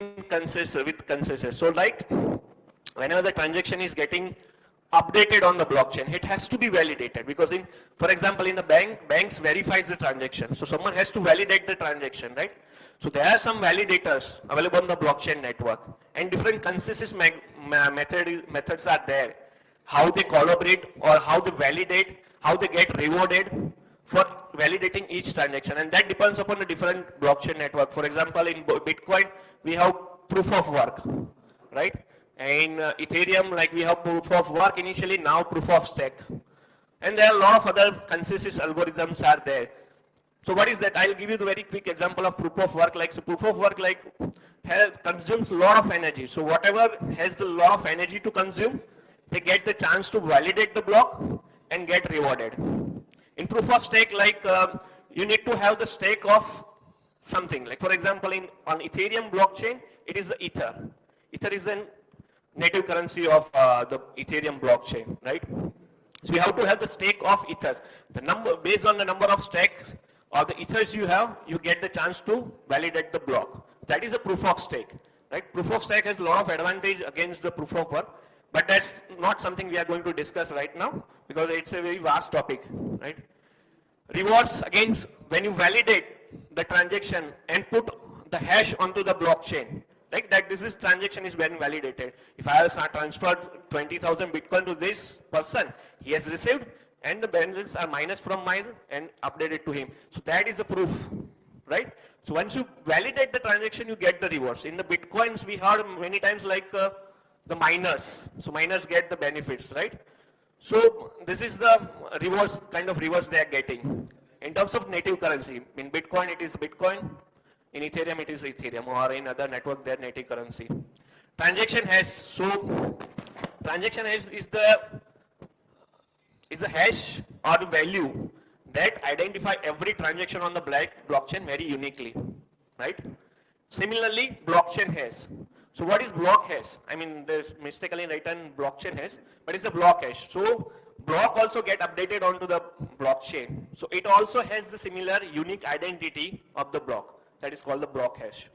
with consensus. So like whenever the transaction is getting updated on the blockchain, it has to be validated because for example, in the banks verifies the transaction. So someone has to validate the transaction, right? So there are some validators available on the blockchain network and different consensus methods are there. How they collaborate or how they validate, how they get rewarded for validating each transaction, and that depends upon the different blockchain network. For example, in Bitcoin, we have proof of work, right? In Ethereum, like we have proof of work initially, now proof of stake. And there are a lot of other consensus algorithms are there. So what is that? I'll give you the very quick example of proof of work. Like so proof of work consumes a lot of energy. So whatever has the lot of energy to consume, they get the chance to validate the block and get rewarded. In proof of stake, you need to have the stake of something. Like for example, on Ethereum blockchain, it is the Ether. Ether is a native currency of the Ethereum blockchain, right? So you have to have the stake of Ethers. The number, based on the number of stakes or the Ethers you have, you get the chance to validate the block. That is a proof of stake, right? Proof of stake has a lot of advantage against the proof of work, but that's not something we are going to discuss right now because it's a very vast topic, right? Rewards, again, when you validate the transaction and put the hash onto the blockchain, like that this transaction is when validated. If I have transferred 20,000 Bitcoin to this person, he has received and the balances are minus from mine and updated to him. So that is a proof, right? So once you validate the transaction, you get the rewards. In the Bitcoins, we heard many times like the miners. So miners get the benefits, right? So this is the rewards, kind of rewards they are getting. In terms of native currency, in Bitcoin it is Bitcoin, in Ethereum it is Ethereum, or in other network their native currency. Transaction hash, so transaction hash is the hash or the value that identify every transaction on the blockchain very uniquely, right? Similarly, blockchain hash. So what is block hash? I mean, there's mistakenly written blockchain hash, but it's a block hash. So block also get updated onto the blockchain. So it also has the similar unique identity of the block. That is called the block hash.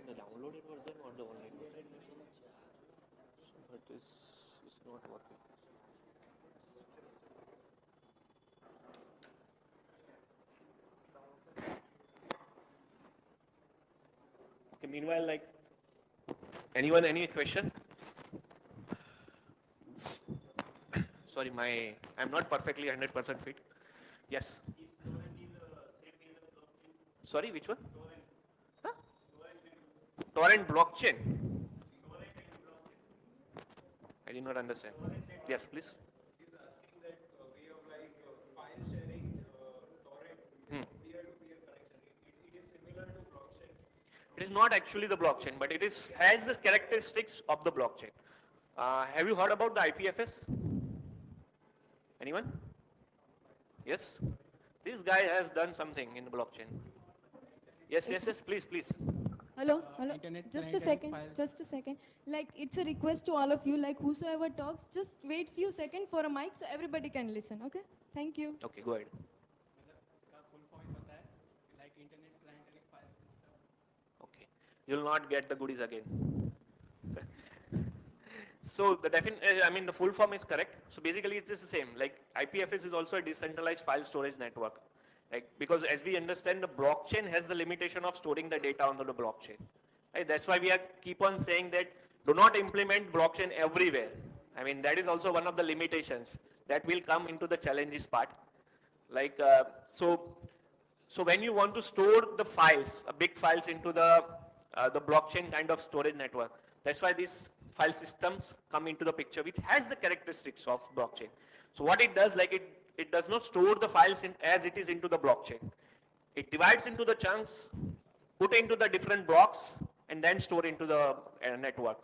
The downloaded version or the online version? But it's not working. Okay, meanwhile, like anyone, any question? Sorry, I'm not perfectly 100% fit. Yes. Sorry, which one? Huh? Torrent blockchain. I did not understand. Yes, please. He's asking that way of file sharing torrent peer-to-peer connection. It is similar to blockchain. It is not actually the blockchain, but it has the characteristics of the blockchain. Have you heard about the IPFS? Anyone? Yes? This guy has done something in the blockchain. Yes, please. Hello. Just a second. Like, it's a request to all of you, like, whosoever talks, just wait few seconds for a mic so everybody can listen, okay? Thank you. Okay, go ahead. Okay. you'll not get the goodies again. So the the full form is correct. So basically it's just the same. Like IPFS is also a decentralized file storage network. Like, because as we understand, the blockchain has the limitation of storing the data on the blockchain. Right? That's why we are keep on saying that do not implement blockchain everywhere. I mean, that is also one of the limitations that will come into the challenges part. Like, so when you want to store the files, big files into the blockchain kind of storage network, that's why these file systems come into the picture, which has the characteristics of blockchain. So what it does, like it does not store the files as it is into the blockchain. It divides into the chunks, put into the different blocks, and then store into the network,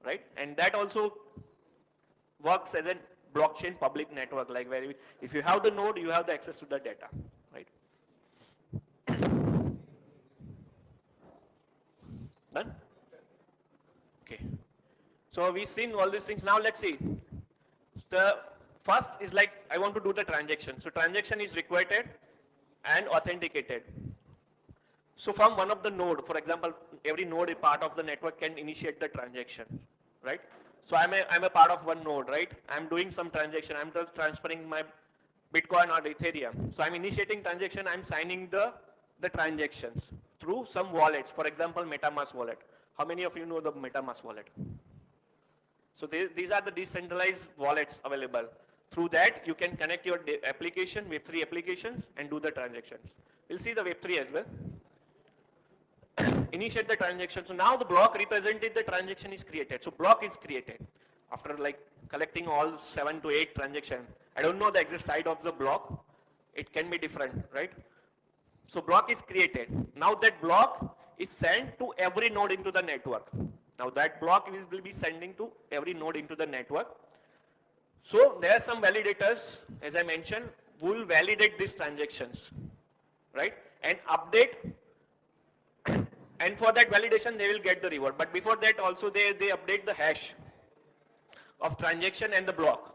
right? And that also works as a blockchain public network, like where if you have the node, you have the access to the data, right? Done? Okay. So we've seen all these things. Now let's see. The first is like, I want to do the transaction. So transaction is requited and authenticated. So from one of the node, for example, every node, a part of the network can initiate the transaction, right? So I'm a part of one node, right? I'm doing some transaction. I'm just transferring my Bitcoin or Ethereum. So I'm initiating transaction. I'm signing the transactions through some wallets. For example, MetaMask wallet. How many of you know the MetaMask wallet? So these are the decentralized wallets available. Through that, you can connect your application, Web3 applications, and do the transactions. We'll see the Web3 as well. Initiate the transaction. So now the block represented the transaction is created. So block is created after like collecting all 7 to 8 transactions. I don't know the exact size of the block. It can be different, right? So block is created. Now that block is sent to every node into the network. Now that block will be sending to every node into the network. So there are some validators, as I mentioned, who will validate these transactions, right? And update. And for that validation, they will get the reward. But before that, also they update the hash of transaction and the block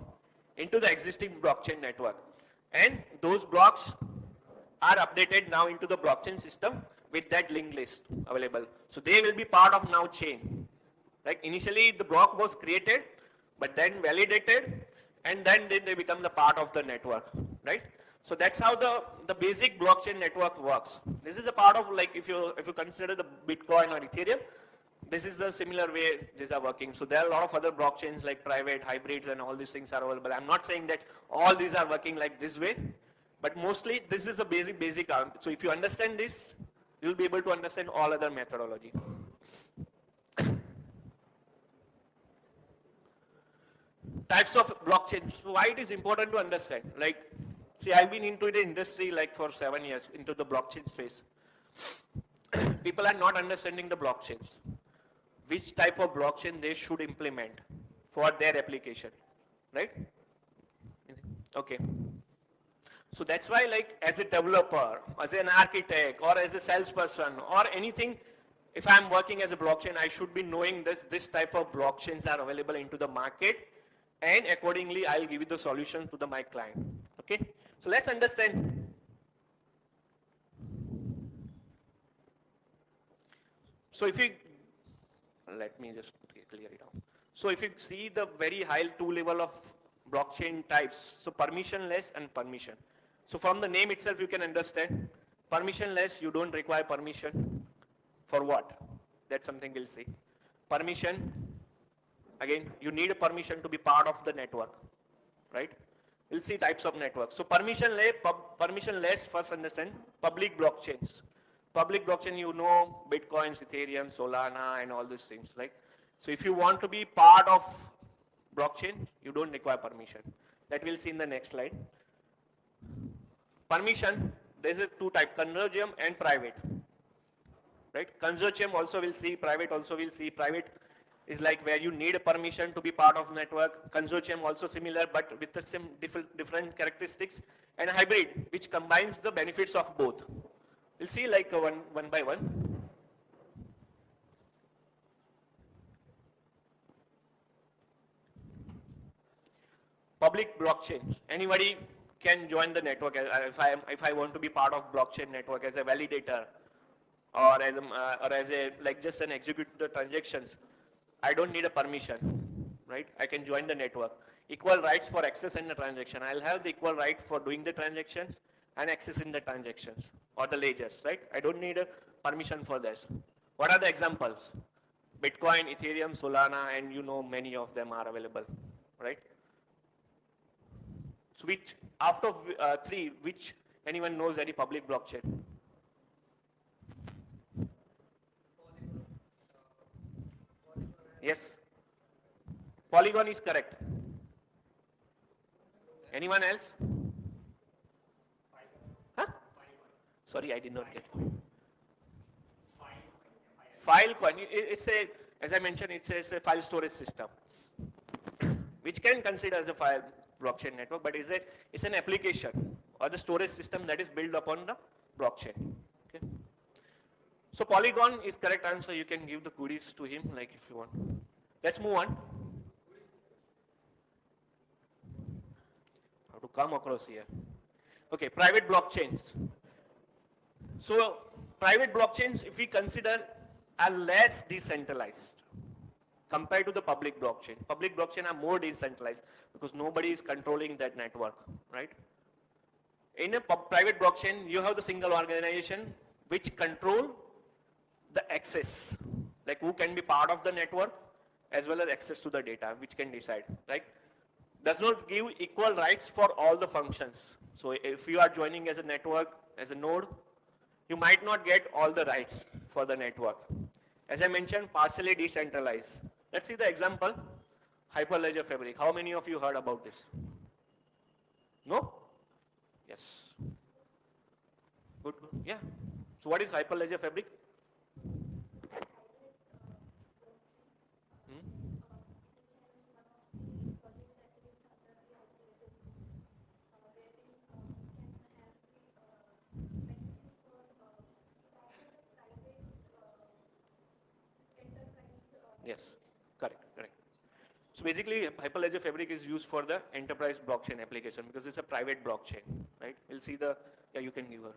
into the existing blockchain network. And those blocks are updated now into the blockchain system with that linked list available. So they will be part of now chain. Like initially the block was created, but then validated, and then they become the part of the network, right? So that's how the basic blockchain network works. This is a part of, like, if you consider the Bitcoin or Ethereum, this is the similar way these are working. So there are a lot of other blockchains like private, hybrids, and all these things are available. I'm not saying that all these are working like this way, but mostly this is a basic. So if you understand this, you'll be able to understand all other methodology. Types of blockchain. So why it is important to understand? Like, see, I've been into the industry like for 7 years, into the blockchain space. People are not understanding the blockchains. Which type of blockchain they should implement for their application, right? Okay. So that's why, like, as a developer, as an architect, or as a salesperson, or anything, if I'm working as a blockchain, I should be knowing this type of blockchains are available into the market, and accordingly, I'll give you the solution to my client. Okay. So let's understand. So if you, let me just clear it out. So if you see the very high two level of blockchain types, so permissionless and permission. So from the name itself, you can understand permissionless, you don't require permission. For what? That's something we'll see. Permission, again, you need a permission to be part of the network, right? We'll see types of networks. So permissionless, first understand public blockchains. Public blockchain, you know, Bitcoins, Ethereum, Solana, and all these things, right? So if you want to be part of blockchain, you don't require permission. That we'll see in the next slide. Permission, there's a two type, consortium and private, right? Consortium also will see, private also will see. Private is like where you need a permission to be part of the network. Consortium also similar, but with the same different characteristics. And hybrid, which combines the benefits of both. We'll see like one by one. Public blockchain. Anybody can join the network if I want to be part of blockchain network as a validator, or as a like just an execute the transactions, I don't need a permission, right? I can join the network. Equal rights for access and the transaction. I'll have the equal right for doing the transactions and accessing the transactions or the ledgers, right? I don't need a permission for this. What are the examples? Bitcoin, Ethereum, Solana, and you know many of them are available, right? So which, after three, which anyone knows any public blockchain? Yes. Polygon is correct. Anyone else? Huh? Sorry, I did not get it. Filecoin, it's a, as I mentioned, it's a file storage system, which can consider as a file blockchain network, but it's an application or the storage system that is built upon the blockchain. Okay. So Polygon is correct answer. You can give the goodies to him, like if you want. Let's move on. How to come across here? Okay, private blockchains. So private blockchains, if we consider, are less decentralized compared to the public blockchain. Public blockchain are more decentralized because nobody is controlling that network, right? In a private blockchain, you have the single organization which control the access, like who can be part of the network as well as access to the data, which can decide, right? Does not give equal rights for all the functions. So if you are joining as a network, as a node, you might not get all the rights for the network. As I mentioned, partially decentralized. Let's see the example, Hyperledger Fabric. How many of you heard about this? No? Yes. Good, good. Yeah. So what is Hyperledger Fabric? Yes, correct, correct. So basically, Hyperledger Fabric is used for the enterprise blockchain application because it's a private blockchain, right? We'll see the, yeah, you can give her.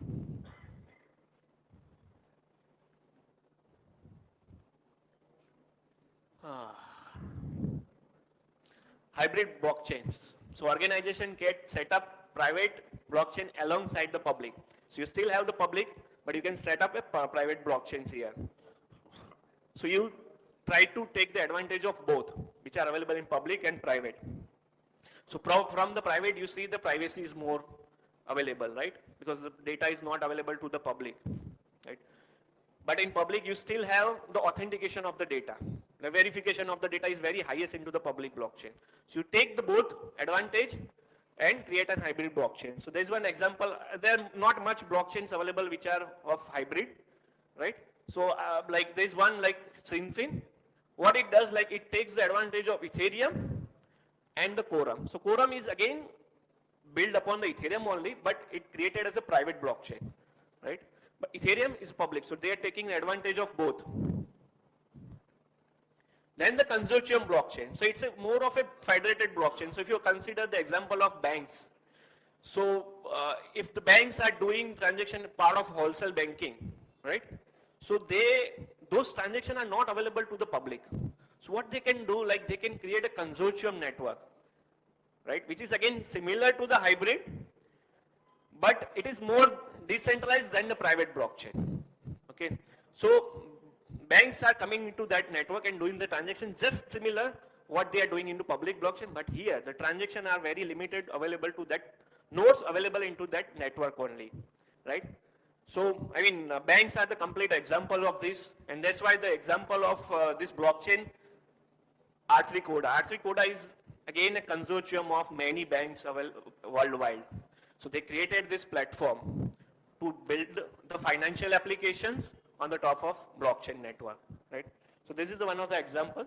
Hybrid blockchains. So organization can set up private blockchain alongside the public. So you still have the public, but you can set up a private blockchains here. So you try to take the advantage of both, which are available in public and private. So from the private, you see the privacy is more available, right? Because the data is not available to the public, right? But in public, you still have the authentication of the data. The verification of the data is very highest into the public blockchain. So you take the both advantage and create a hybrid blockchain. So there's one example. There are not much blockchains available which are of hybrid, right? So like there's one like Sinfin. What it does, like it takes the advantage of Ethereum and the Quorum. So Quorum is again built upon the Ethereum only, but it created as a private blockchain, right? But Ethereum is public, so they are taking advantage of both. Then the consortium blockchain. So it's more of a federated blockchain. So if you consider the example of banks, so if the banks are doing transaction part of wholesale banking, right? So those transactions are not available to the public. So what they can do, like they can create a consortium network, right? Which is again similar to the hybrid, but it is more decentralized than the private blockchain. Okay, so banks are coming into that network and doing the transaction just similar what they are doing into public blockchain, but here the transactions are very limited, available to that nodes available into that network only, right? So I mean banks are the complete example of this, and that's why the example of this blockchain R3 Coda. R3 Coda is again a consortium of many banks worldwide. So they created this platform to build the financial applications on the top of blockchain network, right? So this is the one of the example.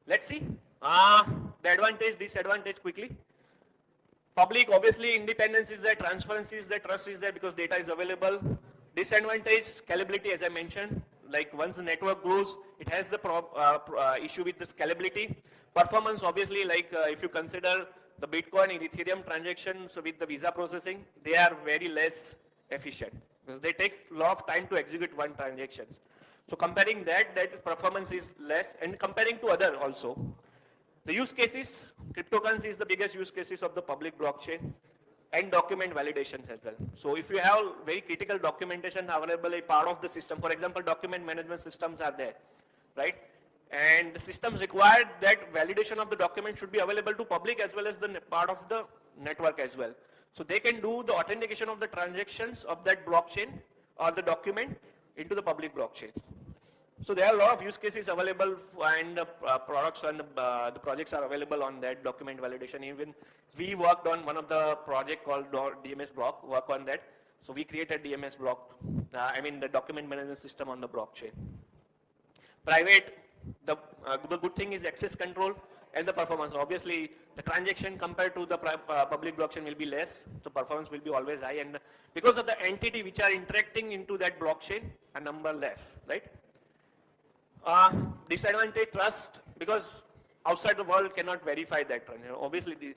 Let's see the advantage, disadvantage quickly. Public, obviously, independence is there, transparency is there, trust is there because data is available. Disadvantage, scalability, as I mentioned. Like once the network grows, it has the issue with the scalability. Performance, obviously, like if you consider the Bitcoin and Ethereum transactions with the visa processing, they are very less efficient because they takes a lot of time to execute one transactions. So comparing that performance is less, and comparing to other also. The use cases, cryptocurrency is the biggest use cases of the public blockchain and document validations as well. So if you have very critical documentation available a part of the system, for example, document management systems are there, right? And the systems require that validation of the document should be available to public as well as the part of the network as well. So they can do the authentication of the transactions of that blockchain or the document into the public blockchain. So there are a lot of use cases available and products and the projects are available on that document validation. Even we worked on one of the project called DMS block, work on that. So we created DMS block, the document management system on the blockchain. Private, the good thing is access control and the performance. Obviously, the transaction compared to the public blockchain will be less, so performance will be always high, and because of the entity which are interacting into that blockchain, a number less, right? Disadvantage, trust, because outside the world cannot verify that. Obviously, the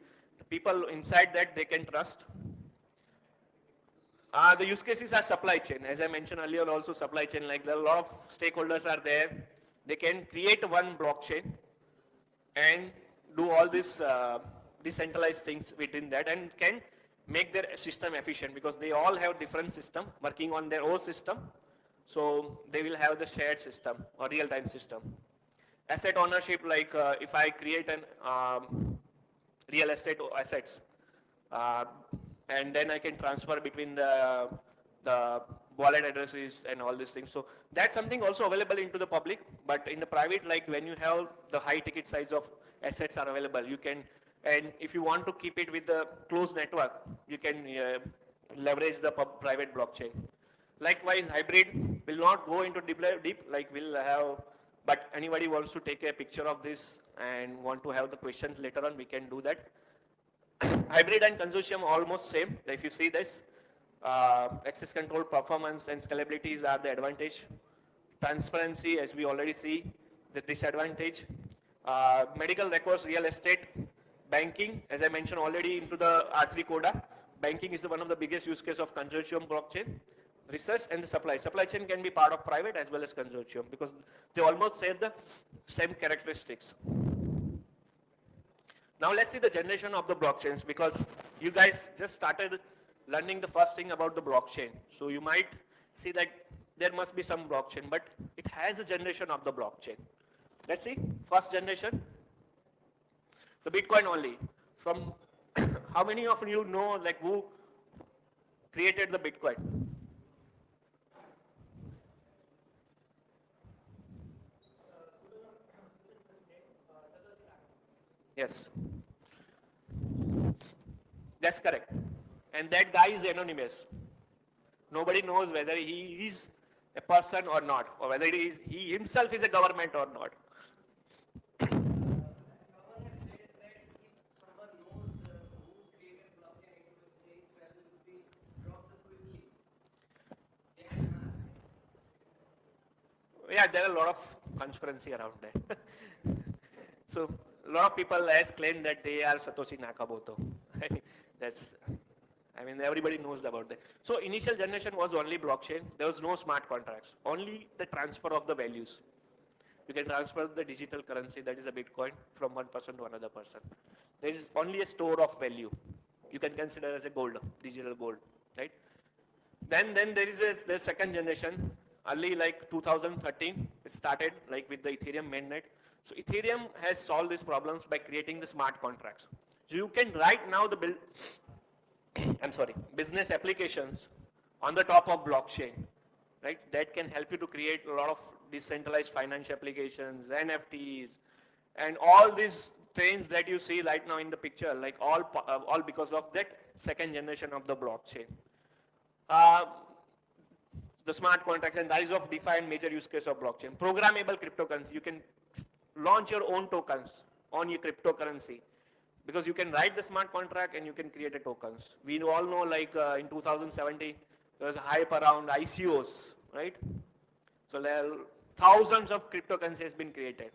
people inside that they can trust. The use cases are supply chain. As I mentioned earlier, also supply chain, like there are a lot of stakeholders are there. They can create one blockchain and do all these decentralized things within that and can make their system efficient because they all have different system working on their own system. So they will have the shared system or real-time system. Asset ownership, like if I create an real estate assets, and then I can transfer between the wallet addresses and all these things. So that's something also available into the public, but in the private, like when you have the high ticket size of assets are available, you can, and if you want to keep it with the closed network, you can leverage the private blockchain. Likewise, hybrid will not go into deep, like we'll have, but anybody wants to take a picture of this and want to have the questions later on, we can do that. Hybrid and consortium almost same. If you see this, access control, performance and scalabilities are the advantage. Transparency, as we already see, the disadvantage. Medical records, real estate, banking, as I mentioned already into the R3 Coda, banking is one of the biggest use case of consortium blockchain. Research and the supply. Supply chain can be part of private as well as consortium because they almost share the same characteristics. Now let's see the generation of the blockchains because you guys just started learning the first thing about the blockchain. So you might see that there must be some blockchain, but it has a generation of the blockchain. Let's see, first generation, the Bitcoin only. From how many of you know like who created the Bitcoin? Yes, that's correct. And that guy is anonymous. Nobody knows whether he is a person or not, or whether he himself is a government or not. Yeah, there are a lot of conspiracy around that. So a lot of people has claimed that they are Satoshi Nakamoto. Everybody knows about that. So initial generation was only blockchain. There was no smart contracts, only the transfer of the values. You can transfer the digital currency, that is a Bitcoin, from one person to another person. There is only a store of value. You can consider as a gold, digital gold, right? Then there is the second generation, early like 2013, it started like with the Ethereum mainnet. So Ethereum has solved these problems by creating the smart contracts. So you can write now the business applications on the top of blockchain, right? That can help you to create a lot of decentralized finance applications, NFTs, and all these things that you see right now in the picture, like all because of that second generation of the blockchain. The smart contracts and rise of DeFi and major use case of blockchain. Programmable cryptocurrency, you can launch your own tokens on your cryptocurrency because you can write the smart contract and you can create a tokens. We all know like in 2017, there was a hype around ICOs, right? So there are thousands of cryptocurrency has been created.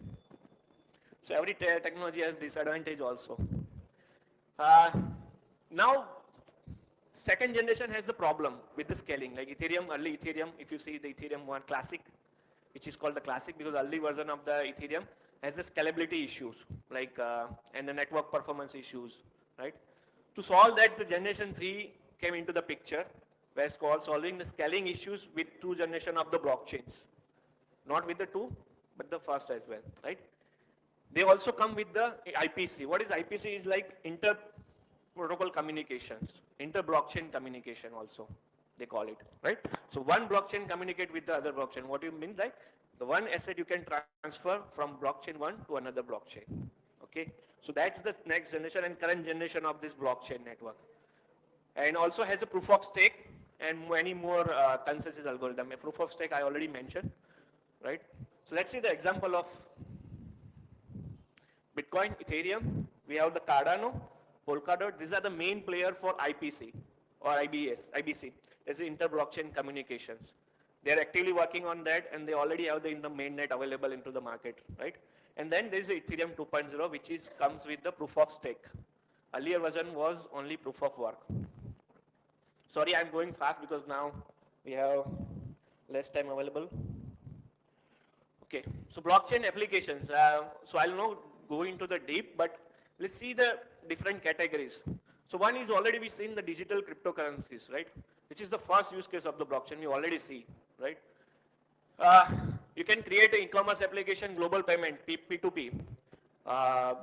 So every technology has disadvantage also. Now, second generation has the problem with the scaling, like Ethereum, early Ethereum, if you see the Ethereum 1 Classic, which is called the Classic because early version of the Ethereum has the scalability issues, like, and the network performance issues, right? To solve that, the generation 3 came into the picture, where it's called solving the scaling issues with 2 generation of the blockchains. Not with the 2, but the first as well, right? They also come with the IPC. What is IPC? Is like inter-protocol communications, inter-blockchain communication also, they call it, right? So one blockchain communicate with the other blockchain. What do you mean? Like the one asset you can transfer from blockchain 1 to another blockchain, okay? So that's the next generation and current generation of this blockchain network. And also has a proof of stake and many more consensus algorithm. A proof of stake I already mentioned, right? So let's see the example of Bitcoin, Ethereum. We have the Cardano, Polkadot. These are the main player for IPC or IBC. It's inter-blockchain communications. They are actively working on that, and they already have the mainnet available into the market, right? And then there is the Ethereum 2.0, which comes with the proof of stake. Earlier version was only proof of work. Sorry, I'm going fast because now we have less time available. Okay, so blockchain applications. So I'll not go into the deep, but let's see the different categories. So one is already we seen the digital cryptocurrencies, right? Which is the first use case of the blockchain we already see, right? You can create an e-commerce application, global payment, P2P.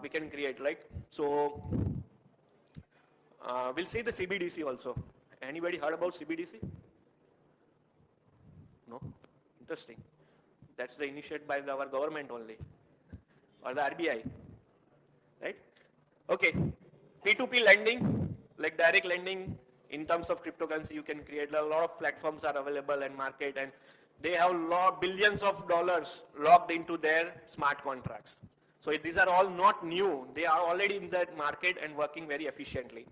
We can create, like, so we'll see the CBDC also. Anybody heard about CBDC? No? Interesting. That's the initiated by our government only, or the RBI, right? Okay, P2P lending, like direct lending in terms of cryptocurrency, you can create a lot of platforms are available and market, and they have billions of dollars locked into their smart contracts. So these are all not new. They are already in that market and working very efficiently.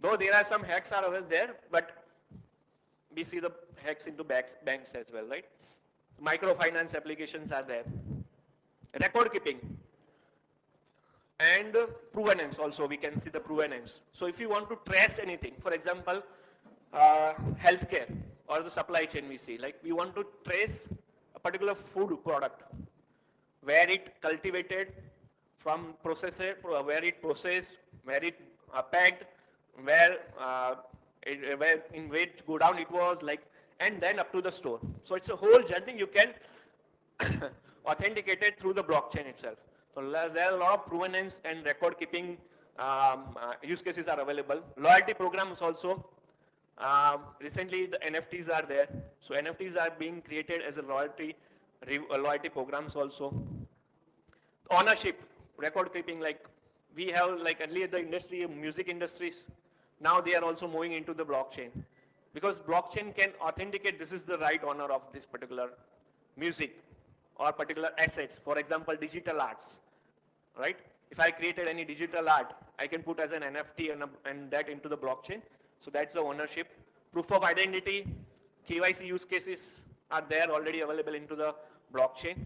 Though there are some hacks are over there, but we see the hacks into banks as well, right? Microfinance applications are there. Record keeping and provenance also, we can see the provenance. So if you want to trace anything, for example, healthcare or the supply chain we see, like we want to trace a particular food product, where it cultivated, from processor, where it processed, where it packed, where in which go down it was, like, and then up to the store. So it's a whole journey you can authenticate it through the blockchain itself. So there are a lot of provenance and record keeping use cases are available. Loyalty programs also. Recently the NFTs are there. So NFTs are being created as a loyalty programs also. Ownership, record keeping, like we have, like earlier the industry, music industries, now they are also moving into the blockchain. Because blockchain can authenticate this is the right owner of this particular music or particular assets. For example, digital arts, right? If I created any digital art, I can put as an NFT and that into the blockchain. So that's the ownership. Proof of identity, KYC use cases are there already available into the blockchain.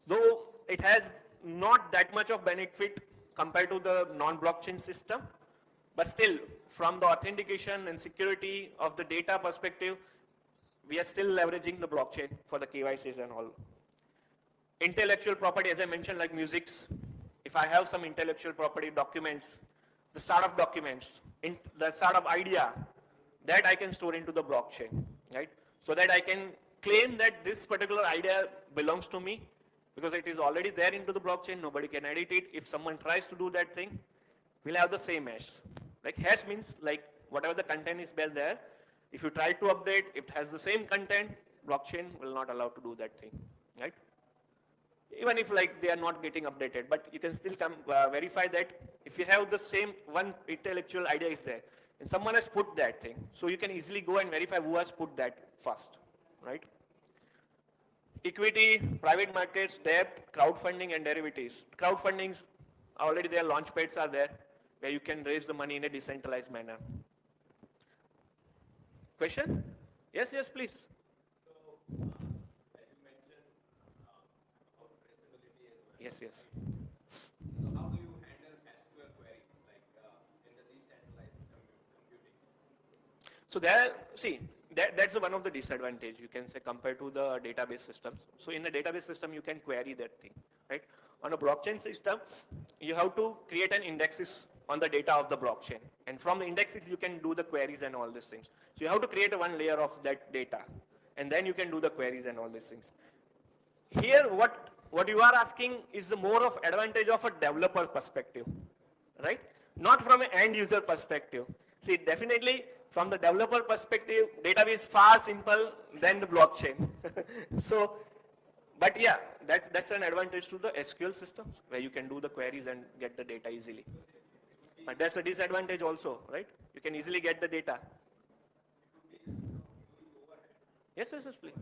Though it has not that much of benefit compared to the non-blockchain system, but still, from the authentication and security of the data perspective, we are still leveraging the blockchain for the KYCs and all. Intellectual property, as I mentioned, like musics. If I have some intellectual property documents, the startup documents, the startup idea, that I can store into the blockchain, right? So that I can claim that this particular idea belongs to me, because it is already there into the blockchain, nobody can edit it. If someone tries to do that thing, we'll have the same hash. Like hash means like whatever the content is there, if you try to update, if it has the same content, blockchain will not allow to do that thing, right? Even if like they are not getting updated, but you can still verify that if you have the same one intellectual idea is there, and someone has put that thing, so you can easily go and verify who has put that first, right? Equity, private markets, debt, crowdfunding and derivatives. Crowdfundings, already there, launch pads are there, where you can raise the money in a decentralized manner. Question? Yes, yes, please. So, as you mentioned about traceability as well. Yes, yes. So, how do you handle SQL queries like in the decentralized computing? So there, see, that's one of the disadvantage you can say compared to the database systems. So in a database system, you can query that thing, right? On a blockchain system, you have to create an indexes on the data of the blockchain. And from the indexes, you can do the queries and all these things. So you have to create one layer of that data. And then you can do the queries and all these things. Here, what you are asking is the more of advantage of a developer perspective, right? Not from an end user perspective. See, definitely from the developer perspective, database is far simple than the blockchain. So, but yeah, that's an advantage to the SQL systems where you can do the queries and get the data easily. But that's a disadvantage also, right? You can easily get the data. Yes, yes, yes, please.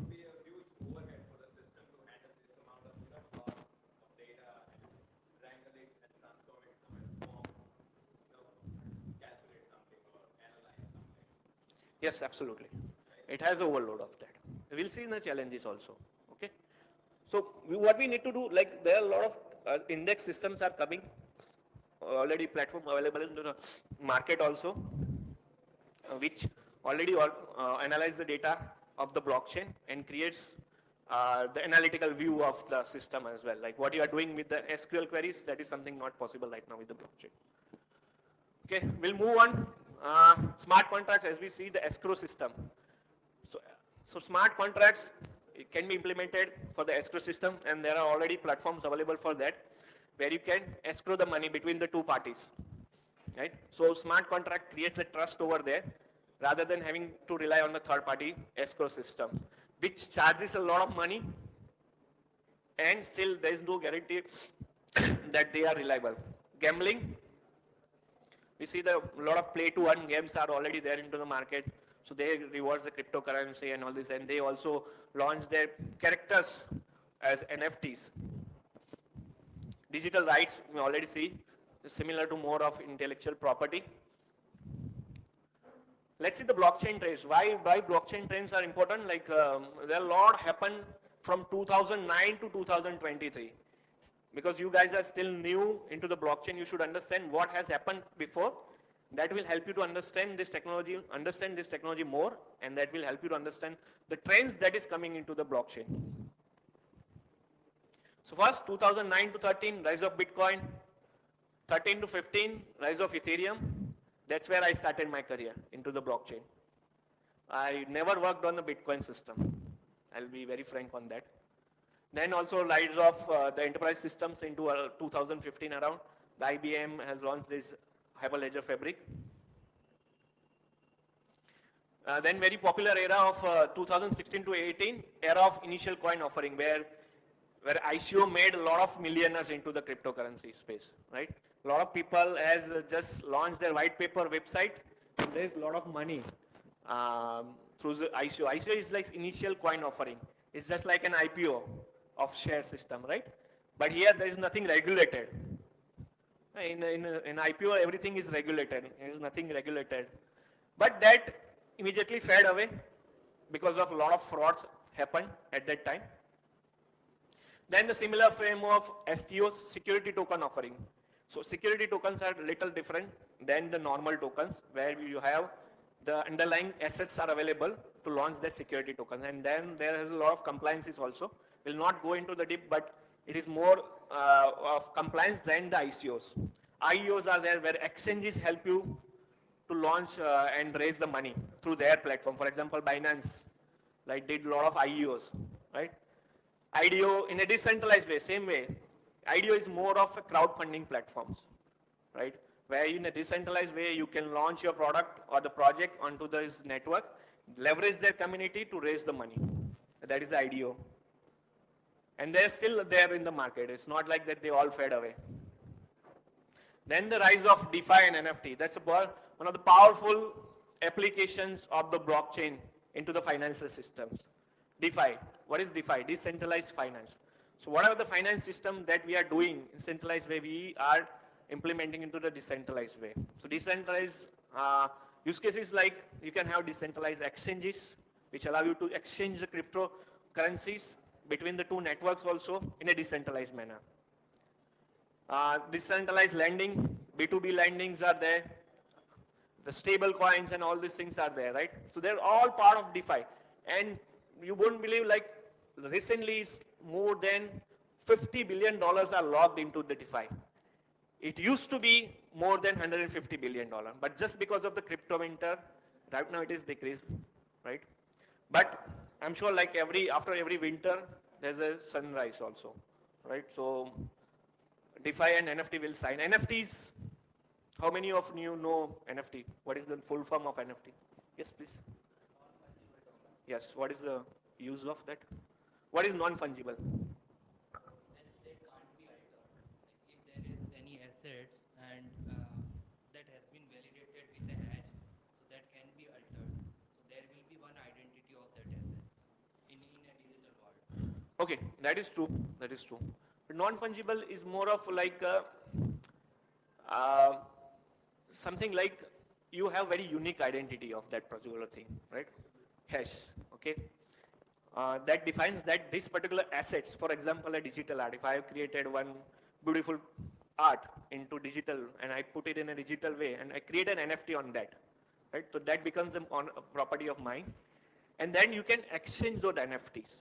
Be a huge overhead for the system to handle this amount of cost of data and wrangle it and transform it some form, calculate something or analyze something. Yes, absolutely. It has overload of that. We'll see in the challenges also. Okay. So what we need to do, like there are a lot of index systems are coming. Already platform available in the market also, which already analyze the data of the blockchain and creates the analytical view of the system as well. Like what you are doing with the SQL queries, that is something not possible right now with the blockchain. Okay, we'll move on. Smart contracts, as we see the escrow system. So smart contracts can be implemented for the escrow system, and there are already platforms available for that, where you can escrow the money between the two parties, right? So smart contract creates the trust over there, rather than having to rely on the third-party escrow system, which charges a lot of money, and still there is no guarantee that they are reliable. Gambling, we see that a lot of play-to-earn games are already there into the market. So they reward the cryptocurrency and all this, and they also launch their characters as NFTs. Digital rights, we already see, is similar to more of intellectual property. Let's see the blockchain trends. Why blockchain trends are important? Like there are a lot happened from 2009 to 2023. Because you guys are still new into the blockchain, you should understand what has happened before. That will help you to understand this technology more, and that will help you to understand the trends that is coming into the blockchain. So first, 2009 to 13, rise of Bitcoin. 13 to 15, rise of Ethereum. That's where I started my career into the blockchain. I never worked on the Bitcoin system. I'll be very frank on that. Then also rise of the enterprise systems into 2015 around. The IBM has launched this Hyperledger Fabric. Then very popular era of 2016 to 18, era of initial coin offering, where ICO made a lot of millionaires into the cryptocurrency space, right? A lot of people has just launched their white paper website, and there's a lot of money through the ICO. ICO is like initial coin offering. It's just like an IPO of share system, right? But here there is nothing regulated. In IPO, everything is regulated. There is nothing regulated. But that immediately faded away because of a lot of frauds happened at that time. Then the similar frame of STOs, security token offering. So security tokens are little different than the normal tokens, where you have the underlying assets are available to launch their security tokens. And then there is a lot of compliances also. We'll not go into the deep, but it is more of compliance than the ICOs. IEOs are there where exchanges help you to launch and raise the money through their platform. For example, Binance like did a lot of IEOs, right? IDO in a decentralized way, same way. IDO is more of a crowdfunding platforms, right? Where in a decentralized way, you can launch your product or the project onto this network, leverage their community to raise the money. That is IDO. And they're still there in the market. It's not like that they all fade away. Then the rise of DeFi and NFT. That's one of the powerful applications of the blockchain into the financial systems. DeFi. What is DeFi? Decentralized finance. So what are the finance systems that we are doing in centralized way? We are implementing into the decentralized way. So decentralized use cases like you can have decentralized exchanges, which allow you to exchange the cryptocurrencies between the two networks also in a decentralized manner. Decentralized lending, B2B lendings are there. the stable coins and all these things are there, right? So they're all part of DeFi. And you won't believe, like, recently more than $50 billion are logged into the DeFi. It used to be more than $150 billion, but just because of the crypto winter, right now it is decreased, right? But I'm sure like after every winter, there's a sunrise also, right? So DeFi and NFT will sign. NFTs, how many of you know NFT? What is the full form of NFT? Yes, please. Yes, what is the use of that? What is non-fungible? That can't be altered. Like if there is any assets and that has been validated with a hash, so that can be altered. So there will be one identity of that asset in a digital world. Okay, that is true. That is true. But non-fungible is more of like uh, something like you have very unique identity of that particular thing, right? Hash, okay? That defines that this particular assets, for example, a digital art. If I have created one beautiful art into digital and I put it in a digital way and I create an NFT on that, right? So that becomes a property of mine. And then you can exchange those NFTs,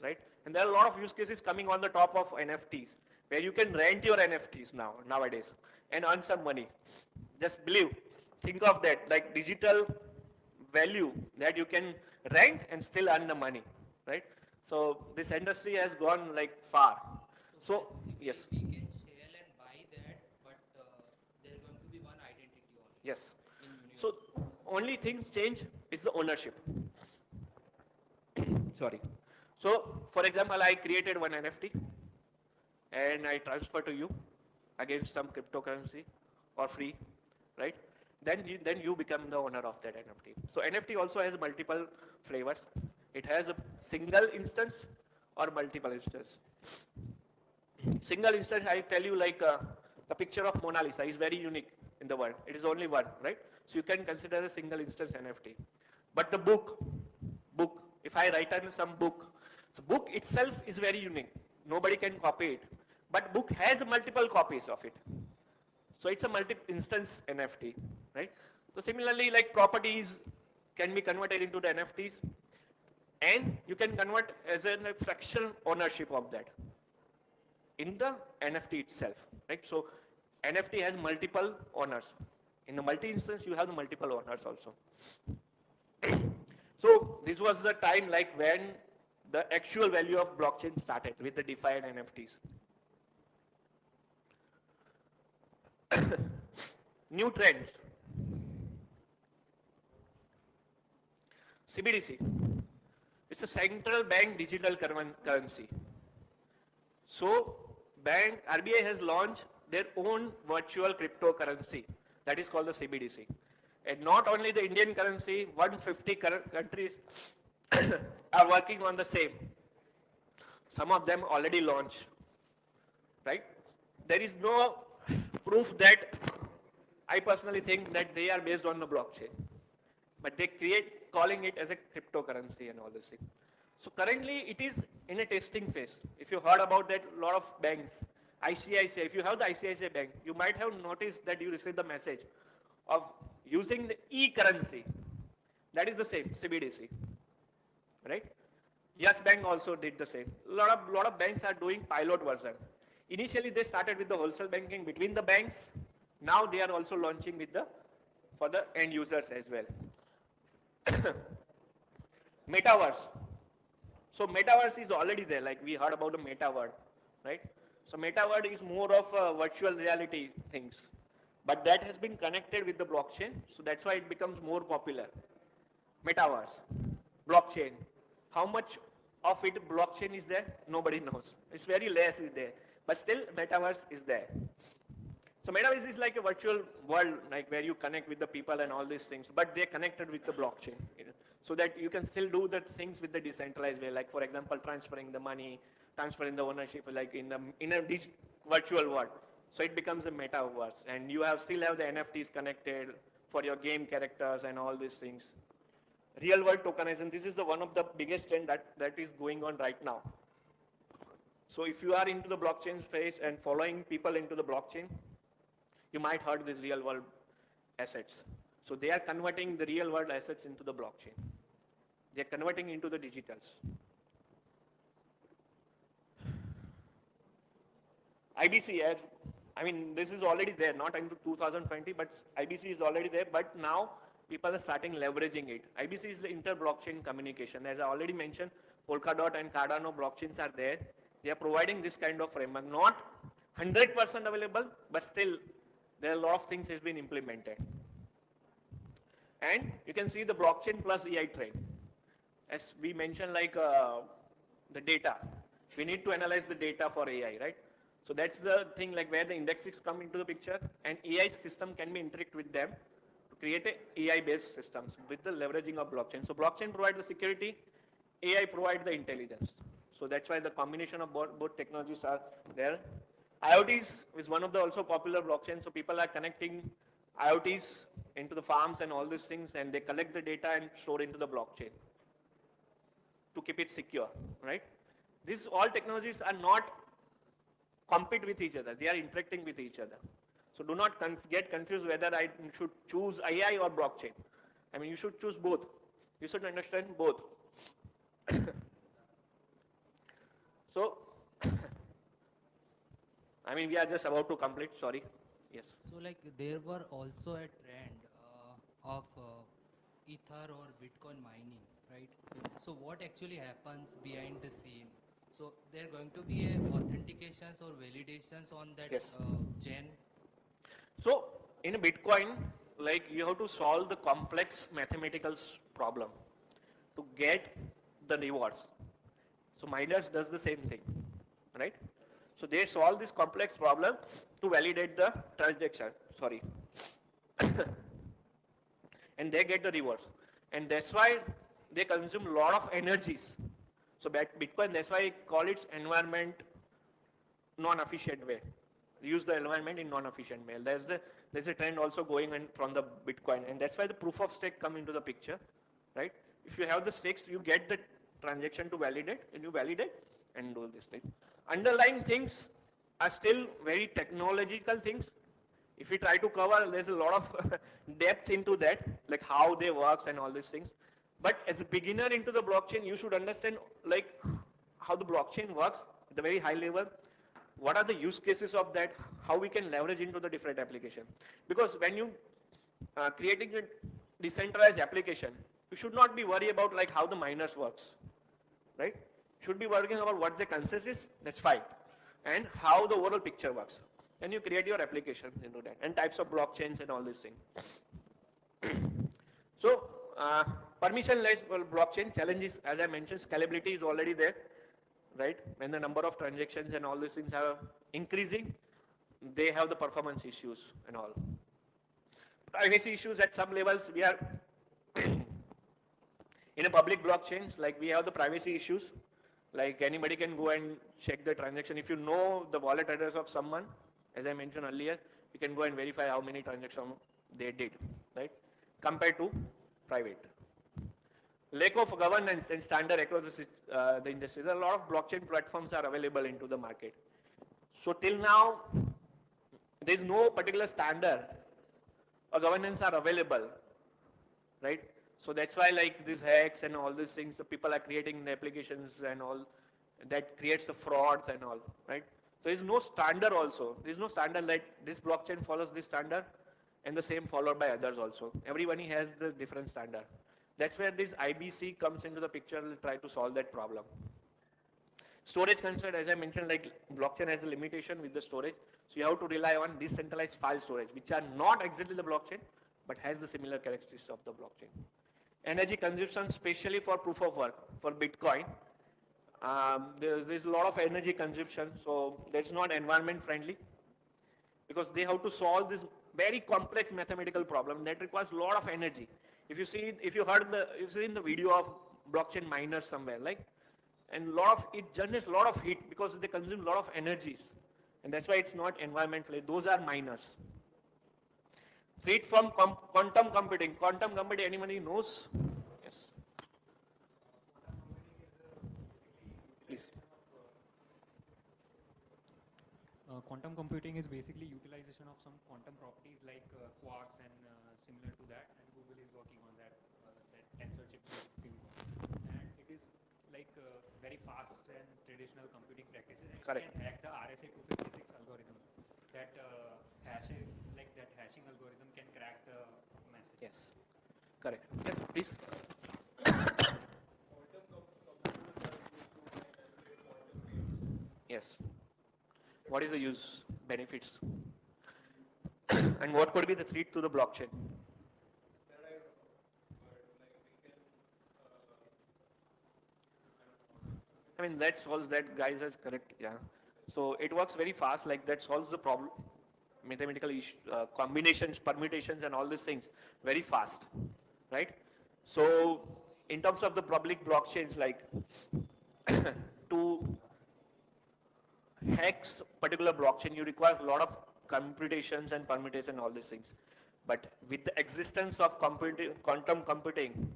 right? And there are a lot of use cases coming on the top of NFTs where you can rent your NFTs nowadays and earn some money. Just think of that, like digital value that you can rent and still earn the money, right? So this industry has gone like far. So yes, We can share and buy that, but there's going to be one identity only yes. in universe. So only things change is the ownership. Sorry. So for example, I created one NFT and I transfer to you against some cryptocurrency or free, right? Then you become the owner of that NFT. So NFT also has multiple flavors. It has a single instance or multiple instance. Single instance, I tell you, like the picture of Mona Lisa is very unique in the world. It is only one, right? So you can consider a single instance NFT. But the book, if I write on some book, so book itself is very unique. Nobody can copy it. But book has multiple copies of it. So it's a multi-instance NFT, right? So similarly, like properties can be converted into the NFTs, and you can convert as a fractional ownership of that in the NFT itself, right? So NFT has multiple owners. In the multi-instance, you have the multiple owners also. So this was the time like when the actual value of blockchain started with the DeFi and NFTs. New trends. CBDC. It's a central bank digital currency. So RBI has launched their own virtual cryptocurrency that is called the CBDC. And not only the Indian currency, 150 countries are working on the same. Some of them already launched, right? There is no proof that I personally think that they are based on the blockchain, but they calling it as a cryptocurrency and all this thing. So currently it is in a testing phase. If you heard about that, a lot of banks, ICICI, if you have the ICICI bank, you might have noticed that you received the message of using the e-currency. That is the same, CBDC, right? Yes Bank also did the same. A lot of banks are doing pilot version. Initially they started with the wholesale banking between the banks. Now they are also launching for the end users as well. Metaverse. So metaverse is already there, like we heard about the metaverse, right? So metaverse is more of virtual reality things, but that has been connected with the blockchain, so that's why it becomes more popular. Metaverse, blockchain. How much of it blockchain is there? Nobody knows. It's very less is there, but still metaverse is there. So metaverse is like a virtual world, like where you connect with the people and all these things, but they're connected with the blockchain, so that you can still do the things with the decentralized way, like for example, transferring the money, transferring the ownership, like in a virtual world. So it becomes a metaverse, and you still have the NFTs connected for your game characters and all these things. Real world tokenization, this is one of the biggest trend that is going on right now. So if you are into the blockchain space and following people into the blockchain, you might heard these real world assets. So they are converting the real world assets into the blockchain. They are converting into the digitals. IBC, I mean, this is already there, not into 2020, but IBC is already there, but now people are starting leveraging it. IBC is the inter-blockchain communication. As I already mentioned, Polkadot and Cardano blockchains are there. They are providing this kind of framework. Not 100% available, but still there are a lot of things has been implemented. And you can see the blockchain plus AI trend. As we mentioned, like the data, we need to analyze the data for AI, right? So that's the thing, like where the indexes come into the picture, and AI system can be interact with them to create a AI-based systems with the leveraging of blockchain. So blockchain provides the security, AI provides the intelligence. So that's why the combination of both technologies are there. IoTs is one of the also popular blockchains. So people are connecting IoTs into the farms and all these things, and they collect the data and store into the blockchain to keep it secure, right? These all technologies are not compete with each other. They are interacting with each other. So do not get confused whether I should choose AI or blockchain. I mean, you should choose both. You should understand both. So, I mean, we are just about to complete, sorry. Yes. So like there were also a trend of Ether or Bitcoin mining, right? So what actually happens behind the scene? So there are going to be a authentications or validations on that Yes. chain. So in a Bitcoin, like you have to solve the complex mathematical problem to get the rewards. So miners does the same thing, right? So they solve this complex problem to validate the transaction, sorry. And they get the rewards. And that's why they consume a lot of energies. So Bitcoin, that's why I call it environment non-efficient way. Use the environment in non-efficient way. There's a trend also going in from the Bitcoin, and that's why the proof of stake come into the picture, right? If you have the stakes, you get the transaction to validate, and you validate and do this thing. Underlying things are still very technological things. If we try to cover, there's a lot of depth into that, like how they works and all these things. But as a beginner into the blockchain, you should understand like how the blockchain works at the very high level. What are the use cases of that? How we can leverage into the different application? Because when you creating a decentralized application, you should not be worried about like how the miners works, right? Should be worrying about what the consensus is. That's fine, and how the overall picture works. And you create your application into that, and types of blockchains and all these things. So permissionless blockchain challenges, as I mentioned, scalability is already there, right? When the number of transactions and all these things are increasing, they have the performance issues and all. Privacy issues at some levels, we are in a public blockchains, like we have the privacy issues, like anybody can go and check the transaction. If you know the wallet address of someone, as I mentioned earlier, you can go and verify how many transactions they did, right? Compared to private. Lack of governance and standard across the industry. There are a lot of blockchain platforms are available into the market. So till now, there is no particular standard or governance are available, right? So that's why like these hacks and all these things, the people are creating the applications and all that creates the frauds and all, right? So there is no standard also. There is no standard like this blockchain follows this standard and the same followed by others also. Everybody has the different standard. That's where this IBC comes into the picture and try to solve that problem. Storage concern, as I mentioned, like blockchain has a limitation with the storage. So you have to rely on decentralized file storage, which are not exactly the blockchain, but has the similar characteristics of the blockchain. Energy consumption, especially for proof of work, for Bitcoin, there's a lot of energy consumption, so that's not environment friendly because they have to solve this very complex mathematical problem that requires a lot of energy. If you see, if you seen the video of blockchain miners somewhere, like, and it generates a lot of heat because they consume a lot of energies, and that's why it's not environment friendly. Those are miners. Freed from quantum computing. Quantum computing, anybody knows? Yes. Please. Quantum computing is basically utilization of some quantum properties like quarks and similar to that, and Google is working on that that tensor chip being born. And it is like very fast than traditional computing practices, and Correct. it can hack the RSA-256 algorithm. That hashing, like that hashing algorithm, can crack the message. Yes. Correct. Yeah, please. Yes. What is the use benefits? And what could be the threat to the blockchain? I mean, that solves that, guys, is correct. Yeah. So it works very fast, like that solves the problem, mathematical combinations, permutations, and all these things very fast, right? So in terms of the public blockchains, like to hack particular blockchain, you require a lot of computations and permutation, all these things. But with the existence of quantum computing,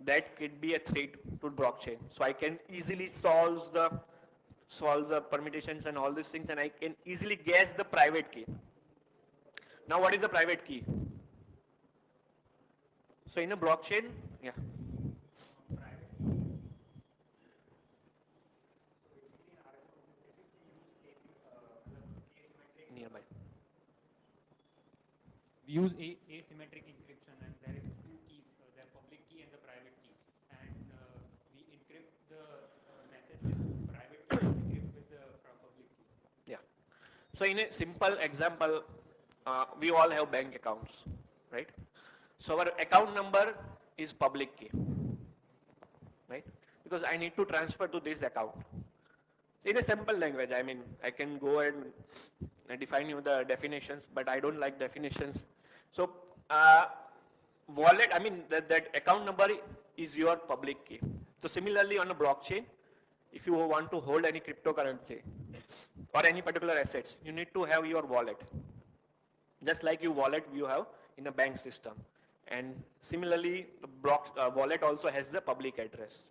that could be a threat to blockchain. So I can easily solve the permutations and all these things, and I can easily guess the private key. Now, what is the private key? So in a blockchain, yeah. Nearby. We use asymmetric encryption, and there is two keys, the public key and the private key. And we encrypt the message with private key, encrypt with the public key. Yeah. So in a simple example, we all have bank accounts, right? So our account number is public key, right? Because I need to transfer to this account. In a simple language, I mean, I can go and define you the definitions, but I don't like definitions. So wallet, I mean, that account number is your public key. So similarly on a blockchain, if you want to hold any cryptocurrency or any particular assets, you need to have your wallet. Just like your wallet you have in a bank system. And similarly, the wallet also has the public address,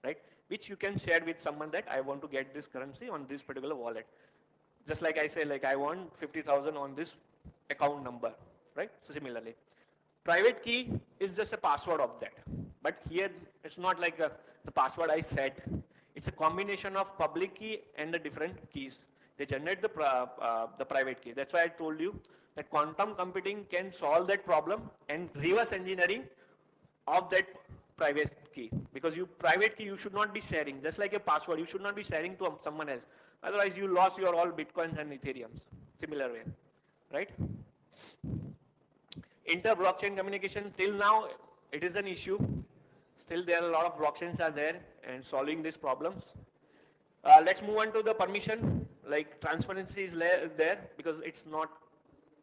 right? Which you can share with someone that I want to get this currency on this particular wallet. Just like I say, like I want 50,000 on this account number, right? So similarly, private key is just a password of that. But here, it's not like the password I set. It's a combination of public key and the different keys. They generate the private key. That's why I told you that quantum computing can solve that problem and reverse engineering of that private key. Because private key you should not be sharing. Just like a password, you should not be sharing to someone else. Otherwise, you lost your all Bitcoins and Ethereums. Similar way, right? Inter-blockchain communication, till now, it is an issue. Still, there are a lot of blockchains are there and solving these problems. Let's move on to the permission. Like transparency is there because it's not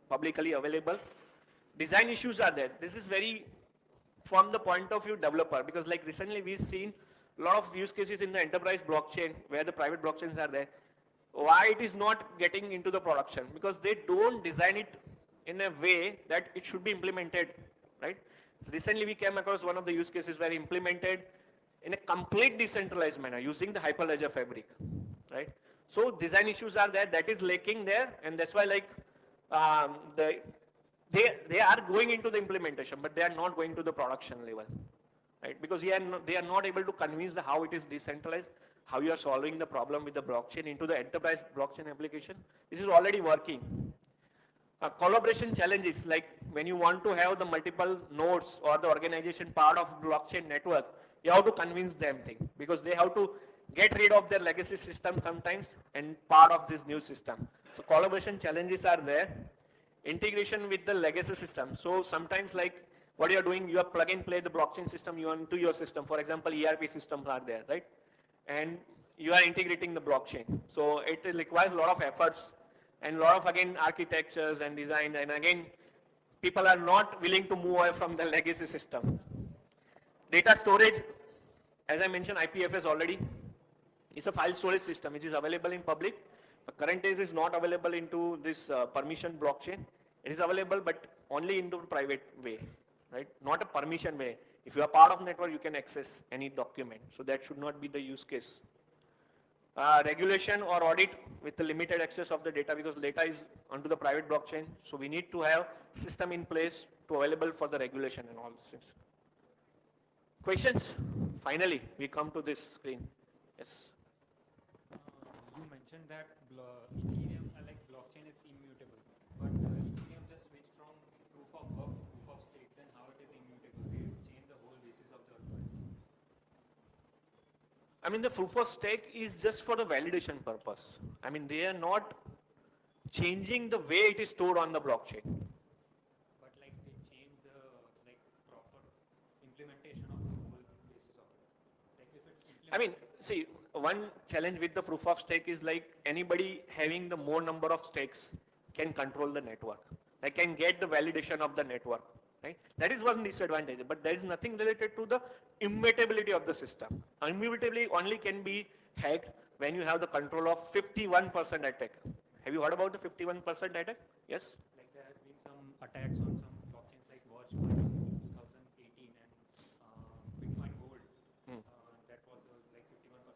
publicly available. Design issues are there. This is very from the point of view developer, because like recently we've seen a lot of use cases in the enterprise blockchain where the private blockchains are there. Why it is not getting into the production? Because they don't design it in a way that it should be implemented, right? So recently we came across one of the use cases where implemented in a complete decentralized manner using the Hyperledger fabric, right? So design issues are there, that is lacking there, and that's why like they are going into the implementation, but they are not going to the production level, right? Because they are not able to convince how it is decentralized, how you are solving the problem with the blockchain into the enterprise blockchain application. This is already working. Collaboration challenges, like when you want to have the multiple nodes or the organization part of blockchain network, you have to convince them thing, because they have to get rid of their legacy system sometimes and part of this new system. So collaboration challenges are there. Integration with the legacy system. So sometimes like what you are doing, you are plug and play the blockchain system into your system. For example, ERP systems are there, right? And you are integrating the blockchain. So it requires a lot of efforts and a lot of, again, architectures and design. And again, people are not willing to move away from the legacy system. Data storage, as I mentioned, IPFS already. It's a file storage system which is available in public. But currently it is not available into this permission blockchain. It is available, but only into the private way, right? Not a permission way. If you are part of network, you can access any document. So that should not be the use case. Regulation or audit with the limited access of the data, because data is onto the private blockchain. So we need to have system in place to available for the regulation and all these things. Questions? Finally, we come to this screen. Yes. You mentioned that Ethereum, like blockchain, is immutable, but Ethereum just switched from proof of work to proof of stake. Then how it is immutable? They changed the whole basis of the algorithm. I mean, the proof of stake is just for the validation purpose. I mean, they are not changing the way it is stored on the blockchain. But like they changed the like proper implementation of the whole basis of it. Like if it's I mean, see, one challenge with the proof of stake is like anybody having the more number of stakes can control the network. They can get the validation of the network, right? That is one disadvantage, but there is nothing related to the immutability of the system. Immutability only can be hacked when you have the control of 51% attack. Have you heard about the 51% attack? Yes? like there has been some attacks on some blockchains like Watchcoin in 2018 and Bitcoin Gold. That was like 51%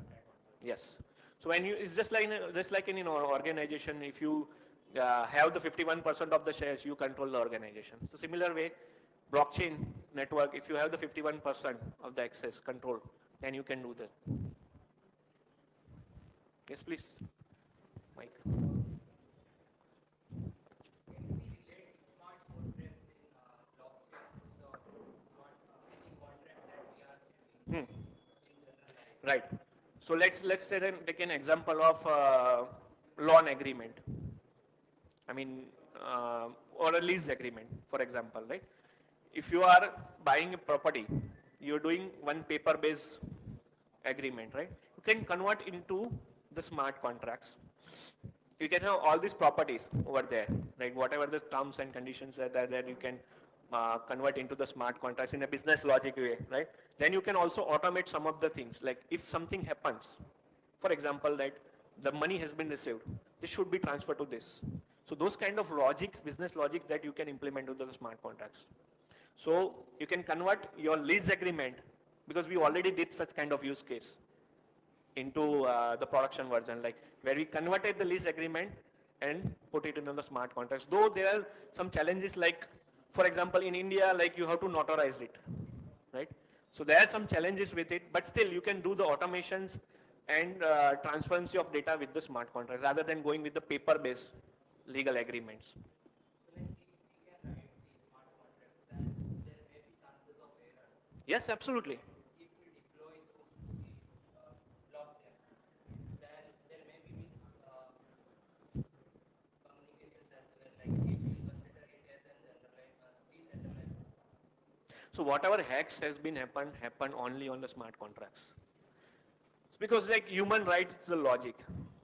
attack on the. Yes. So when you, it's just like in an organization, if you have the 51% of the shares, you control the organization. So similar way, blockchain network, if you have the 51% of the access control, then you can do that. Yes, please. Mike. Can we relate smart contracts in blockchain to the smart any contract that we are having in general life? Right. So let's take an example of loan agreement. I mean, or a lease agreement, for example, right? If you are buying a property, you're doing one paper-based agreement, right? You can convert into the smart contracts. You can have all these properties over there, right? Whatever the terms and conditions are there, you can convert into the smart contracts in a business logic way, right? Then you can also automate some of the things, like if something happens, for example, that the money has been received, this should be transferred to this. So those kind of logics, business logic that you can implement into the smart contracts. So you can convert your lease agreement, because we already did such kind of use case into the production version, like where we converted the lease agreement and put it into the smart contracts. Though there are some challenges, like for example in India, like you have to notarize it, right? So there are some challenges with it, but still you can do the automations and transparency of data with the smart contracts rather than going with the paper-based legal agreements. So like if we can write these smart contracts, then there may be chances of errors. Yes, absolutely. If we deploy those to the blockchain, then there may be communications as well. Like if we consider it as a decentralized system. So whatever hacks has been happened only on the smart contracts. It's because like human writes the logic,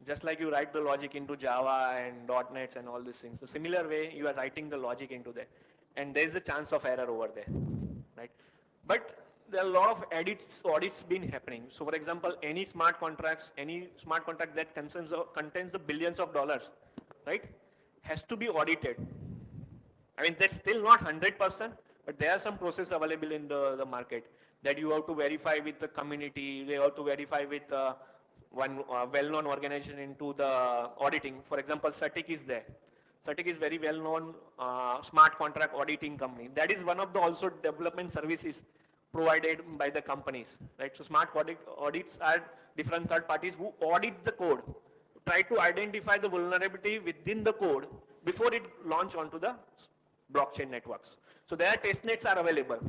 just like you write the logic into Java and .NET and all these things. The similar way you are writing the logic into there, and there is a chance of error over there, right? But there are a lot of audits been happening. So for example, any smart contract that contains the billions of dollars, right, has to be audited. I mean, that's still not 100%, but there are some process available in the market that you have to verify with the community, they have to verify with one well-known organization into the auditing. For example, Satik is there. Satik is very well-known smart contract auditing company. That is one of the also development services provided by the companies, right? So smart audits are different third parties who audit the code, try to identify the vulnerability within the code before it launch onto the blockchain networks. So there are testnets are available.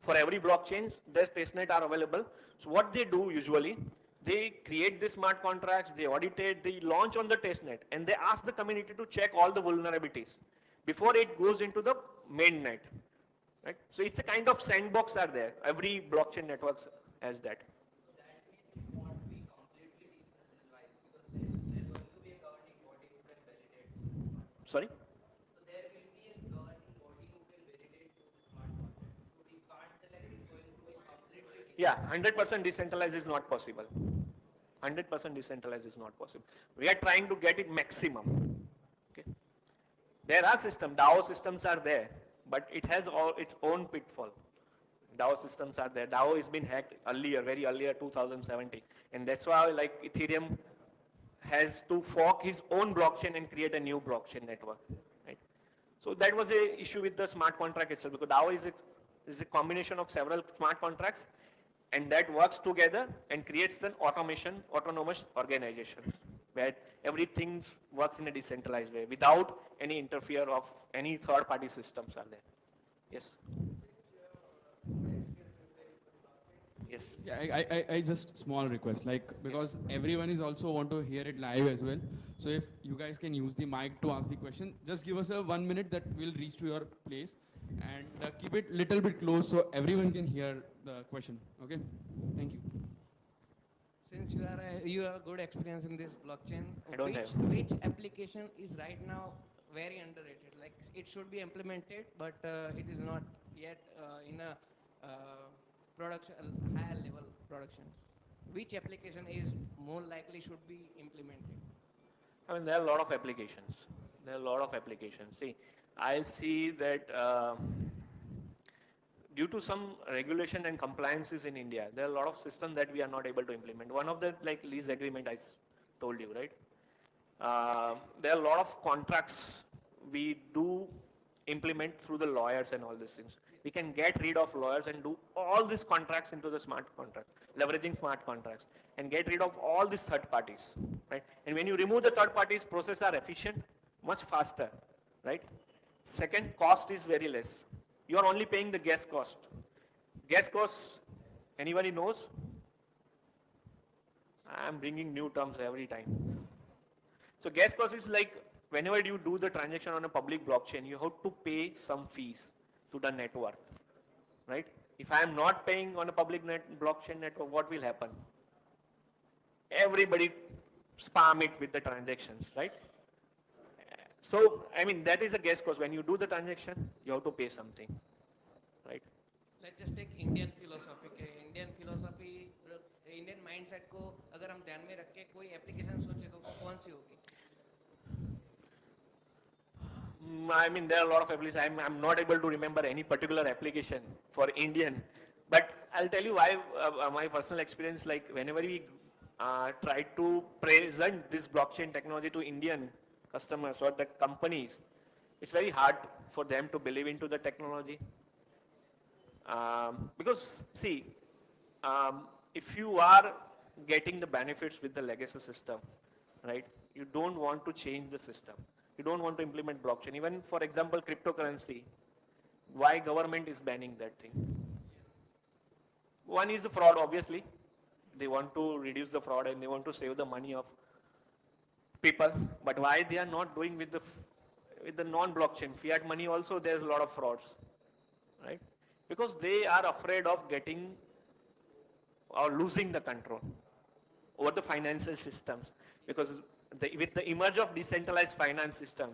For every blockchain, there's testnet are available. So what they do usually, they create the smart contracts, they audit it, they launch on the testnet, and they ask the community to check all the vulnerabilities before it goes into the mainnet. Right? So it's a kind of sandbox are there. Every blockchain network has that. So that means it won't be completely decentralized because there's going to be a governing body who can validate those smart contracts. Sorry? So there will be a governing body who can validate those smart contracts. So we can't say like it's going to be completely Yeah, 100% decentralized is not possible. 100% decentralized is not possible. We are trying to get it maximum. Okay. There are systems, DAO systems are there, but it has all its own pitfall. DAO systems are there. DAO has been hacked earlier, very earlier, 2017, and that's why like Ethereum has to fork his own blockchain and create a new blockchain network. Right. So that was a issue with the smart contract itself, because DAO is a combination of several smart contracts, and that works together and creates an autonomous organization where everything works in a decentralized way without any interfere of any third-party systems are there. Yes. Yes. Yeah, I just small request, like, because everyone is also want to hear it live as well. So if you guys can use the mic to ask the question, just give us a 1 minute that will reach to your place, and keep it little bit close so everyone can hear the question. Okay, thank you. Since you have a good experience in this blockchain, I don't which application is right now very underrated? Like it should be implemented, but it is not yet in a production higher level production. Which application is more likely should be implemented? I mean, there are a lot of applications. There are a lot of applications. See, I see that due to some regulation and compliances in India, there are a lot of systems that we are not able to implement. One of them, like lease agreement, told you, right? There are a lot of contracts we do implement through the lawyers and all these things. We can get rid of lawyers and do all these contracts into the smart contract, leveraging smart contracts, and get rid of all these third parties, right? And when you remove the third parties, processes are efficient, much faster, right? Second, cost is very less. You are only paying the gas cost. Gas cost, anybody knows? I am bringing new terms every time. So gas cost is like whenever you do the transaction on a public blockchain, you have to pay some fees to the network, right? If I am not paying on a public blockchain network, what will happen? Everybody spam it with the transactions, right? So, I mean, that is a gas cost. When you do the transaction, you have to pay something, right? Let's just take Indian philosophy के Indian philosophy Indian mindset को अगर हम ध्यान में रख के कोई application सोचे तो कौन सी होगी? I mean, there are a lot of applications. I'm not able to remember any particular application for Indian, but I'll tell you why my personal experience, like whenever we try to present this blockchain technology to Indian customers or the companies, it's very hard for them to believe into the technology. Because see, if you are getting the benefits with the legacy system, right, you don't want to change the system. You don't want to implement blockchain. Even for example, cryptocurrency, why government is banning that thing? One is the fraud, obviously. They want to reduce the fraud and they want to save the money of people. But why they are not doing with the non-blockchain fiat money also? There's a lot of frauds, right? Because they are afraid of getting or losing the control over the financial systems. Because with the emerge of decentralized finance system,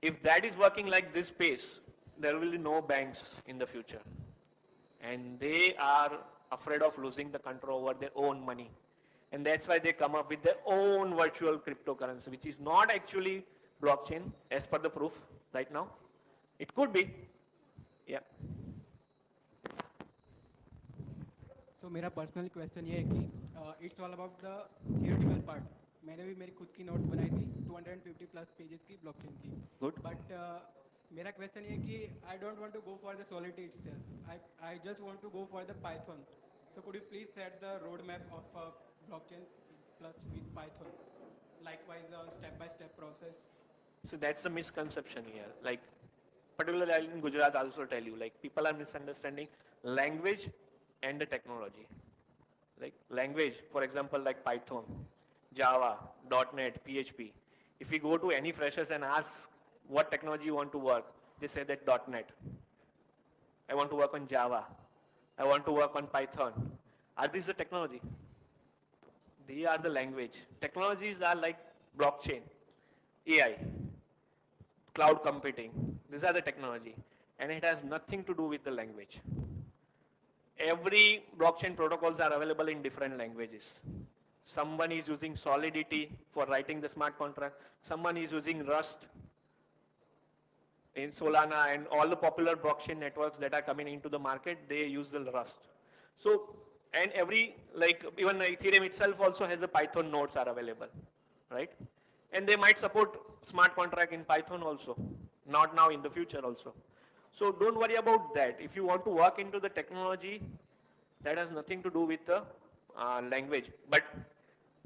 if that is working like this pace, there will be no banks in the future. And they are afraid of losing the control over their own money. And that's why they come up with their own virtual cryptocurrency, which is not actually blockchain as per the proof right now. It could be, yeah. So मेरा personal question ये है कि it's all about the theoretical part. मैंने भी मेरी खुद की notes बनाई थी 250 प्लस पेजेस की ब्लॉकचेन की. Good. बट मेरा क्वेश्चन ये है कि I don't want to go for the solidity itself. I just want to go for the Python. So could you please set the roadmap of blockchain plus with Python? Likewise, a step-by-step process. So that's the misconception here. Like, particularly in Gujarat, I'll also tell you, like people are misunderstanding language and the technology. Like language, for example, like Python, Java, .NET, PHP. If we go to any freshers and ask what technology you want to work, they say that .NET. I want to work on Java. I want to work on Python. Are these the technology? They are the language. Technologies are like blockchain, AI, cloud computing. These are the technology. And it has nothing to do with the language. Every blockchain protocols are available in different languages. Someone is using Solidity for writing the smart contract. Someone is using Rust in Solana, and all the popular blockchain networks that are coming into the market, they use the Rust. So, and even Ethereum itself also has the Python nodes are available, right? And they might support smart contract in Python also. not now, in the future also. So don't worry about that. If you want to work into the technology, that has nothing to do with the language. But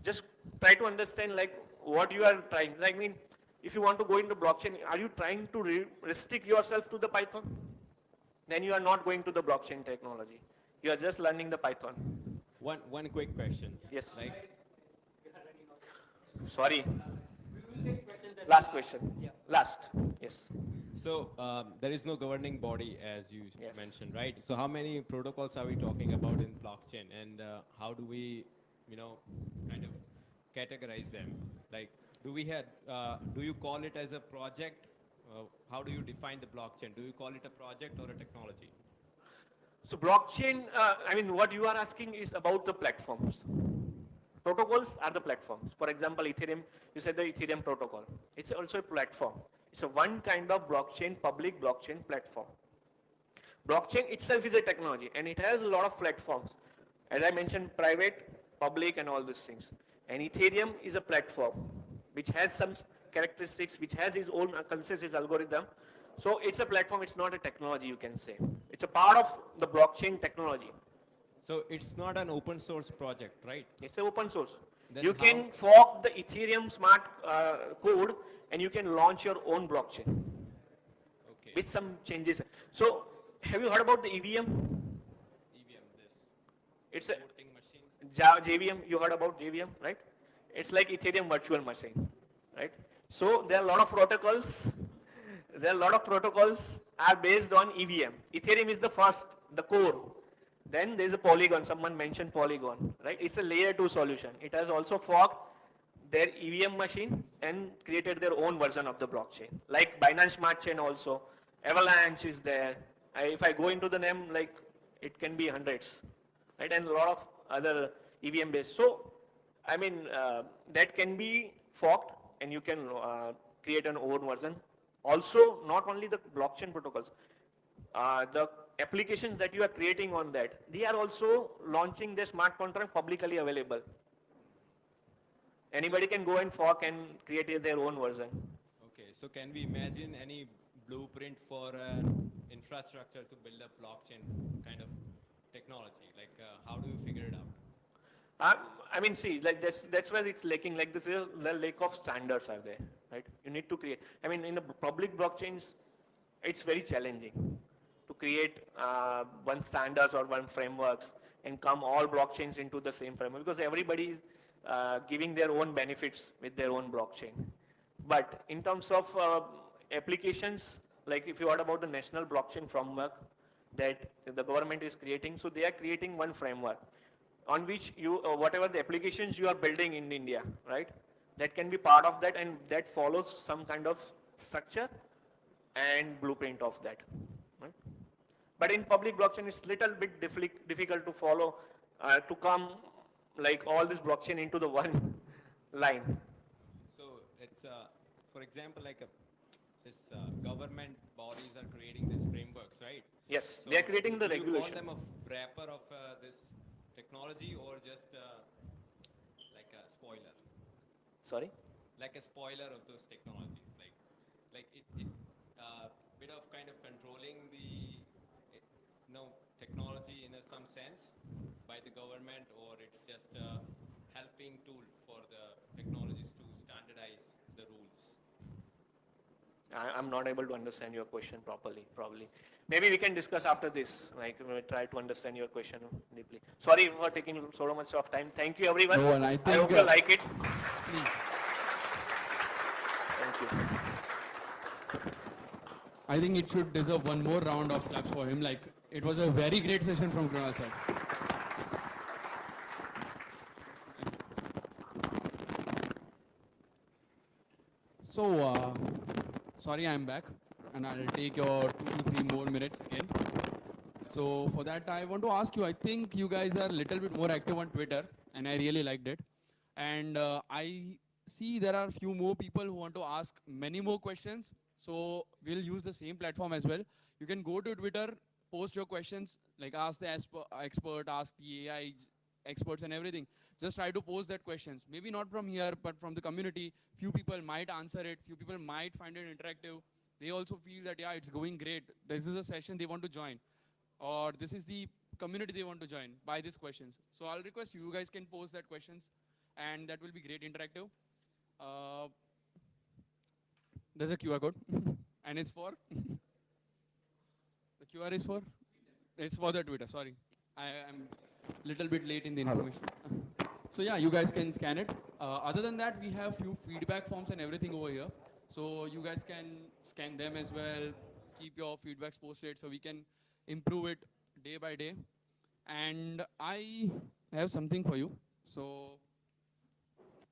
just try to understand like what you are trying. Like, I mean, if you want to go into blockchain, are you trying to restrict yourself to the Python? Then you are not going to the blockchain technology. You are just learning the Python. One quick question. Yes. Like, Sorry. We will take questions at Last question. Yeah. Last. Yes. so there is no governing body, as you Yes. mentioned, right? So how many protocols are we talking about in blockchain, and how do we, kind of categorize them? Like, do we have, do you call it as a project? How do you define the blockchain? Do you call it a project or a technology? So blockchain, I mean, what you are asking is about the platforms. Protocols are the platforms. For example, Ethereum, you said the Ethereum protocol. It's also a platform. It's a one kind of blockchain, public blockchain platform. Blockchain itself is a technology and it has a lot of platforms. As I mentioned, private, public and all these things. And Ethereum is a platform which has some characteristics, which has its own consensus algorithm. So it's a platform, it's not a technology, you can say. It's a part of the blockchain technology. So it's not an open source project, right? It's an open source. Then You how- can fork the Ethereum smart code and you can launch your own blockchain Okay. with some changes. So have you heard about the EVM? EVM, this It's a voting machine. JVM, you heard about JVM, right? It's like Ethereum virtual machine, right? So there are a lot of protocols. There are a lot of protocols are based on EVM. Ethereum is the first, the core. Then there's a Polygon. Someone mentioned Polygon, right? It's a layer 2 solution. It has also forked their EVM machine and created their own version of the blockchain. Like Binance Smart Chain also. Avalanche is there. If I go into the name, like it can be hundreds, right? And a lot of other EVM based. So, I mean, that can be forked and you can create an own version. Also, not only the blockchain protocols, the applications that you are creating on that, they are also launching their smart contract publicly available. Anybody can go and fork and create their own version. Okay, so can we imagine any blueprint for an infrastructure to build a blockchain kind of technology? Like, how do you figure it out? I mean, see, like that's where it's lacking. Like this is the lack of standards are there, right? You need to create. I mean, in the public blockchains, it's very challenging to create one standards or one frameworks and come all blockchains into the same framework because everybody is giving their own benefits with their own blockchain. But in terms of applications, like if you heard about the national blockchain framework that the government is creating, so they are creating one framework on which you, whatever the applications you are building in India, right? That can be part of that and that follows some kind of structure and blueprint of that, right? But in public blockchain, it's little bit difficult to follow, to come like all this blockchain into the one line. So it's, for example, like this government bodies are creating these frameworks, right? Yes, So they are creating the do you regulation. call them a wrapper of this technology or just like a spoiler? Sorry? Like a spoiler of those technologies, like it bit of kind of controlling the technology in some sense by the government, or it's just a helping tool for the technologies to standardize the rules. I'm not able to understand your question properly, probably. Maybe we can discuss after this, like we try to understand your question deeply. Sorry for taking so much of time. Thank you everyone. No, and I I think, hope you like it. Please. Thank you. I think it should deserve one more round of claps for him. Like, it was a very great session from Krunal sir. So, sorry I'm back, and I'll take your 2 to 3 more minutes again. So for that, I want to ask you, I think you guys are a little bit more active on Twitter, and I really liked it. And I see there are a few more people who want to ask many more questions. So we'll use the same platform as well. You can go to Twitter, post your questions, like ask the expert, ask the AI experts and everything. Just try to post that questions. Maybe not from here, but from the community. Few people might answer it. Few people might find it interactive. they also feel that, yeah, it's going great. This is a session they want to join, or this is the community they want to join by these questions. So I'll request you guys can post that questions, and that will be great interactive. Uh, there's a QR code, and it's for the QR is for it's for the Twitter. Sorry, I'm little bit late in the information. So yeah, you guys can scan it. Other than that, we have few feedback forms and everything over here. So you guys can scan them as well. Keep your feedbacks posted so we can improve it day by day. And I have something for you. So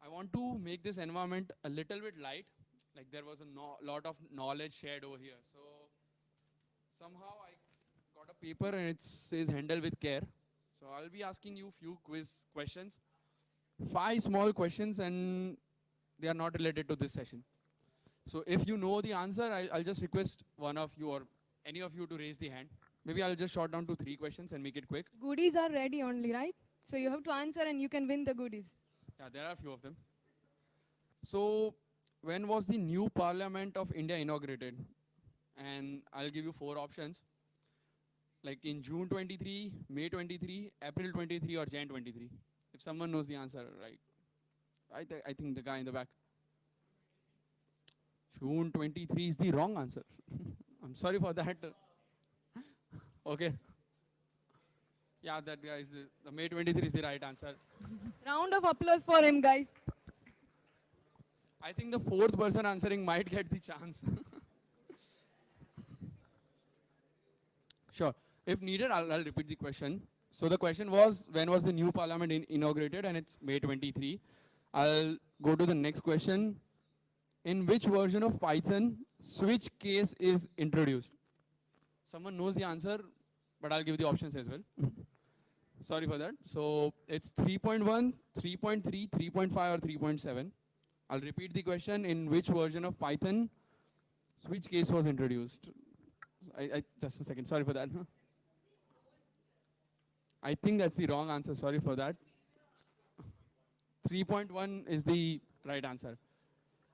I want to make this environment a little bit light. Like there was a lot of knowledge shared over here. So somehow I got a paper and it says handle with care. So I'll be asking you few quiz questions. 5 small questions and they are not related to this session. So if you know the answer, I'll just request one of you or any of you to raise the hand. Maybe I'll just short down to 3 questions and make it quick. Goodies are ready only, right? So you have to answer and you can win the goodies. Yeah, there are a few of them. So when was the new Parliament of India inaugurated? And I'll give you 4 options. Like in June 23, May 23, April 23 or Jan 23. If someone knows the answer, right? I think the guy in the back. June 23 is the wrong answer. I'm sorry for that. Okay. Yeah, that guy is the May 23 is the right answer. Round of applause for him, guys. I think the 4th person answering might get the chance. Sure. If needed, I'll repeat the question. So the question was, when was the new parliament inaugurated? And it's May 23. I'll go to the next question. In which version of Python switch case is introduced? Someone knows the answer, but I'll give the options as well. Sorry for that. So it's 3.1, 3.3, 3.5 or 3.7. I'll repeat the question. In which version of Python switch case was introduced? Just a second. Sorry for that. I think that's the wrong answer. Sorry for that. 3.1 is the right answer.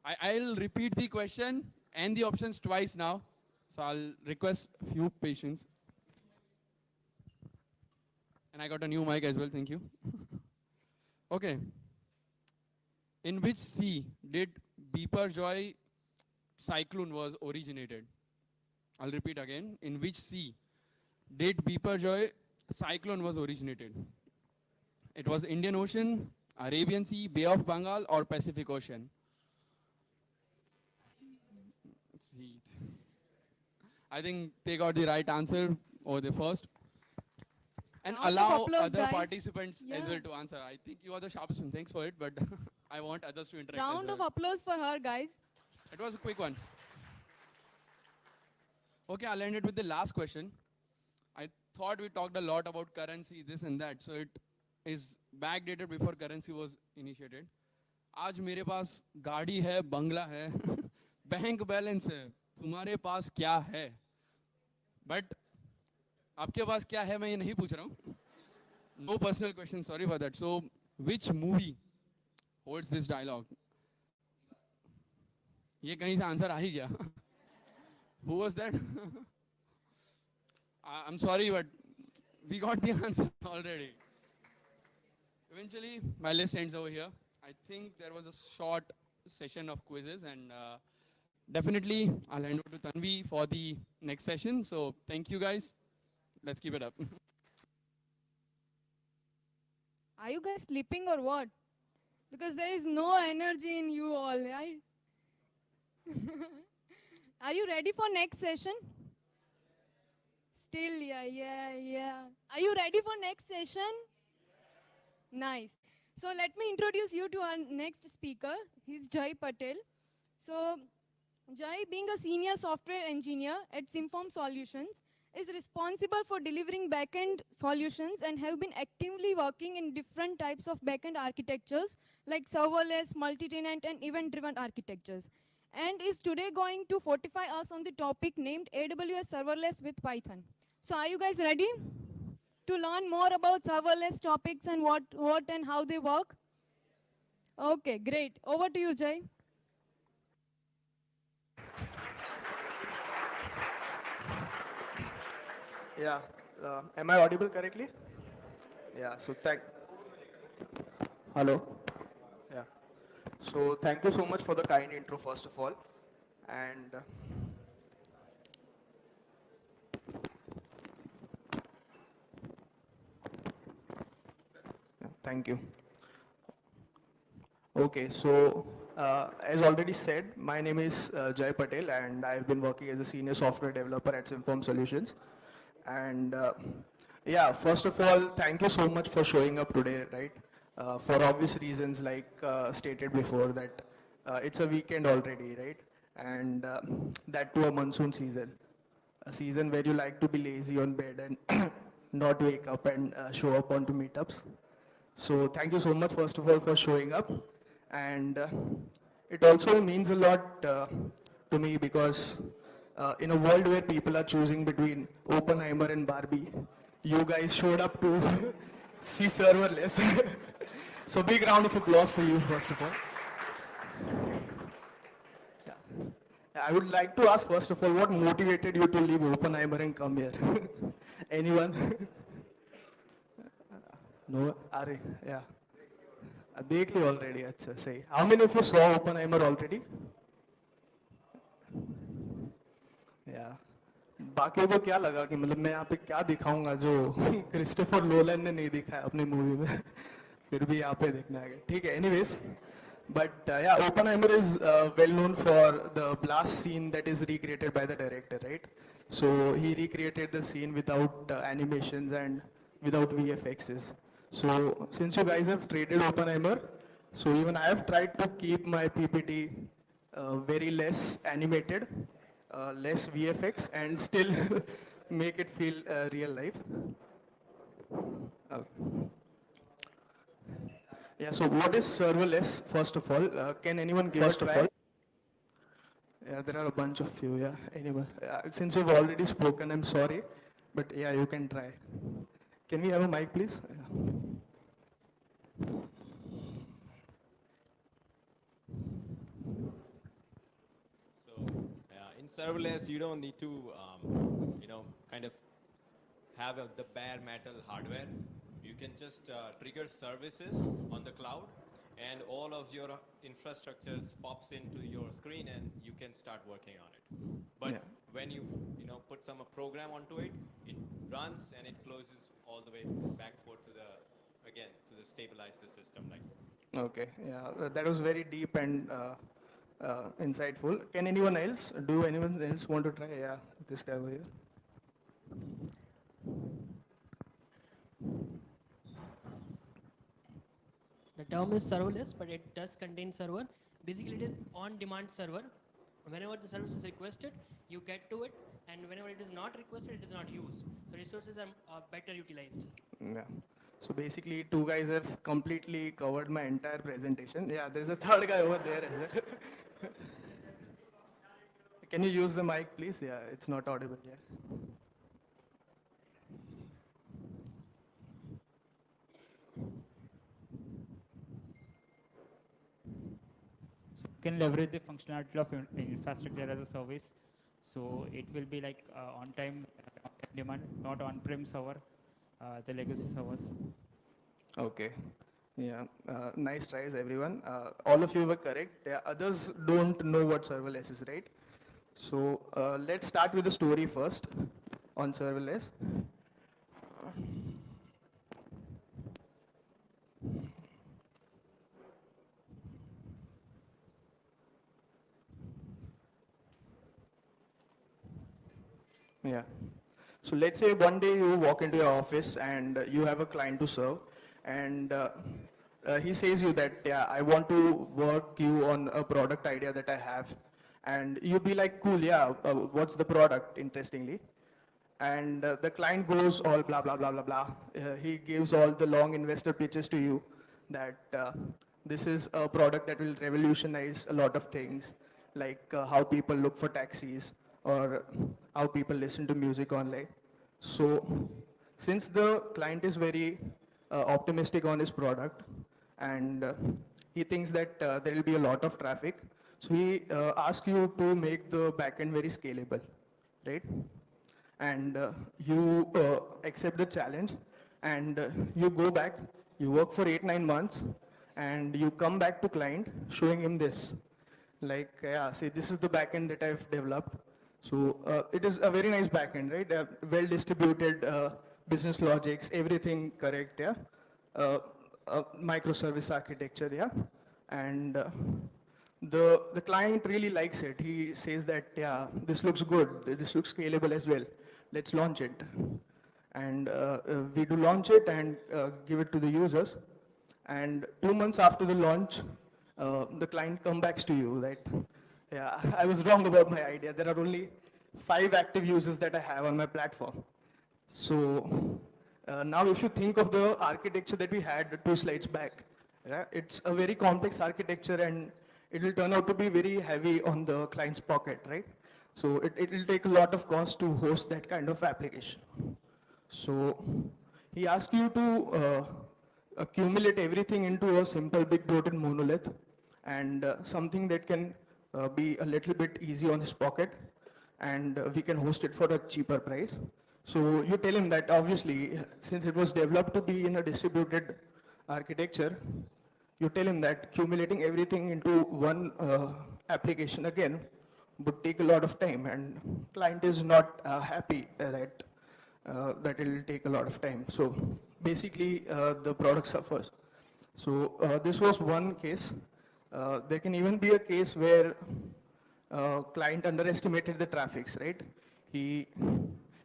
I'll repeat the question and the options twice now. So I'll request few patience. And I got a new mic as well. Thank you. Okay. In which sea did Biparjoy cyclone was originated? I'll repeat again. In which sea did Biparjoy cyclone was originated? It was Indian Ocean, Arabian Sea, Bay of Bengal, or Pacific Ocean? Let's see. I think they got the right answer over the first. And Round of allow applause, other guys. participants as Yeah. well to answer. I think you are the sharpest one. Thanks for it, but I want others to interact Round as of well. applause for her, guys. It was a quick one. Okay, I'll end it with the last question. I thought we talked a lot about currency, this and that. So it is backdated before currency was initiated. आज मेरे पास गाड़ी है, बंगला है, bank balance है. तुम्हारे पास क्या है? But आपके पास क्या है मैं ये नहीं पूछ रहा हूँ. No personal question, sorry for that. So which movie holds this dialogue? ये कहीं से आंसर आ ही गया. Who was that? I'm sorry, but we got the answer already. Eventually, my list ends over here. I think there was a short session of quizzes, and definitely I'll hand over to Tanvi for the next session. So thank you guys. Let's keep it up. Are you guys sleeping or what? Because there is no energy in you all, right? Are you ready for next session? Still, yeah. Are you ready for next session? Nice. So let me introduce you to our next speaker. He's Jai Patel. So Jai, being a senior software engineer at Simform Solutions, is responsible for delivering backend solutions and have been actively working in different types of backend architectures like serverless, multi-tenant, and event-driven architectures. And is today going to fortify us on the topic named AWS Serverless with Python. So are you guys ready to learn more about serverless topics and what and how they work? Okay, great. Over to you, Jay. Yeah. Am I audible correctly? Yeah. So Hello. Yeah. So thank you so much for the kind intro, first of all, and thank you. Okay. So as already said, my name is Jay Patel, and I've been working as a senior software developer at Simform Solutions. And yeah, first of all, thank you so much for showing up today, right? For obvious reasons, like stated before, that it's a weekend already, right? And that too a monsoon season, a season where you like to be lazy on bed and not wake up and show up onto meetups. So thank you so much, first of all, for showing up. And it also means a lot to me because in a world where people are choosing between Oppenheimer and Barbie, you guys showed up to see serverless. So big round of applause for you, first of all. I would like to ask, first of all, what motivated you to leave Oppenheimer and come here? Anyone? No? Are, yeah. देख ली already, अच्छा सही. How many of you saw Oppenheimer already? Yeah. बाकियों को क्या लगा कि मतलब मैं यहाँ पे क्या दिखाऊंगा जो क्रिस्टोफर नोलन ने नहीं दिखाया अपनी मूवी में फिर भी यहाँ पे देखने आ गए ठीक है anyways but yeah Oppenheimer is well known for the blast scene that is recreated by the director right so he recreated the scene without animations and without VFXs so since you guys have traded Oppenheimer so even I have tried to keep my PPT very less animated less VFX and still make it feel real life. Uh, yeah, so what is serverless, first of all? Can anyone give First a of try? all, Yeah, there are a bunch of you, yeah. Anyway, since you've already spoken, I'm sorry, but yeah, you can try. Can we have a mic, please? Yeah. So in serverless, you don't need to, kind of have the bare metal hardware. You can just trigger services on the cloud, and all of your infrastructure pops into your screen, and you can start working on it. But Yeah. when you put some program onto it, it runs and it closes all the way back forth to the again to the stabilize the system like. Okay, yeah, that was very deep and insightful. Can anyone else? Do anyone else want to try? Yeah, this guy over here. The term is serverless, but it does contain server. Basically, it is on-demand server. Whenever the service is requested, you get to it, and whenever it is not requested, it is not used. So resources are better utilized. Yeah. So basically, two guys have completely covered my entire presentation. Yeah, there's a third guy over there as well. Can you use the mic, please? Yeah, it's not audible. Yeah. Can leverage the functionality of infrastructure as a service. So it will be like on time demand, not on-prem server, the legacy servers. Okay. Yeah. Nice tries, everyone. All of you were correct. Yeah, others don't know what serverless is, right? So let's start with the story first on serverless. Yeah. So let's say one day you walk into your office and you have a client to serve, and he says you that, yeah, I want to work you on a product idea that I have. And you'd be like, cool, yeah, what's the product, interestingly? And the client goes all blah, blah, blah, blah, blah. He gives all the long investor pitches to you that this is a product that will revolutionize a lot of things, like how people look for taxis or how people listen to music online. So since the client is very optimistic on his product and he thinks that there will be a lot of traffic, so he asks you to make the backend very scalable, right? and you accept the challenge, and you go back, you work for 8, 9 months, and you come back to client showing him this. Like, yeah, see, this is the backend that I've developed. So it is a very nice backend, right? Well distributed business logics, everything correct, yeah? Uh, Microservice architecture, yeah? And the client really likes it. He says that, yeah, this looks good, this looks scalable as well. Let's launch it. And we do launch it and give it to the users. And 2 months after the launch, the client comes back to you that, yeah, I was wrong about my idea. There are only 5 active users that I have on my platform. So now if you think of the architecture that we had 2 slides back, yeah, it's a very complex architecture and it will turn out to be very heavy on the client's pocket, right? So it will take a lot of cost to host that kind of application. So he asks you to accumulate everything into a simple big bloated monolith and something that can be a little bit easy on his pocket, and we can host it for a cheaper price. So you tell him that obviously, since it was developed to be in a distributed architecture, you tell him that accumulating everything into one application again would take a lot of time, and client is not happy that it will take a lot of time. So basically, the product suffers. So this was one case. There can even be a case where client underestimated the traffics, right? He,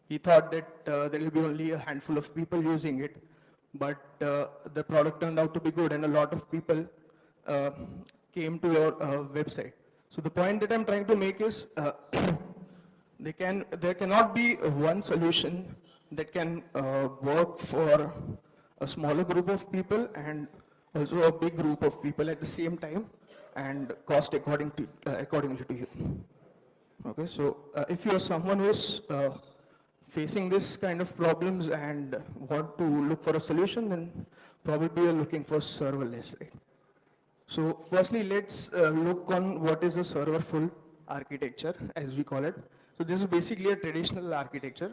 he thought that there will be only a handful of people using it, but the product turned out to be good and a lot of people uh, came to your website. So the point that I'm trying to make is there cannot be one solution that can work for a smaller group of people and also a big group of people at the same time and cost accordingly to you. Okay, so if you are someone who is facing this kind of problems and want to look for a solution, then probably you're looking for serverless, right? So firstly, let's look on what is a serverful architecture, as we call it. So this is basically a traditional architecture.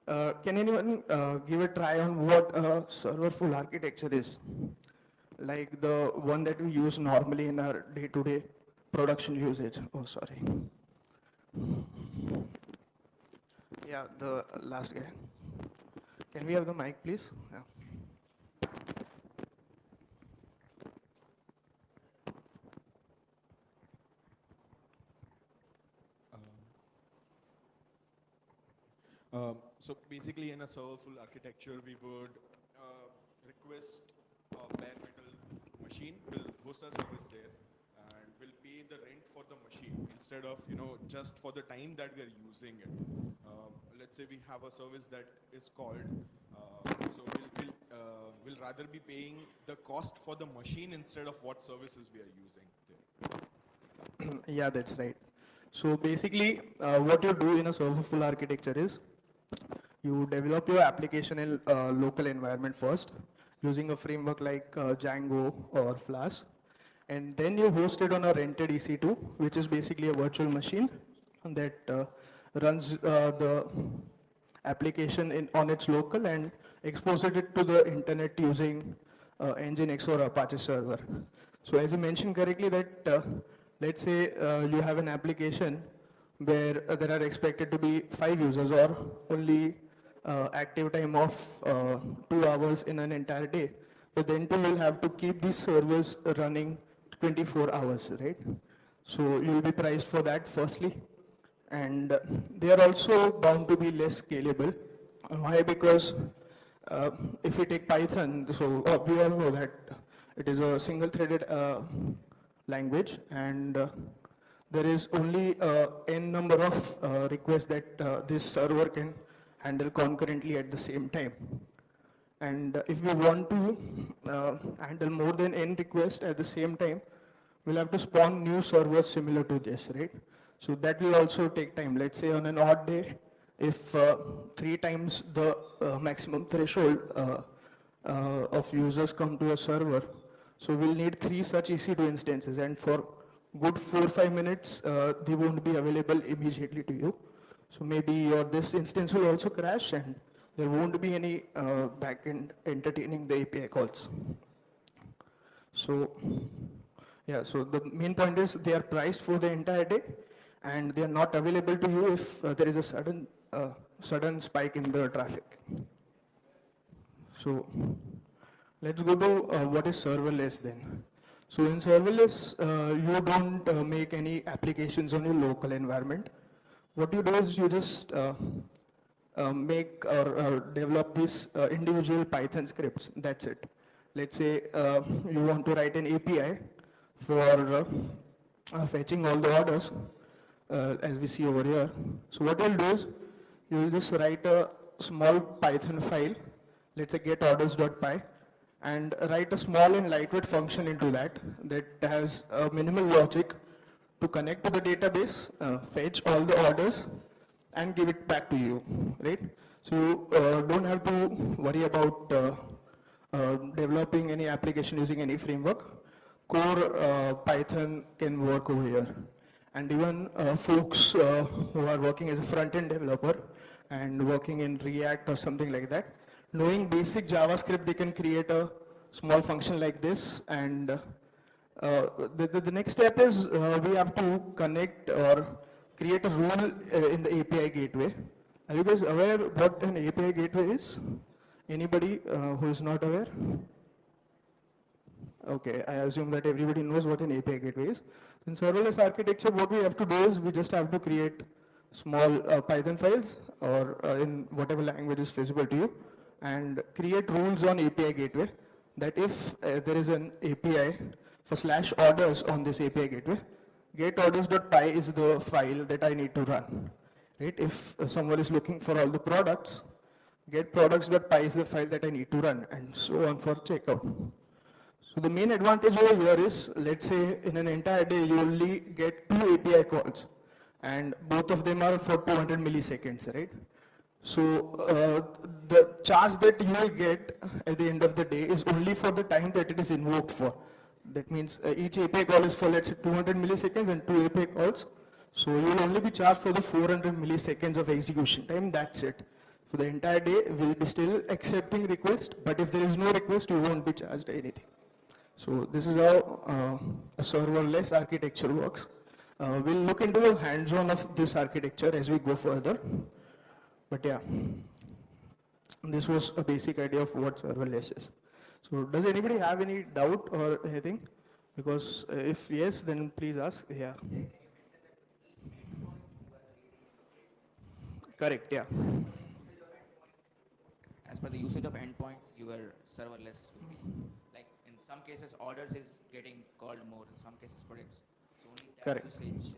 Can anyone give a try on what a serverful architecture is? Like the one that we use normally in our day-to-day production usage. Oh, sorry. Yeah, the last guy. Can we have the mic, please? Yeah. So basically in a serverful architecture, we would request a bare metal machine, will host a service there, and will pay the rent for the machine instead of, just for the time that we are using it. Let's say we have a service that is called, so we'll rather be paying the cost for the machine instead of what services we are using there. Yeah, that's right. So basically, what you do in a serverful architecture is you develop your application in local environment first using a framework like Django or Flask, and then you host it on a rented EC2, which is basically a virtual machine that runs the application on its local and exposes it to the internet using Nginx or Apache server. So as you mentioned correctly that let's say you have an application where there are expected to be 5 users or only active time of 2 hours in an entire day. But then too will have to keep these servers running 24 hours, right? So you will be priced for that firstly. And they are also bound to be less scalable. Why? Because if we take Python, so we all know that it is a single-threaded language, and there is only n number of requests that this server can handle concurrently at the same time. And if we want to handle more than n requests at the same time, we'll have to spawn new servers similar to this, right? So that will also take time. Let's say on an odd day, if 3 times the maximum threshold of users come to a server, so we'll need 3 such EC2 instances, and for good 4 or 5 minutes, they won't be available immediately to you. So maybe your this instance will also crash and there won't be any backend entertaining the API calls. So yeah, so the main point is they are priced for the entire day and they are not available to you if there is a sudden spike in the traffic. So let's go to what is serverless then. So in serverless, you don't make any applications on your local environment. What you do is you just make or develop these individual Python scripts. That's it. Let's say you want to write an API for fetching all the orders, as we see over here. So what you'll do is you'll just write a small Python file, let's say getOrders.py, and write a small and lightweight function into that has minimal logic to connect to the database, fetch all the orders, and give it back to you, right? So you don't have to worry about developing any application using any framework. Core Python can work over here. And even folks who are working as a front-end developer and working in React or something like that, knowing basic JavaScript, they can create a small function like this. And the next step is we have to connect or create a rule in the API gateway. Are you guys aware what an API gateway is? Anybody who is not aware? Okay, I assume that everybody knows what an API gateway is. In serverless architecture, what we have to do is we just have to create small Python files or in whatever language is feasible to you and create rules on API gateway that if there is an API for /orders on this API gateway, getOrders.py is the file that I need to run. Right? If someone is looking for all the products, getProducts.py is the file that I need to run, and so on for checkout. So the main advantage over here is, let's say in an entire day you only get 2 API calls, and both of them are for 200 milliseconds, right? So the charge that you will get at the end of the day is only for the time that it is invoked for. That means each API call is for, let's say, 200 milliseconds and 2 API calls. So you will only be charged for the 400 milliseconds of execution time, that's it. For the entire day, we'll be still accepting request, but if there is no request, you won't be charged anything. So this is how a serverless architecture works. We'll look into the hands-on of this architecture as we go further. But yeah, this was a basic idea of what serverless is. So does anybody have any doubt or anything? Because if yes, then please ask. Yeah. Correct, yeah. As per the usage of endpoint, your serverless will be. Like in some cases, orders is getting called more, in some cases products. So only that Correct. usage.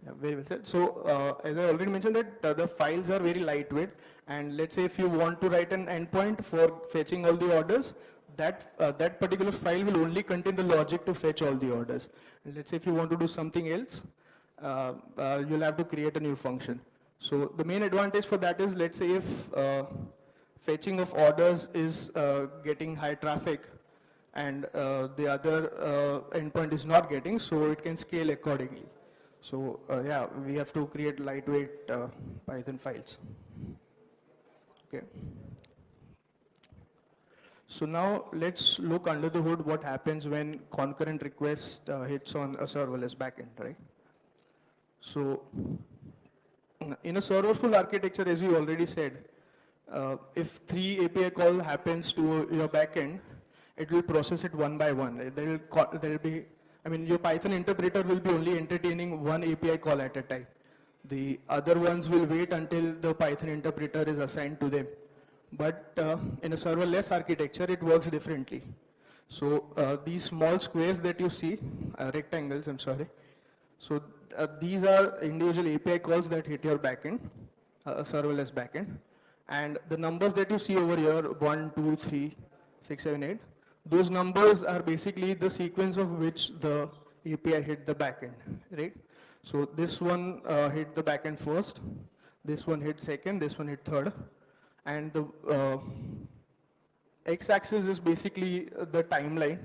Yeah, very well said. So as I already mentioned that the files are very lightweight, and let's say if you want to write an endpoint for fetching all the orders, that particular file will only contain the logic to fetch all the orders. And let's say if you want to do something else, you'll have to create a new function. So the main advantage for that is, let's say if fetching of orders is getting high traffic and the other endpoint is not getting, so it can scale accordingly. So yeah, we have to create lightweight Python files. Okay. So now let's look under the hood what happens when concurrent request hits on a serverless backend, right? So in a serverful architecture, as you already said, if 3 API call happens to your backend, it will process it one by one. There will be, I mean, your Python interpreter will be only entertaining 1 API call at a time. The other ones will wait until the Python interpreter is assigned to them. But in a serverless architecture, it works differently. So these small squares that you see, rectangles, I'm sorry. So these are individual API calls that hit your backend, a serverless backend. And the numbers that you see over here, 1, 2, 3, 6, 7, 8, those numbers are basically the sequence of which the API hit the backend, right? So this one hit the backend first, this one hit second, this one hit third. And the x-axis is basically the timeline.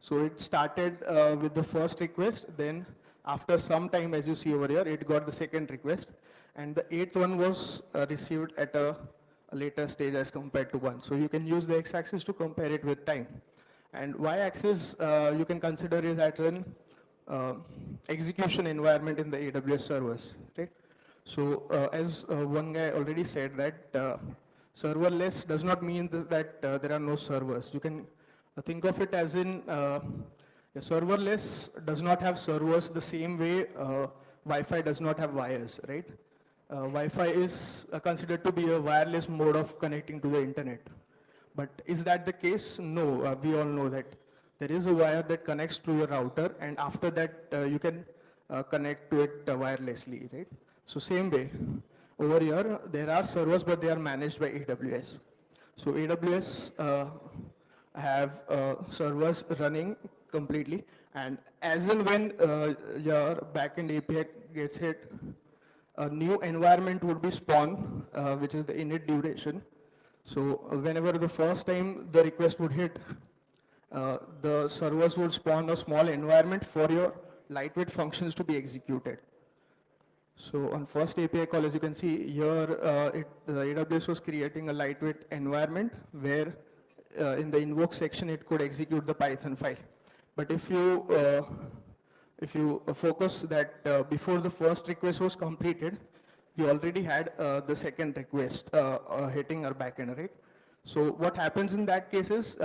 So it started with the first request, then after some time, as you see over here, it got the second request. and the 8th one was received at a later stage as compared to 1. So you can use the x-axis to compare it with time. And y-axis you can consider it as an execution environment in the AWS servers, right? So as one guy already said that serverless does not mean that there are no servers. You can think of it as in a serverless does not have servers the same way Wi-Fi does not have wires, right? Wi-Fi is considered to be a wireless mode of connecting to the internet. But is that the case? No, we all know that there is a wire that connects to your router, and after that you can connect to it wirelessly, right? So same way, over here there are servers, but they are managed by AWS. So AWS have servers running completely, and as and when your backend API gets hit, a new environment would be spawned, which is the init duration. So whenever the first time the request would hit, the servers would spawn a small environment for your lightweight functions to be executed. So on first API call, as you can see here, the AWS was creating a lightweight environment where in the invoke section it could execute the Python file. But if you focus that before the first request was completed, we already had the second request hitting our backend, right? So what happens in that case is,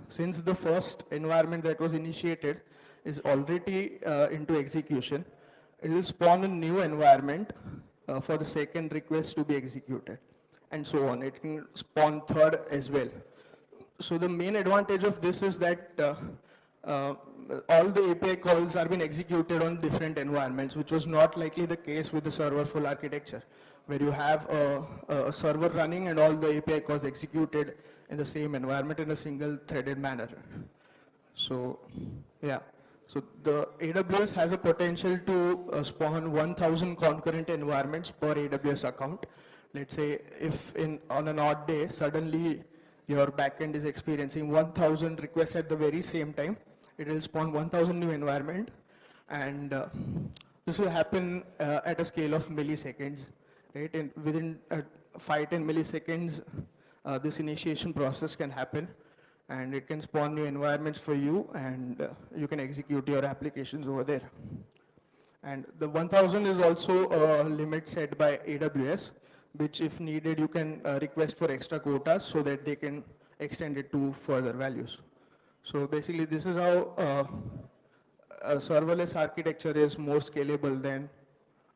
since the first environment that was initiated is already into execution, it will spawn a new environment for the second request to be executed, and so on. It can spawn third as well. So the main advantage of this is that all the API calls are being executed on different environments, which was not likely the case with the serverful architecture, where you have a server running and all the API calls executed in the same environment in a single threaded manner. So, yeah. So the AWS has a potential to spawn 1,000 concurrent environments per AWS account. Let's say if on an odd day, suddenly your backend is experiencing 1,000 requests at the very same time, it will spawn 1,000 new environment, and this will happen at a scale of milliseconds, right? And within 5-10 milliseconds, this initiation process can happen, and it can spawn new environments for you, and you can execute your applications over there. And the 1,000 is also a limit set by AWS, which if needed, you can request for extra quotas so that they can extend it to further values. So basically, this is how a serverless architecture is more scalable than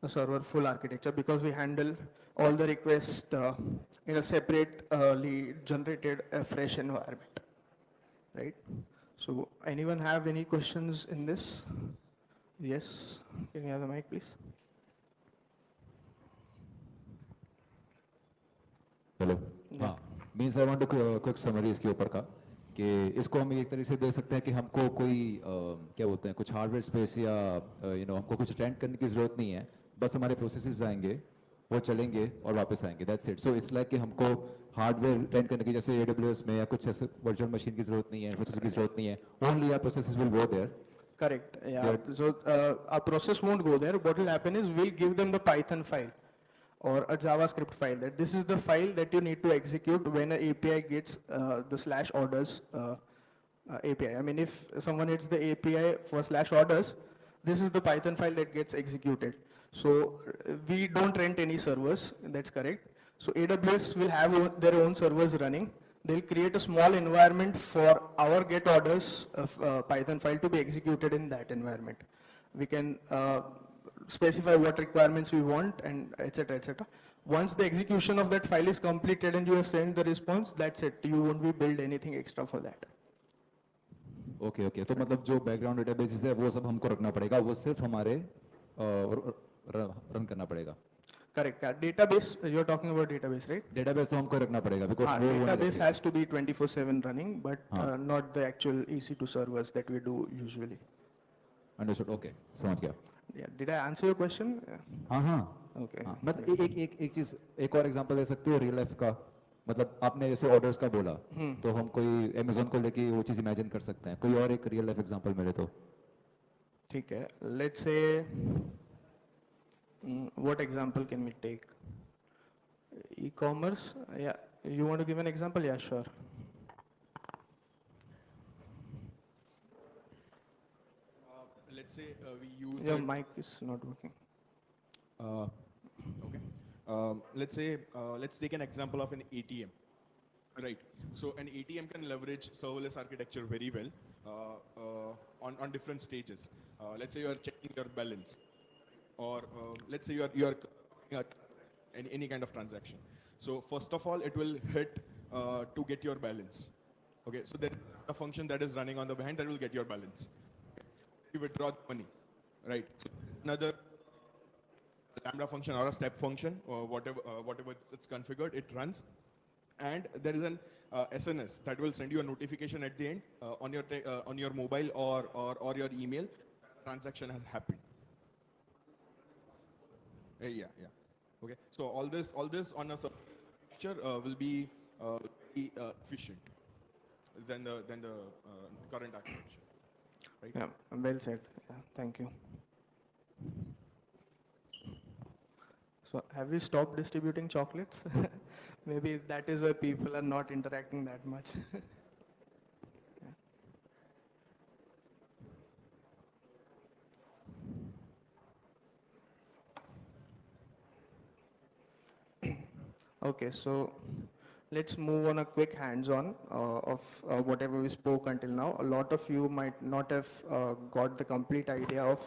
a server-full architecture, because we handle all the requests in a separately generated fresh environment, right? So anyone have any questions in this? Yes, can you have the mic, please? Hello हाँ means I want to quick summary इसके ऊपर का कि इसको हम एक तरीके से दे सकते हैं कि हमको कोई क्या बोलते हैं कुछ हार्डवेयर स्पेस या हमको कुछ रेंट करने की ज़रूरत नहीं है, बस हमारे प्रोसेसेस जाएंगे, वो चलेंगे और वापस आएंगे, that's it. So it's like कि हमको हार्डवेयर रेंट करने की जैसे AWS में या कुछ ऐसे वर्चुअल मशीन की ज़रूरत नहीं है, प्रोसेसर की ज़रूरत नहीं है, only our processes will go there. Correct, yeah. So our process won't go there. What will happen is we'll give them the Python file or a JavaScript file. That this is the file that you need to execute when an API gets the /orders API. I mean, if someone hits the API for /orders, this is the Python file that gets executed. So we don't rent any servers, that's correct. So AWS will have their own servers running. They'll create a small environment for our get orders of Python file to be executed in that environment. We can specify what requirements we want, and etc. etc. Once the execution of that file is completed and you have sent the response, that's it. You won't be build anything extra for that. Okay okay, तो मतलब जो background databases है वो सब हमको रखना पड़ेगा, वो सिर्फ हमारे रन करना पड़ेगा. Correct. Database, you're talking about database, right? Database तो हमको रखना पड़ेगा because database has to be 24/7 running, but not the actual EC2 servers that we do usually. Understood. Okay, समझ गया. Yeah. Did I answer your question? हाँ हाँ. Okay. मतलब एक चीज, एक और एग्जांपल दे सकते हो रियल लाइफ का? मतलब आपने जैसे ऑर्डर्स का बोला, तो हम कोई अमेज़न को लेके वो चीज इमेजिन कर सकते हैं. कोई और एक रियल लाइफ एग्जांपल मिले तो? ठीक है. Let's say What example can we take? E-commerce? Yeah. You want to give an example? Yeah, sure. Let's say we use Your it. mic is not working. Okay. Let's take an example of an ATM. Right. So an ATM can leverage serverless architecture very well on different stages. Let's say you are checking your balance, or let's say you are any kind of transaction. So first of all, it will hit to get your balance. Okay. So there's a function that is running on the behind that will get your balance. You withdraw the money, right? So another lambda function or a step function or whatever it's configured, it runs, and there is an SNS that will send you a notification at the end on your mobile or your email. Transaction has happened. Yeah, yeah. Okay. So all this on a structure will be efficient than the current architecture, right? Yeah, well said. Yeah, thank you. So have we stopped distributing chocolates? Maybe that is why people are not interacting that much. Okay, so let's move on a quick hands-on of whatever we spoke until now. A lot of you might not have got the complete idea of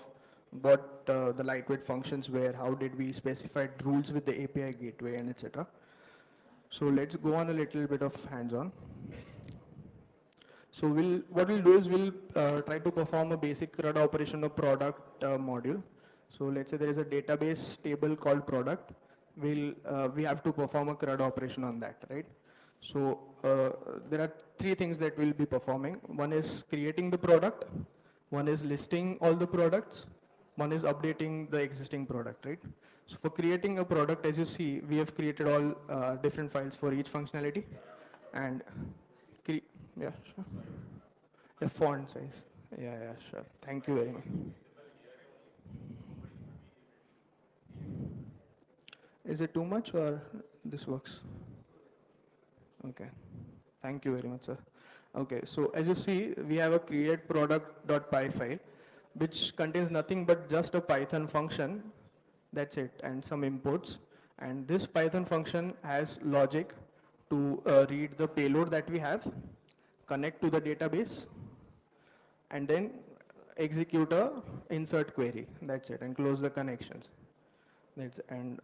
what the lightweight functions were, how did we specify rules with the API gateway, and etc. So let's go on a little bit of hands-on. So what we'll do is we'll try to perform a basic CRUD operation of product module. So let's say there is a database table called product. We have to perform a CRUD operation on that, right? So there are three things that we'll be performing. One is creating the product. One is listing all the products. One is updating the existing product, right? So for creating a product, as you see, we have created all different files for each functionality. And yeah, sure. The font size. Yeah, yeah, sure. Thank you very much. Is it too much or this works? Okay. Thank you very much, sir. Okay, so as you see, we have a create product.py file, which contains nothing but just a Python function. That's it, and some imports. And this Python function has logic to read the payload that we have, connect to the database, and then execute a insert query. That's it, and close the connections. And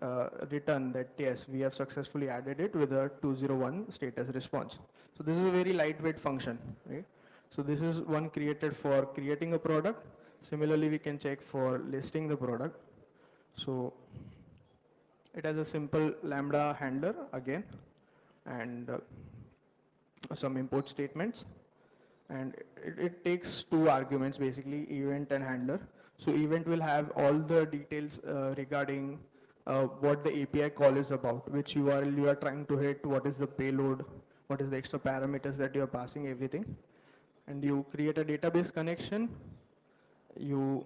return that yes, we have successfully added it with a 201 status response. So this is a very lightweight function, right? So this is one created for creating a product. Similarly, we can check for listing the product. So it has a simple lambda handler again, and some import statements. And it takes two arguments, basically, event and handler. So event will have all the details regarding what the API call is about, which URL you are trying to hit, what is the payload, what is the extra parameters that you are passing, everything. And you create a database connection, you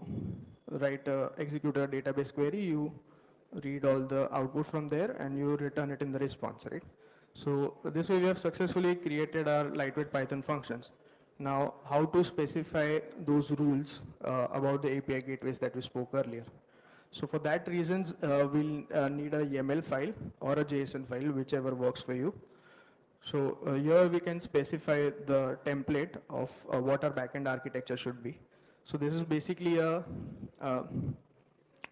execute a database query, you read all the output from there, and you return it in the response, right? So this way we have successfully created our lightweight Python functions. Now, how to specify those rules about the API gateways that we spoke earlier. So for that reasons, we'll need a YAML file or a JSON file, whichever works for you. So here we can specify the template of what our backend architecture should be. So this is basically a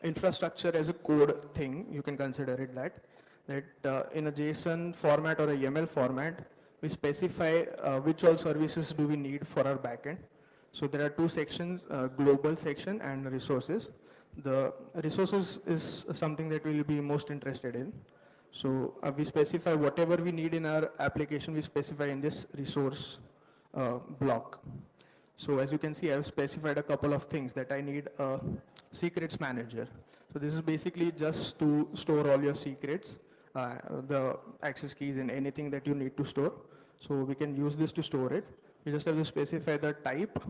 infrastructure as a code thing, you can consider it that in a JSON format or a YAML format, we specify which all services do we need for our backend. So there are two sections, global section and resources. The resources is something that we'll be most interested in. So we specify whatever we need in our application, we specify in this resource block. So as you can see, I've specified a couple of things that I need a secrets manager. So this is basically just to store all your secrets, the access keys and anything that you need to store. So we can use this to store it. We just have to specify the type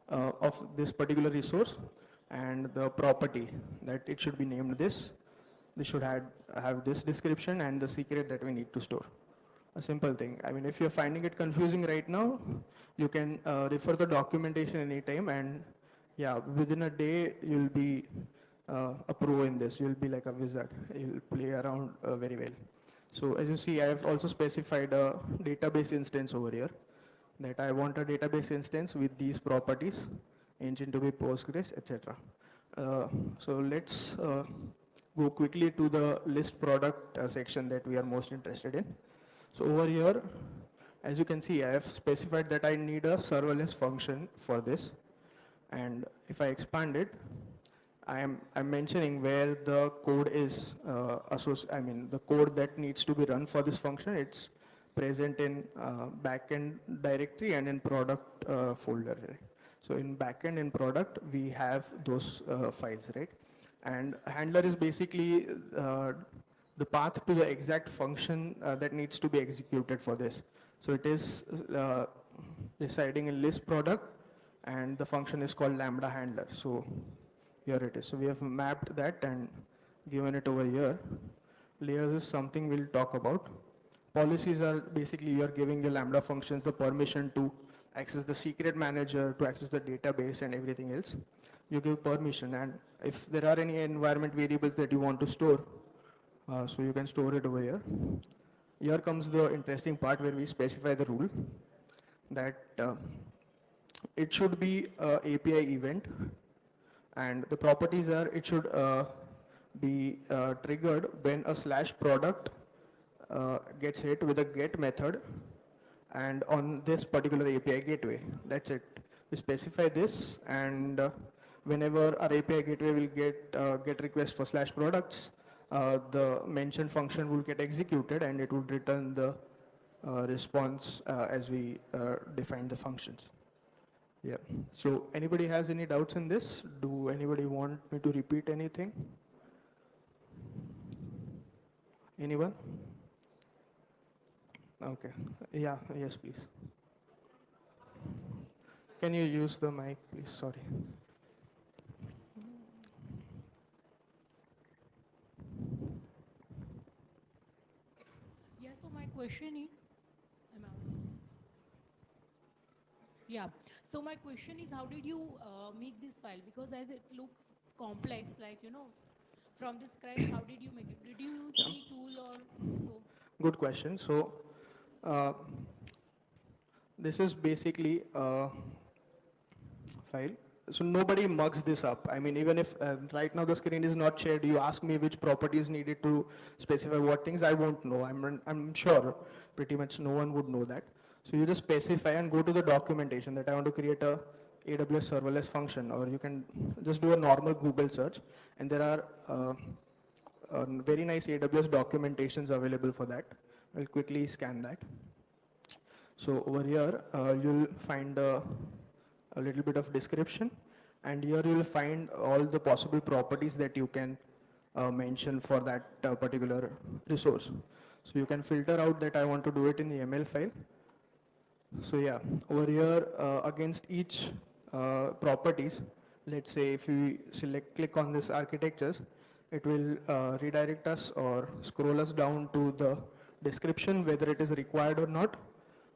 of this particular resource, and the property that it should be named this. This should have this description and the secret that we need to store. A simple thing. I mean, if you're finding it confusing right now, you can refer the documentation anytime, and yeah, within a day you'll be a pro in this. You'll be like a wizard. You'll play around very well. So as you see, I have also specified a database instance over here, that I want a database instance with these properties, engine to be Postgres, etc. So let's go quickly to the list product section that we are most interested in. So over here, as you can see, I have specified that I need a serverless function for this. And if I expand it, I'm mentioning where the code is, the code that needs to be run for this function. It's present in backend directory and in product folder. Right? So in backend and product, we have those files, right? And handler is basically the path to the exact function that needs to be executed for this. So it is residing in list product, and the function is called lambda handler. So here it is. So we have mapped that and given it over here. Layers is something we'll talk about. Policies are basically you're giving your lambda functions the permission to access the secret manager, to access the database and everything else. You give permission, and if there are any environment variables that you want to store, so you can store it over here. Here comes the interesting part where we specify the rule that it should be a API event, and the properties are it should be triggered when a slash product gets hit with a get method and on this particular API gateway. That's it. We specify this, and whenever our API gateway will get request for slash products, the mentioned function will get executed and it would return the response as we define the functions. Yeah. So anybody has any doubts in this? Do anybody want me to repeat anything? Anyone? Okay. Yeah, yes, please. Can you use the mic, please? Sorry. Yeah, so my question is, am I audible? Yeah, so my question is, how did you make this file? Because as it looks complex, like, from the scratch, how did you make it? Did you use any tool or so? Good question. So this is basically a file. So nobody mugs this up. I mean, even if right now the screen is not shared, you ask me which properties needed to specify what things, I won't know. I'm sure pretty much no one would know that. So you just specify and go to the documentation that I want to create a AWS serverless function, or you can just do a normal Google search, and there are very nice AWS documentations available for that. I'll quickly scan that. So over here, you'll find a little bit of description, and here you will find all the possible properties that you can mention for that particular resource. So you can filter out that I want to do it in the ML file. So yeah, over here against each properties, let's say if we click on this architectures, it will redirect us or scroll us down to the description, whether it is required or not,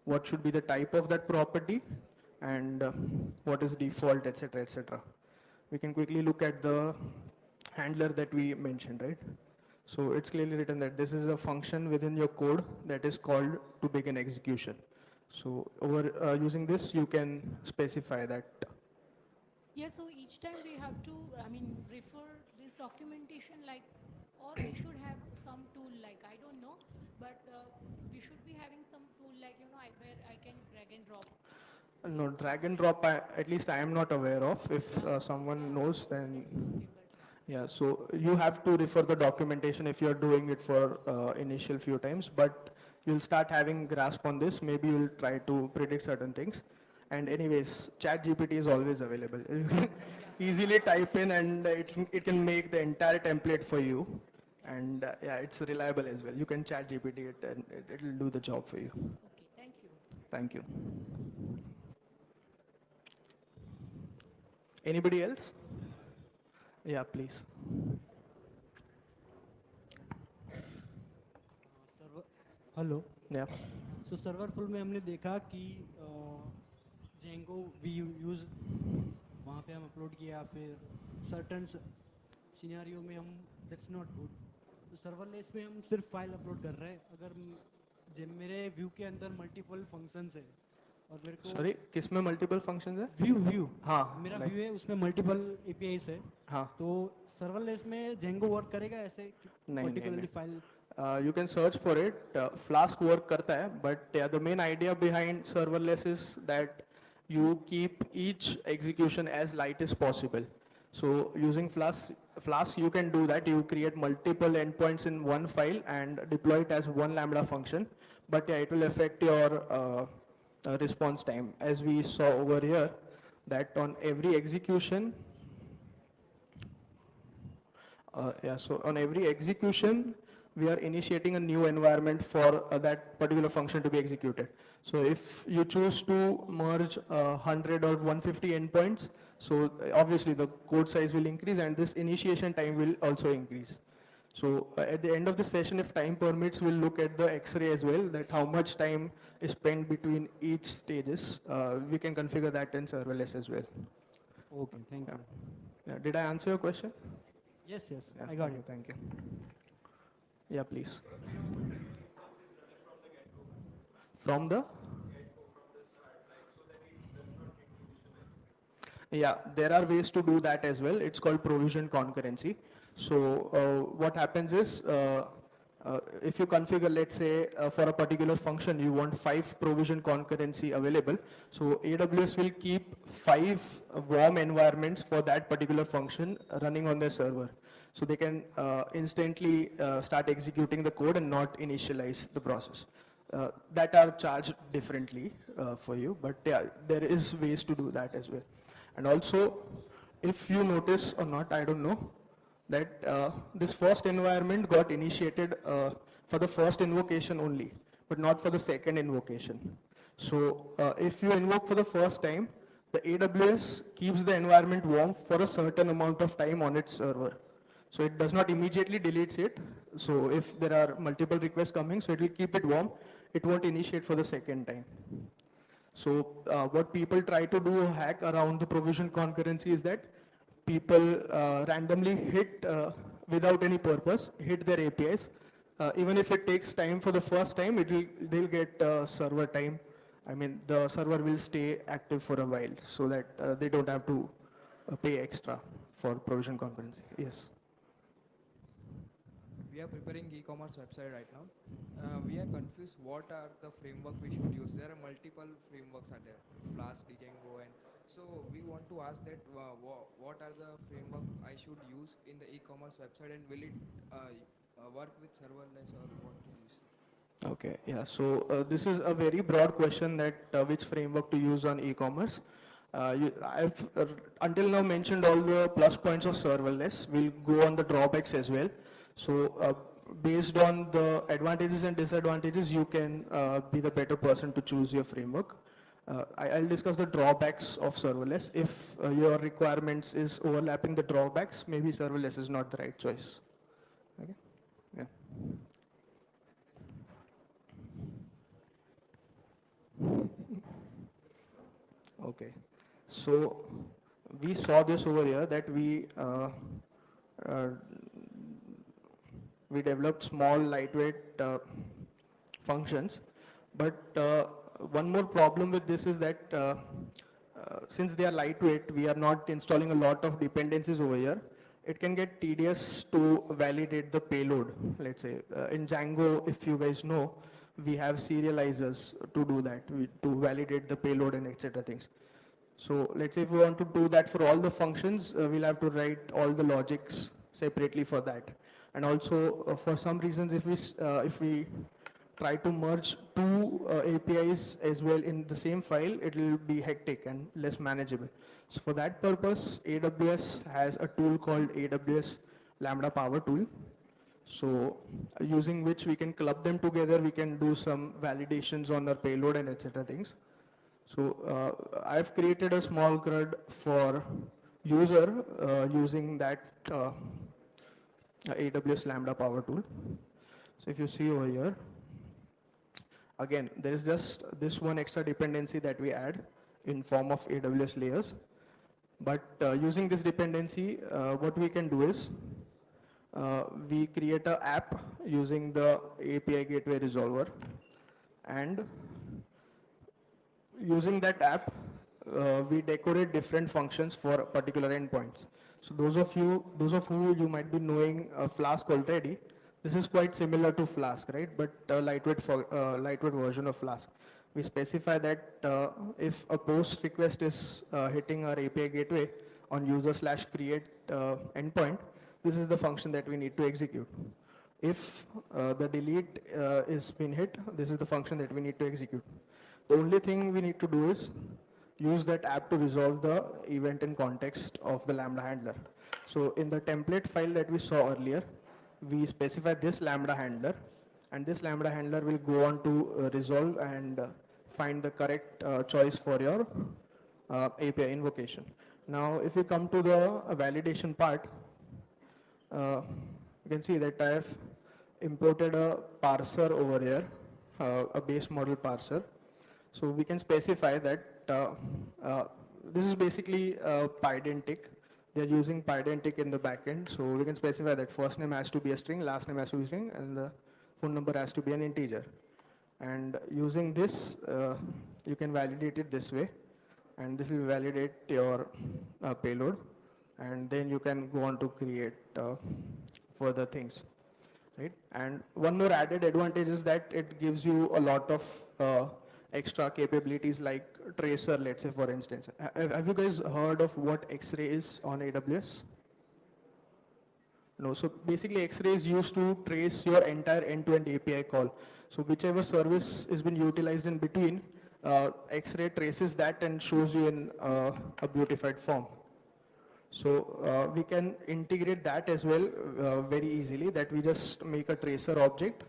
what should be the type of that property, and what is default, etc., etc. We can quickly look at the handler that we mentioned, right? So it's clearly written that this is a function within your code that is called to begin execution. So over using this, you can specify that. Yeah, so each time we have to, refer this documentation, like, or we should have some tool, like, I don't know, but we should be having some tool, like, where I can drag and drop. No, drag and drop, at least I am not aware of. If someone knows, then yeah, so you have to refer the documentation if you're doing it for initial few times, but you'll start having grasp on this. Maybe you'll try to predict certain things. And anyways, ChatGPT is always available. You can easily type in and it can make the entire template for you. And yeah, it's reliable as well. You can ChatGPT it and it'll do the job for you. Okay, thank you. Thank you. Anybody else? Yeah, please. Server hello Yeah. सो सर्वरफुल में हमने देखा कि Django we use वहाँ पे हम upload किया फिर certain scenario में हम दैट्स नॉट गुड तो सर्वरलेस में हम सिर्फ फाइल अपलोड कर रहे हैं अगर मेरे व्यू के अंदर मल्टीपल फंक्शंस है और मेरे को सॉरी, किस में मल्टीपल फंक्शंस है? व्यू हाँ, मेरा like- व्यू है उसमें मल्टीपल एपीआईज है हाँ। तो सर्वरलेस में जेंगो वर्क करेगा ऐसे particularly file You can search for it. Flask work करता है, but yeah, the main idea behind serverless is that you keep each execution as light as possible. So using Flask you can do that. You create multiple endpoints in one file and deploy it as one Lambda function. But yeah, it will affect your response time. As we saw over here, that on every execution, so on every execution, we are initiating a new environment for that particular function to be executed. So if you choose to merge 100 or 150 endpoints, so obviously the code size will increase and this initiation time will also increase. So at the end of the session, if time permits, we'll look at the X-ray as well, that how much time is spent between each stages. We can configure that in serverless as well. Okay, thank you. Yeah. Did I answer your question? Yes, yes, Yeah, I got okay, it. Thank you. Yeah, please. From the? Yeah, there are ways to do that as well. It's called provision concurrency. So what happens is, if you configure, let's say, for a particular function, you want 5 provision concurrency available. So AWS will keep 5 warm environments for that particular function running on their server. So they can instantly start executing the code and not initialize the process. That are charged differently for you, but yeah, there is ways to do that as well. And also, if you notice or not, I don't know, that this first environment got initiated for the first invocation only, but not for the second invocation. So if you invoke for the first time, the AWS keeps the environment warm for a certain amount of time on its server. So it does not immediately deletes it. So if there are multiple requests coming, so it will keep it warm. It won't initiate for the second time. So what people try to do, hack around the provision concurrency, is that people randomly hit, without any purpose, hit their APIs. Even if it takes time for the first time, they'll get server time. I mean, the server will stay active for a while so that they don't have to pay extra for provision concurrency. Yes. We are preparing e-commerce website right now. We are confused what are the framework we should use. There are multiple frameworks are there, Flask, Django, and so we want to ask that what are the framework I should use in the e-commerce website, and will it work with serverless or what to use? Okay, yeah, so this is a very broad question that which framework to use on e-commerce. I've until now mentioned all the plus points of serverless. We'll go on the drawbacks as well. So based on the advantages and disadvantages, you can be the better person to choose your framework. I'll discuss the drawbacks of serverless. If your requirements is overlapping the drawbacks, maybe serverless is not the right choice. Okay, yeah. Okay, so we saw this over here that we developed small lightweight functions, but one more problem with this is that since they are lightweight, we are not installing a lot of dependencies over here. It can get tedious to validate the payload. Let's say in Django, if you guys know, we have serializers to do that, to validate the payload and etc. things. So let's say if we want to do that for all the functions, we'll have to write all the logics separately for that. And also, for some reasons, if we try to merge two APIs as well in the same file, it will be hectic and less manageable. So for that purpose, AWS has a tool called AWS Lambda Power Tool. So using which we can club them together, we can do some validations on our payload and etc. things. So I've created a small CRUD for user using that AWS Lambda Power Tool. So if you see over here, again, there is just this one extra dependency that we add in form of AWS layers. But using this dependency, what we can do is we create an app using the API Gateway Resolver, and using that app, we decorate different functions for particular endpoints. So those of you might be knowing Flask already, this is quite similar to Flask, right? But lightweight version of Flask. We specify that if a post request is hitting our API gateway on user/create endpoint, this is the function that we need to execute. If the delete is been hit, this is the function that we need to execute. The only thing we need to do is use that app to resolve the event in context of the Lambda handler. So in the template file that we saw earlier, we specify this Lambda handler, and this Lambda handler will go on to resolve and find the correct choice for your API invocation. Now, if we come to the validation part, you can see that I have imported a parser over here, a base model parser. So we can specify that this is basically pydantic. They're using pydantic in the backend. So we can specify that first name has to be a string, last name has to be a string, and the phone number has to be an integer. And using this, you can validate it this way. And this will validate your payload. And then you can go on to create further things. Right? And one more added advantage is that it gives you a lot of extra capabilities like tracer, let's say, for instance. Have you guys heard of what X-ray is on AWS? No, so basically X-ray is used to trace your entire end-to-end API call. So whichever service has been utilized in between, X-ray traces that and shows you in a beautified form. So we can integrate that as well very easily, that we just make a tracer object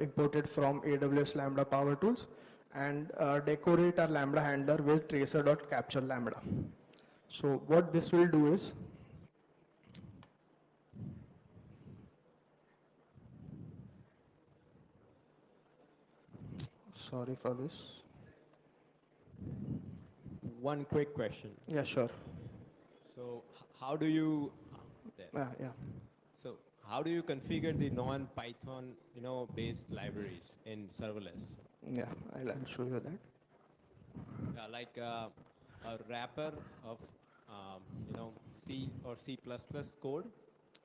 imported from AWS Lambda Power Tools and decorate our Lambda handler with tracer.capture Lambda. So what this will do is, sorry for this. One quick question. Yeah, sure. So how do you yeah. So how do you configure the non-Python, based libraries in serverless? Yeah, I'll show you that. Like a wrapper of, C or C++ code.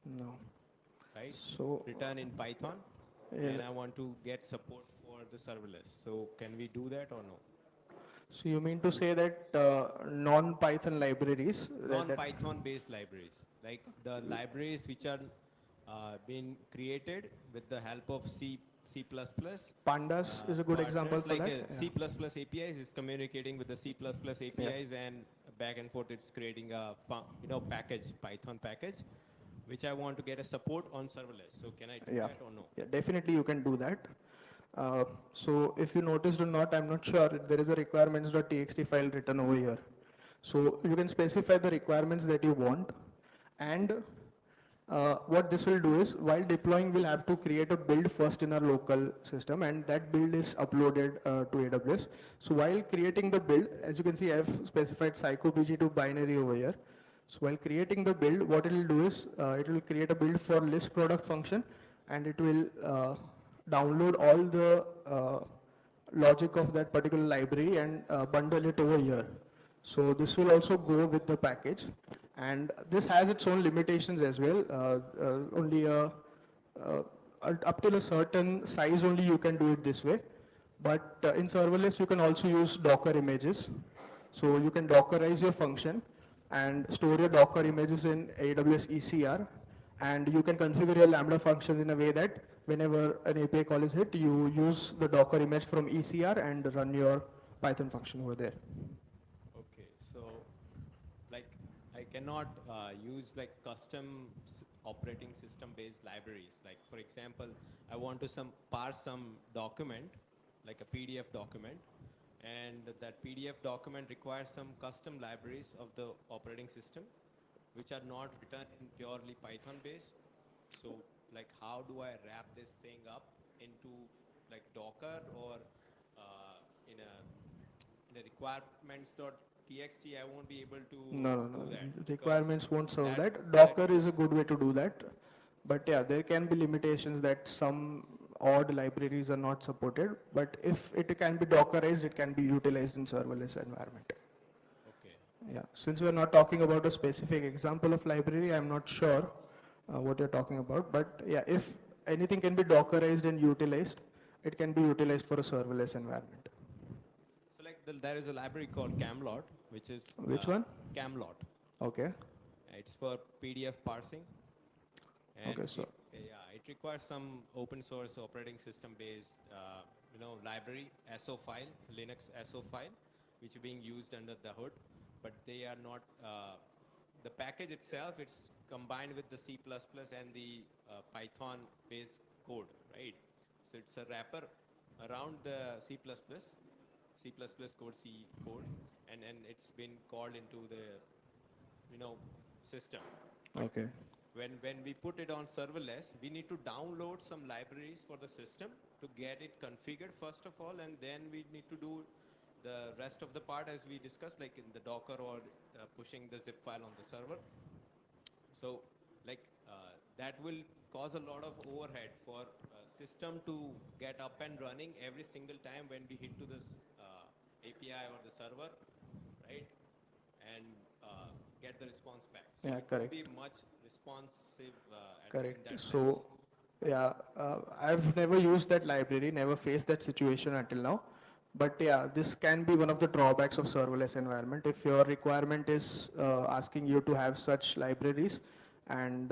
No. Right? So written in Python, and I want to get support for the serverless. So can we do that or no? So you mean to say that non-Python libraries? Non-Python based libraries, like the libraries which are being created with the help of C++. Pandas is a good example for like that. C++ APIs is communicating with the C++ APIs, and back and forth it's creating a Python package, which I want to get a support on serverless. So can I do that or no? Yeah, definitely you can do that. So if you noticed or not, I'm not sure, there is a requirements.txt file written over here. So you can specify the requirements that you want, and what this will do is, while deploying, we'll have to create a build first in our local system, and that build is uploaded to AWS. So while creating the build, as you can see, I've specified psychobg2 binary over here. So while creating the build, what it will do is, it will create a build for list product function, and it will download all the logic of that particular library and bundle it over here. So this will also go with the package, and this has its own limitations as well. Only up till a certain size only you can do it this way. But in serverless you can also use Docker images. So you can Dockerize your function and store your Docker images in AWS ECR, and you can configure your Lambda functions in a way that whenever an API call is hit, you use the Docker image from ECR and run your Python function over there. Okay, so like I cannot use like custom operating system based libraries. Like for example, I want to parse some document, like a PDF document, and that PDF document requires some custom libraries of the operating system, which are not written in purely Python based. So like how do I wrap this thing up into like Docker or in a requirements.txt? I won't be able to No. do that. Requirements won't serve that. That Docker is a good way to do that. But yeah, there can be limitations that some odd libraries are not supported. But if it can be Dockerized, it can be utilized in serverless environment. Okay. Yeah, since we're not talking about a specific example of library, I'm not sure what you're talking about. But yeah, if anything can be Dockerized and utilized, it can be utilized for a serverless environment. So like there is a library called Camelot, which is Which one? Camelot. Okay. It's for PDF parsing, and Okay, so it requires some open source operating system based library SO file, Linux SO file, which is being used under the hood, but they are not the package itself. It's combined with the C++ and the Python based code, right? So it's a wrapper around the C++ code, C code, and it's been called into the system. okay. When we put it on serverless, we need to download some libraries for the system to get it configured first of all, and then we need to do the rest of the part as we discussed, like in the Docker or pushing the zip file on the server. So like that will cause a lot of overhead for system to get up and running every single time when we hit to this API or the server, right? And get the response back. So Yeah, it correct. will be much responsive in Correct. that So, sense. yeah, I've never used that library, never faced that situation until now. But yeah, this can be one of the drawbacks of serverless environment. If your requirement is asking you to have such libraries, and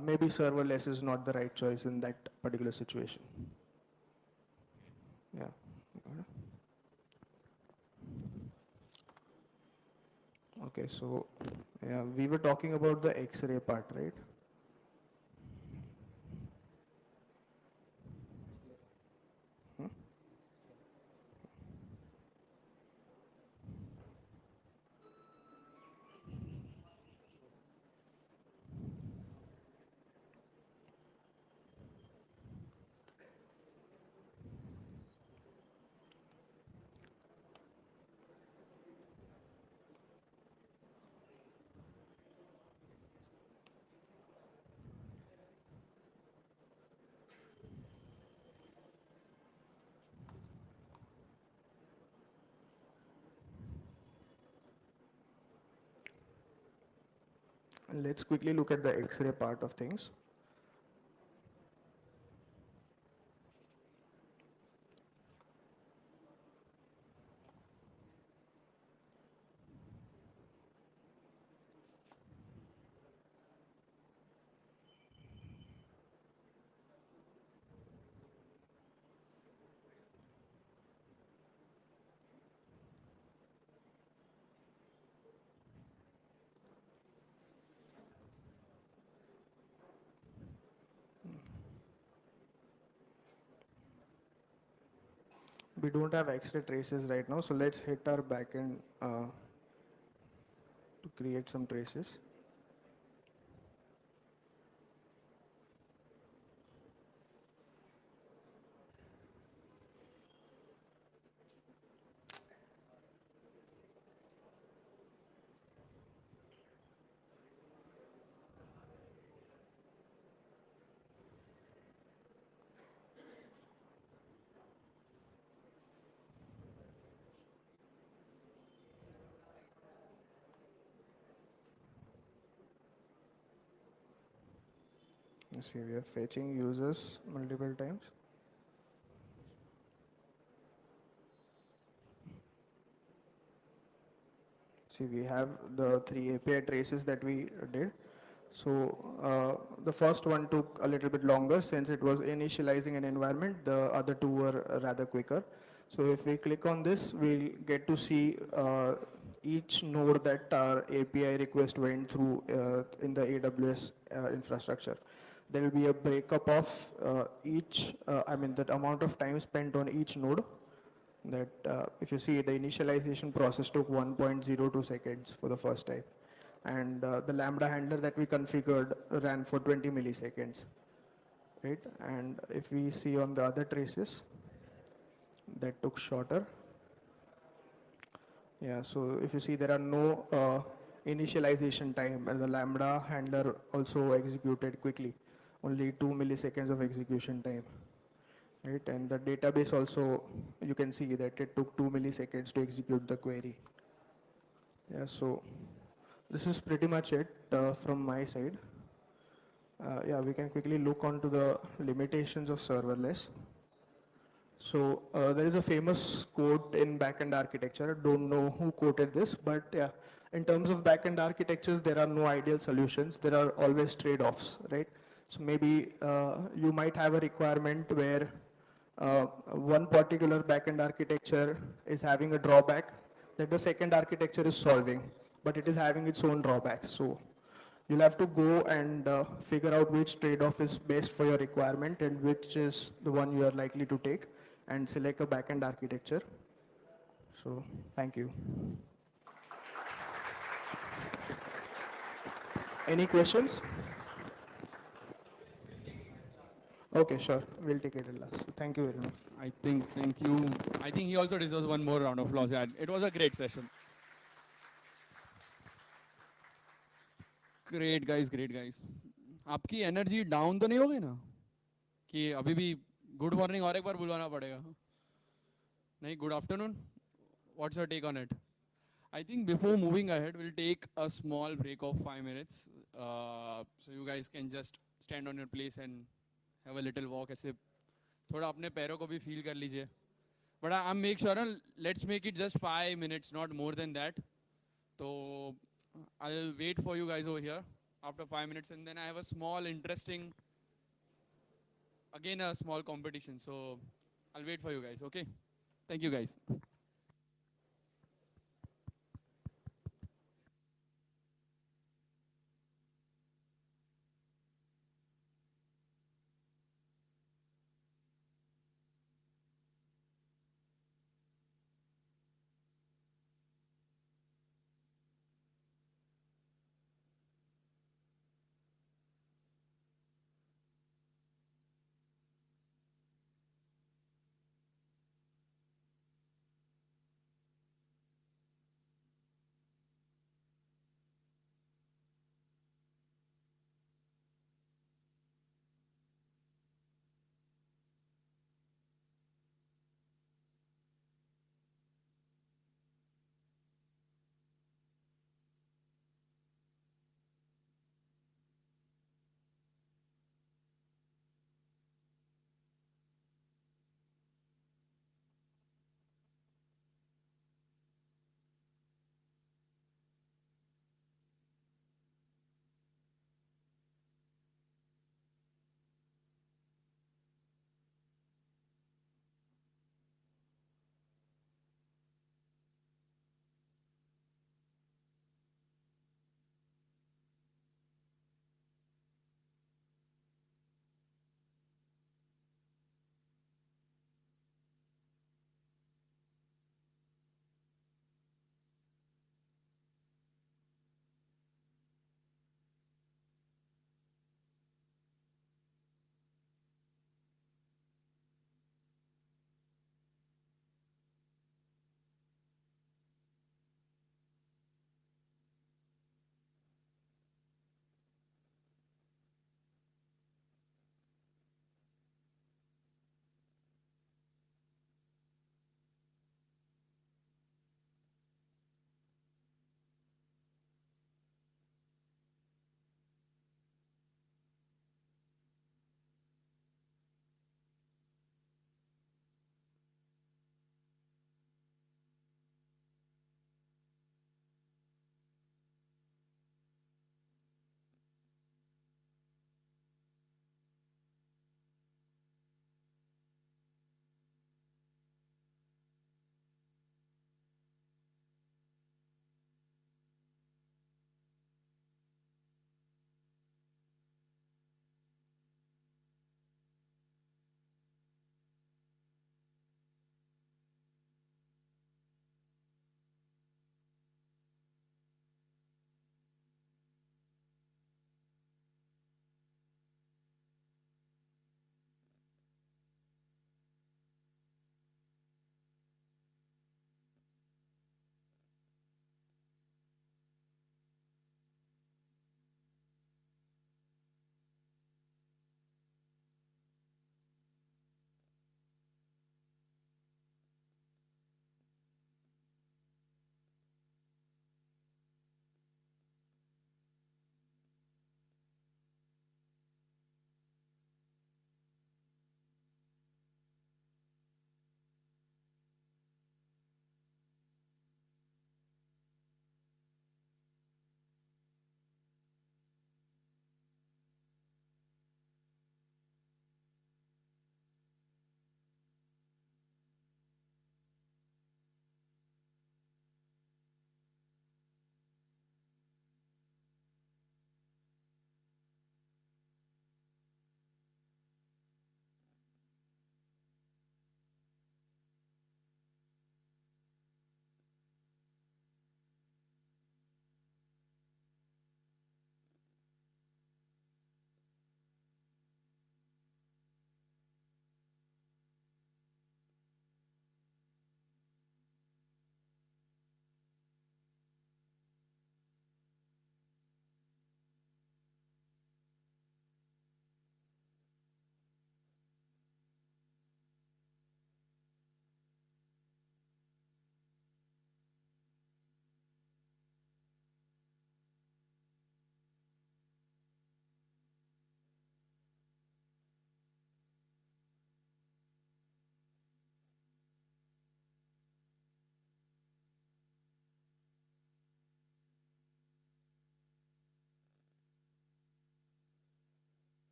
maybe serverless is not the right choice in that particular situation. Yeah. Okay, so yeah, we were talking about the X-ray part, right? Hmm? Let's quickly look at the X-ray part of things. We don't have X-ray traces right now, so let's hit our backend to create some traces. You see, we are fetching users multiple times. See, we have the 3 API traces that we did. So the first one took a little bit longer since it was initializing an environment. The other two were rather quicker. So if we click on this, we'll get to see each node that our API request went through in the AWS infrastructure. There will be a breakup of that amount of time spent on each node. that if you see the initialization process took 1.02 seconds for the first time, and the Lambda handler that we configured ran for 20 milliseconds, right? And if we see on the other traces, that took shorter. Yeah, so if you see there are no initialization time, and the Lambda handler also executed quickly, only 2 milliseconds of execution time, right? And the database also, you can see that it took 2 milliseconds to execute the query. Yeah, so this is pretty much it from my side. Yeah, we can quickly look onto the limitations of serverless. So there is a famous quote in backend architecture. I don't know who quoted this, but yeah, in terms of backend architectures, there are no ideal solutions. There are always trade-offs, right? So maybe you might have a requirement where one particular backend architecture is having a drawback that the second architecture is solving, but it is having its own drawbacks. So you'll have to go and figure out which trade-off is best for your requirement and which is the one you are likely to take and select a backend architecture. So thank you. Any questions? Okay, sure. We'll take it at last. Thank you very much. Thank you. I think he also deserves one more round of applause. Yeah, it was a great session. Great guys, great guys. आपकी energy down तो नहीं हो गई ना कि अभी भी good morning और एक बार बुलाना पड़ेगा नहीं good afternoon what's your take on it I think before moving ahead, we'll take a small break of 5 minutes. So you guys can just stand on your place and have a little walk. ऐसे थोड़ा अपने पैरों को भी feel कर लीजिए. But I'm make sure let's make it just 5 minutes, not more than that. So I'll wait for you guys over here after 5 minutes, and then I have a small, interesting, again a small competition. So I'll wait for you guys. Okay? Thank you guys.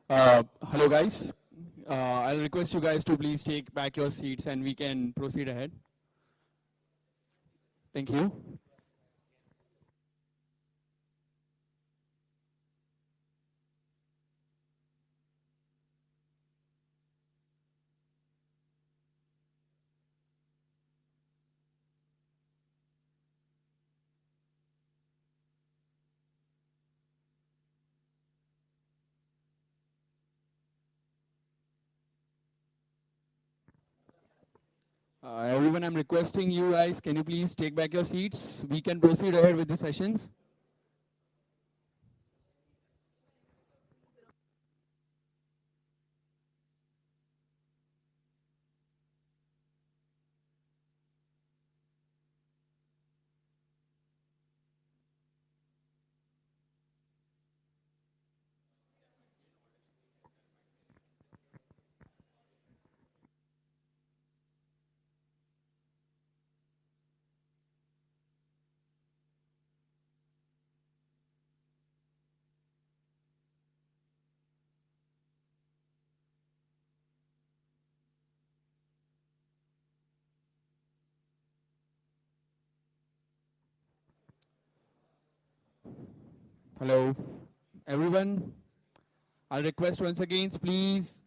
Hello guys. I'll request you guys to please take back your seats and we can proceed ahead. Thank you. Everyone, I'm requesting you guys, can you please take back your seats? We can proceed ahead with the sessions. Hello. Everyone, I'll request once again, please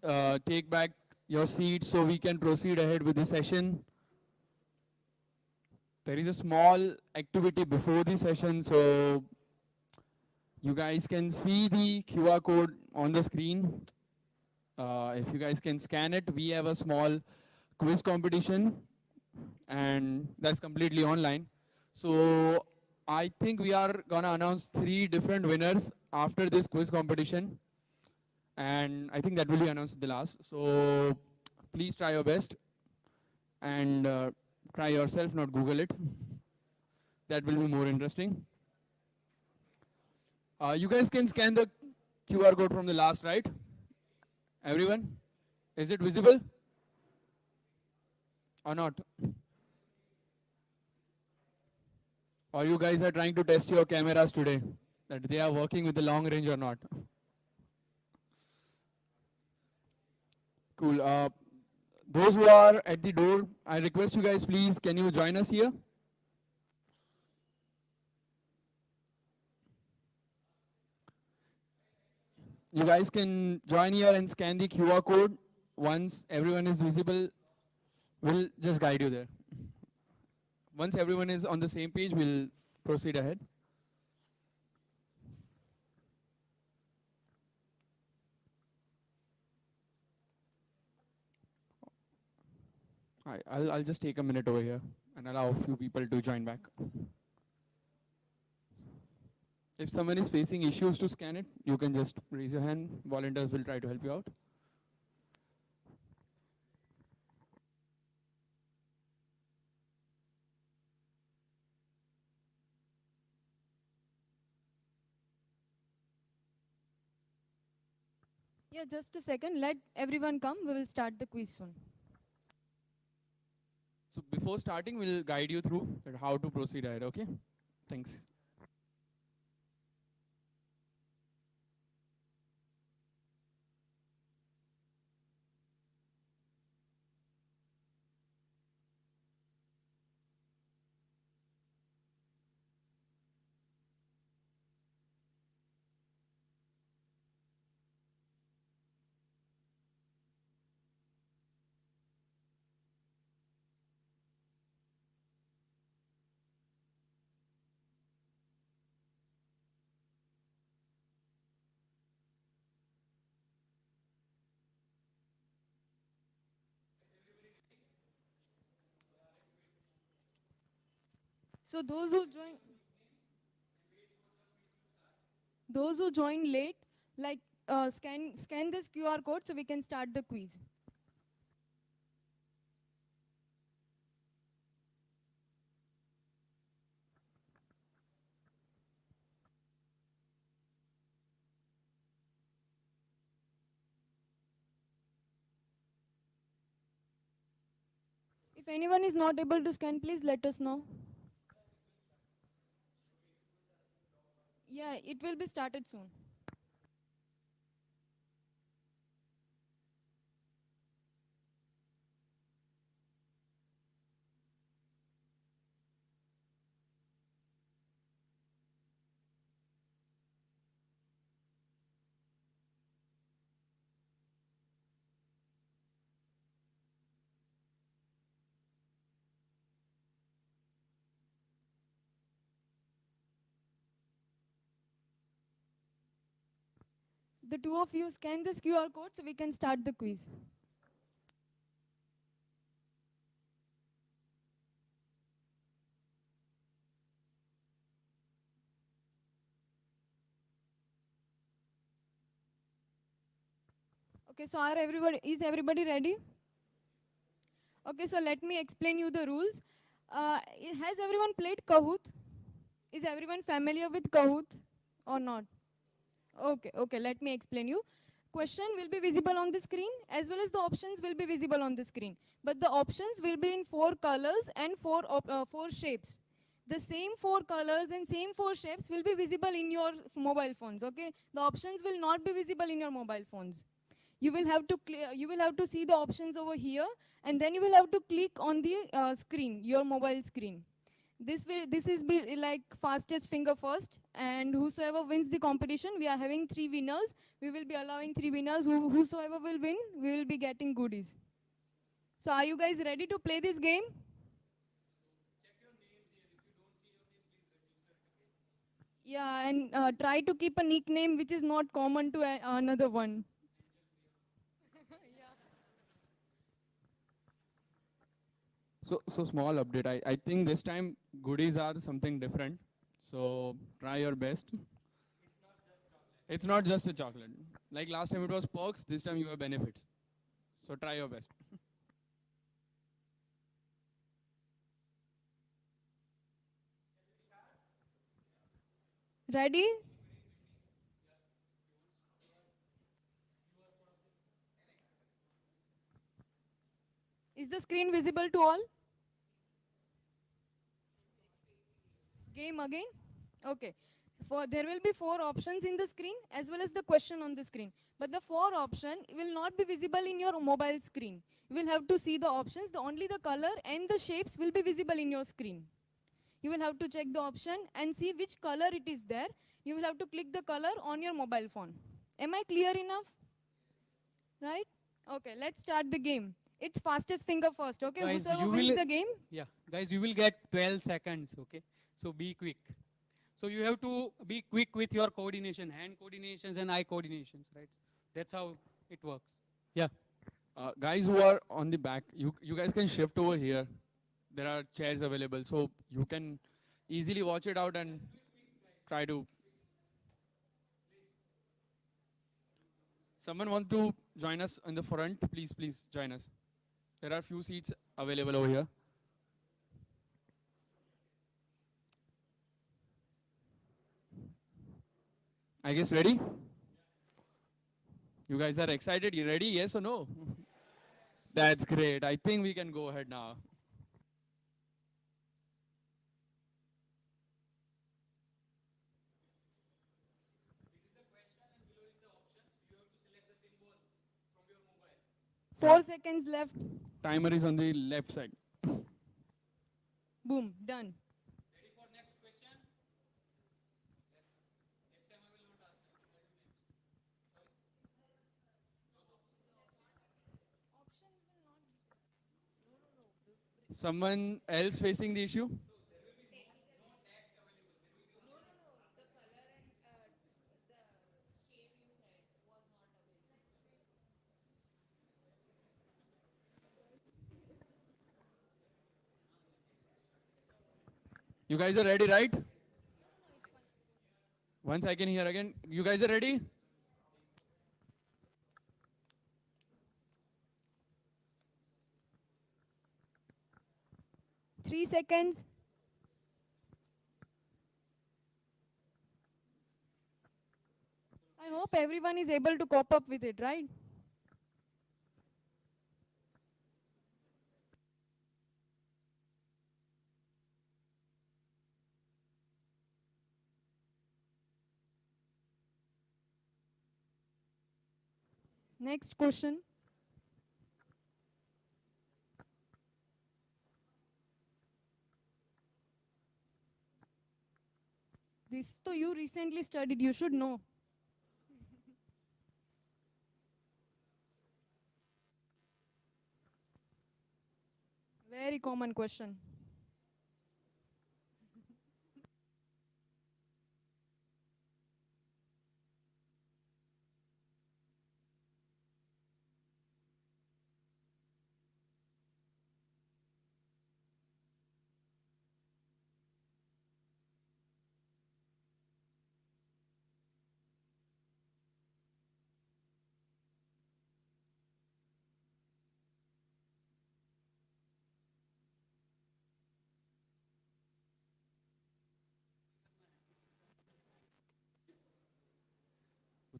take back your seats so we can proceed ahead with the session. There is a small activity before the session, so you guys can see the QR code on the screen. If you guys can scan it, we have a small quiz competition and that's completely online. So I think we are gonna announce 3 different winners after this quiz competition. And I think that will be announced at the last. So please try your best and try yourself, not Google it. That will be more interesting. You guys can scan the QR code from the last, right? Everyone? Is it visible? Or not? Or you guys are trying to test your cameras today, that they are working with the long range or not? Cool. Those who are at the door, I request you guys, please, can you join us here? You guys can join here and scan the QR code. Once everyone is visible, we'll just guide you there. Once everyone is on the same page, we'll proceed ahead. I'll just take a minute over here and allow a few people to join back. If someone is facing issues to scan it, you can just raise your hand. Volunteers will try to help you out. Yeah, just a second. Let everyone come. We will start the quiz soon. So before starting, we'll guide you through how to proceed ahead, okay? Thanks. So those who join late, like scan this QR code so we can start the quiz. If anyone is not able to scan, please let us know. Yeah, it will be started soon. The two of you scan this QR code so we can start the quiz. Okay, so is everybody ready? Okay, so let me explain you the rules. Has everyone played Kahoot? Is everyone familiar with Kahoot or not? Okay, okay, let me explain you. Question will be visible on the screen as well as the options will be visible on the screen. But the options will be in 4 colors and 4 shapes. The same 4 colors and same 4 shapes will be visible in your mobile phones, okay? The options will not be visible in your mobile phones. You will have to see the options over here, and then you will have to click on the screen, your mobile screen. This is be like fastest finger first, and whosoever wins the competition, we are having 3 winners. We will be allowing 3 winners. Whosoever will win, we will be getting goodies. So are you guys ready to play this game? Yeah, and try to keep a nickname which is not common to another one. So small update. I think this time goodies are something different. So try your best. It's not just a chocolate. Like last time it was perks, this time you have benefits. So try your best. Ready? Is the screen visible to all? Game again? Okay. There will be 4 options in the screen as well as the question on the screen. But the 4 option will not be visible in your mobile screen. You will have to see the options. Only the color and the shapes will be visible in your screen. You will have to check the option and see which color it is there. You will have to click the color on your mobile phone. Am I clear enough? Right? Okay, let's start the game. It's fastest finger first, okay? Guys, Whosoever you wins will, the game. yeah, guys, you will get 12 seconds, okay? So be quick. So you have to be quick with your coordination, hand coordinations and eye coordinations, right? That's how it works. Yeah. Guys who are on the back, you guys can shift over here. There are chairs available, so you can easily watch it out and try to. Someone want to join us in the front? Please join us. There are few seats available over here. I guess ready? You guys are excited? You ready? Yes or no? That's great. I think we can go ahead now. Yeah. 4 seconds left. Timer is on the left side. Boom, done. Ready for next question? Next time I will not ask them. Someone else facing the issue? You guys are ready, right? Once I can hear again. You guys are ready? Three seconds. I hope everyone is able to cope up with it, right? Next question. This so you recently studied, you should know. Very common question.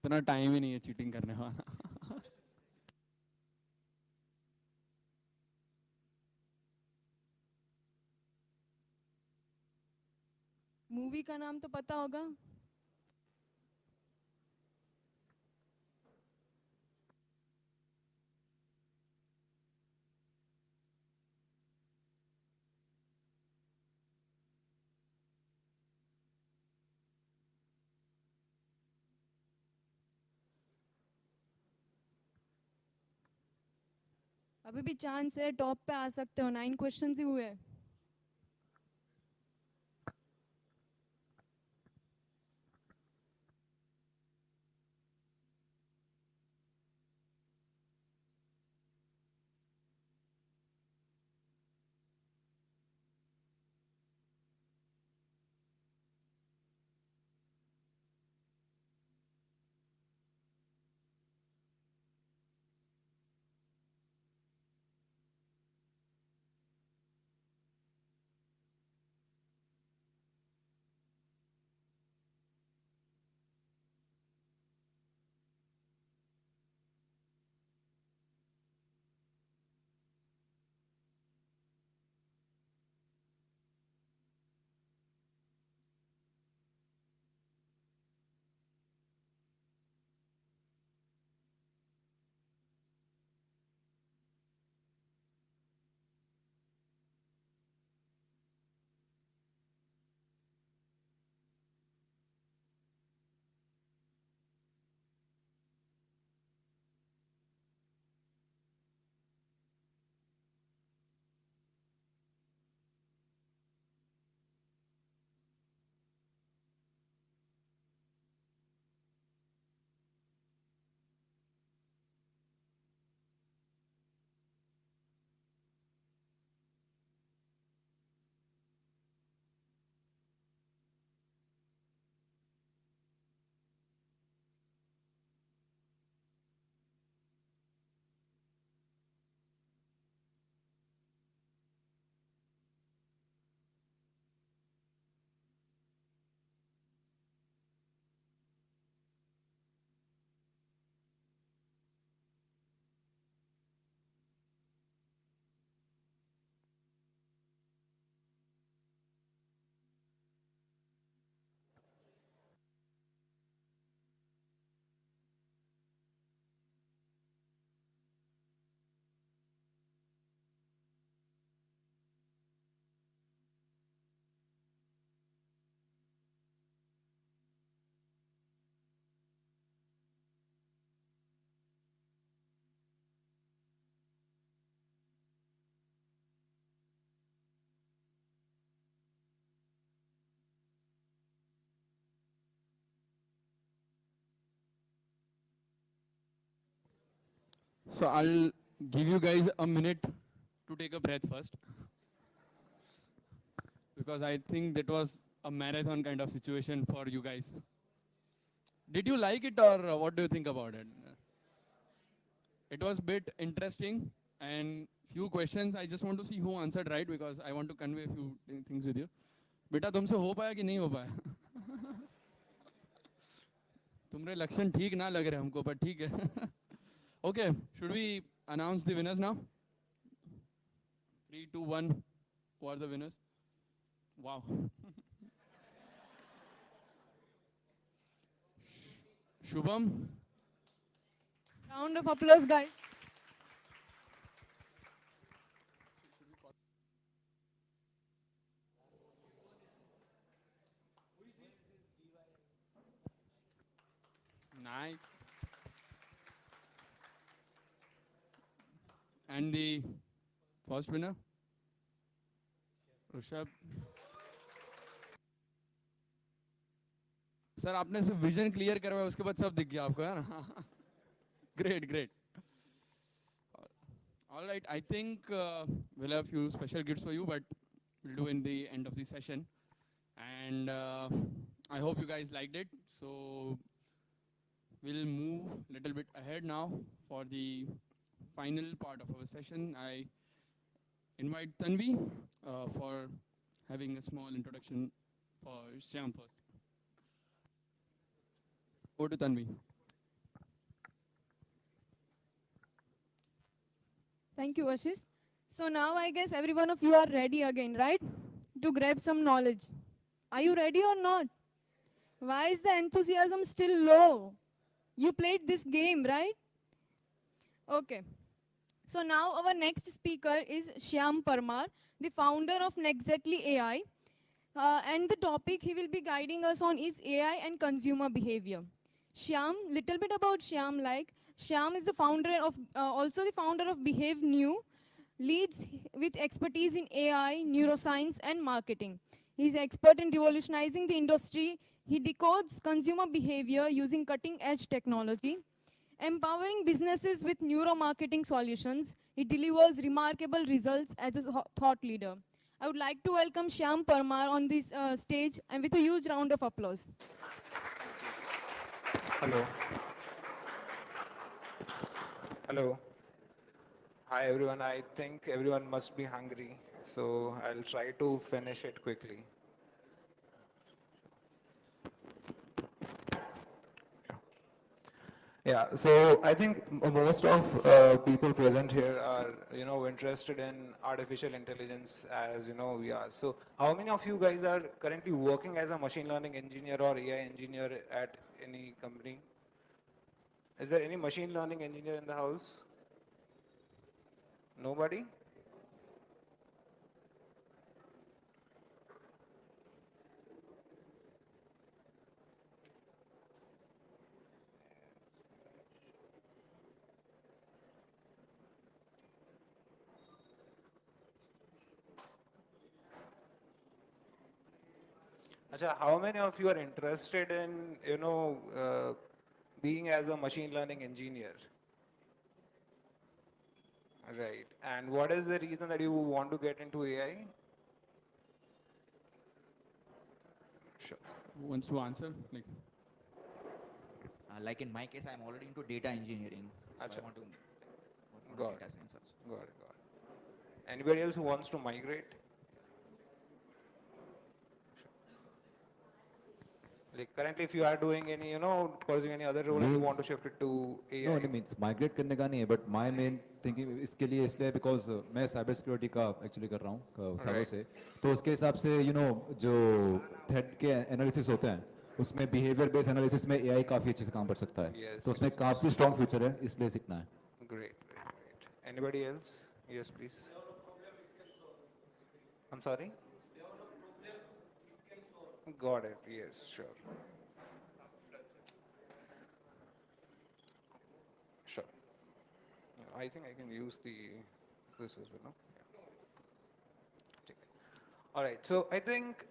इतना time ही नहीं है cheating करने वाला. Movie का नाम तो पता होगा. अभी भी चांस है, टॉप पे आ सकते हो. 9 क्वेश्चंस ही हुए. So I'll give you guys a minute to take a breath first, because I think that was a marathon kind of situation for you guys. Did you like it, or what do you think about it? It was a bit interesting and few questions. I just want to see who answered right, because I want to convey a few things with you. बेटा तुमसे हो पाया कि नहीं हो पाया? तुम्हारे लक्षण ठीक ना लग रहे हमको, पर ठीक है. Okay, should we announce the winners now? 3, 2, 1. Who are the winners? Wow. Shubham. Round of applause, guys. Nice. And the first winner? Rishabh. Sir आपने सिर्फ विजन क्लियर करवाया, उसके बाद सब दिख गया आपको, है ना? Great, great. All right, I think we'll have a few special gifts for you, but we'll do in the end of the session. And I hope you guys liked it. So we'll move a little bit ahead now for the final part of our session. I invite Tanvi for having a small introduction for Shyam first. Go to Tanvi. Thank you, Ashish. So now I guess every one of you are ready again, right? To grab some knowledge. Are you ready or not? Why is the enthusiasm still low? You played this game, right? Okay. So now our next speaker is Shyam Parmar, the founder of Nextly AI. And the topic he will be guiding us on is AI and consumer behavior. Shyam, little bit about Shyam, like Shyam is the founder of, also the founder of Behave New, leads with expertise in AI, neuroscience, and marketing. He's expert in revolutionizing the industry. He decodes consumer behavior using cutting edge technology. Empowering businesses with neuromarketing solutions, he delivers remarkable results as a thought leader. I would like to welcome Shyam Parmar on this stage and with a huge round of applause. Hello. Hello. Hi everyone. I think everyone must be hungry, so I'll try to finish it quickly. Yeah, so I think most of people present here are, interested in artificial intelligence as, we are. So how many of you guys are currently working as a machine learning engineer or AI engineer at any company? Is there any machine learning engineer in the house? Nobody? Acha, how many of you are interested in, being as a machine learning engineer? Right. And what is the reason that you want to get into AI? Sure. Who wants to answer? Like in my case, I'm already into data engineering. So Acha. I want to work Got on it. data science also. Got it. Got it. Anybody else who wants to migrate? Like currently, if you are doing any, pursuing any other role and you want to shift it to AI. No नहीं means migrate करने का नहीं है but my main thinking इसके लिए इसलिए because मैं cyber security का एक्चुअली कर रहा हूँ साइबर Right. से तो उसके हिसाब से जो थ्रेट के एनालिसिस होते हैं उसमें बिहेवियर बेस्ड एनालिसिस में एआई काफ़ी अच्छे से काम कर सकता है Yes, तो उसमें yes, काफ़ी स्ट्रॉन्ग फ्यूचर है इसलिए सीखना है Great, great, great. Anybody else? Yes, please. I'm sorry? Got it. Yes, sure. Sure. I think I can use this as well, no? Yeah. All right. So I think,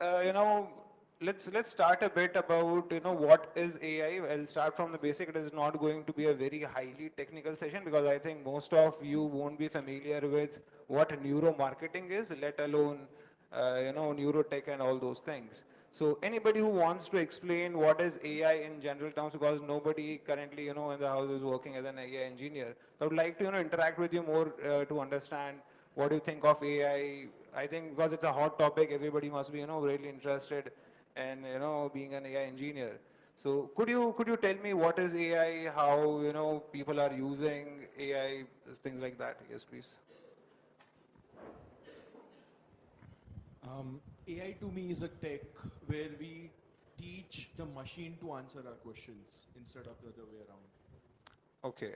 let's start a bit about, what is AI. I'll start from the basic. It is not going to be a very highly technical session because I think most of you won't be familiar with what neuromarketing is, let alone, neurotech and all those things. So anybody who wants to explain what is AI in general terms, because nobody currently, in the house is working as an AI engineer. So I would like to, interact with you more to understand what do you think of AI. I think because it's a hot topic, everybody must be, really interested in, being an AI engineer. So could you tell me what is AI, how, people are using AI, things like that? Yes, please. AI to me is a tech where we teach the machine to answer our questions instead of the other way around. Okay.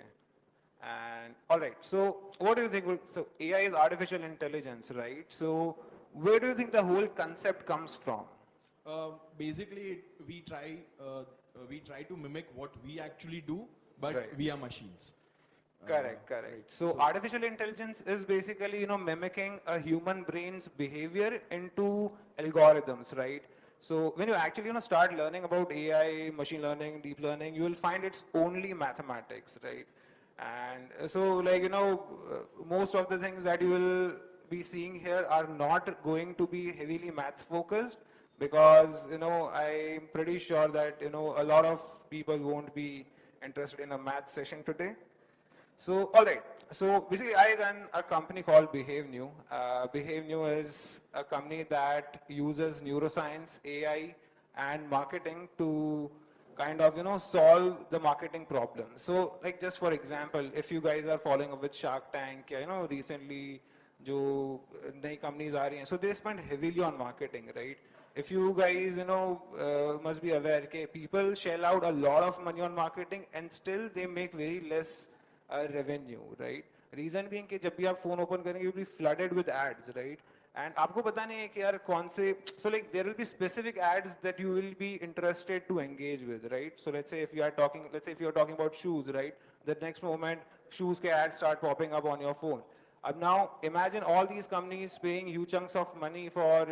And all right, so what do you think? So AI is artificial intelligence, right? So where do you think the whole concept comes from? Basically, we try to mimic what we actually do, but Right. we are machines. Correct, correct. Right. So artificial intelligence is basically, mimicking a human brain's behavior into algorithms, right? So when you actually, start learning about AI, machine learning, deep learning, you will find it's only mathematics, right? And so like, most of the things that you will be seeing here are not going to be heavily math focused because, I'm pretty sure that, a lot of people won't be interested in a math session today. So, all right. So basically, I run a company called Behave New. Behave New is a company that uses neuroscience, AI, and marketing to kind of, solve the marketing problem. So like just for example, if you guys are following up with Shark Tank, recently जो नई companies आ रही हैं, so they spend heavily on marketing, right? If you guys, must be aware that people shell out a lot of money on marketing and still they make very less revenue, right? Reason being कि जब भी आप phone open करेंगे, you'll be flooded with ads, right? And आपको पता नहीं है कि यार कौन से, so like there will be specific ads that you will be interested to engage with, right? So let's say if you are talking, let's say if you're talking about shoes, right? The next moment, shoes के ads start popping up on your phone. Now imagine all these companies paying huge chunks of money for,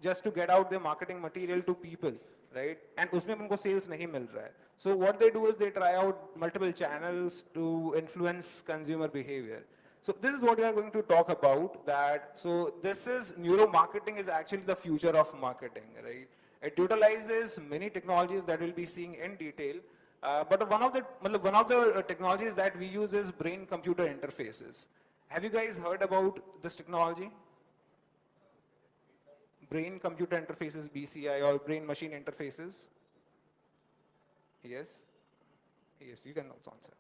just to get out their marketing material to people, right? And उसमें उनको sales नहीं मिल रहा है. So what they do is they try out multiple channels to influence consumer behavior. So this is what we are going to talk about, that, so this is, neuromarketing is actually the future of marketing, right? It utilizes many technologies that we'll be seeing in detail, but one of the technologies that we use is brain-computer interfaces. Have you guys heard about this technology? Brain-computer interfaces, BCI, or brain-machine interfaces? Yes? Yes, you can also answer.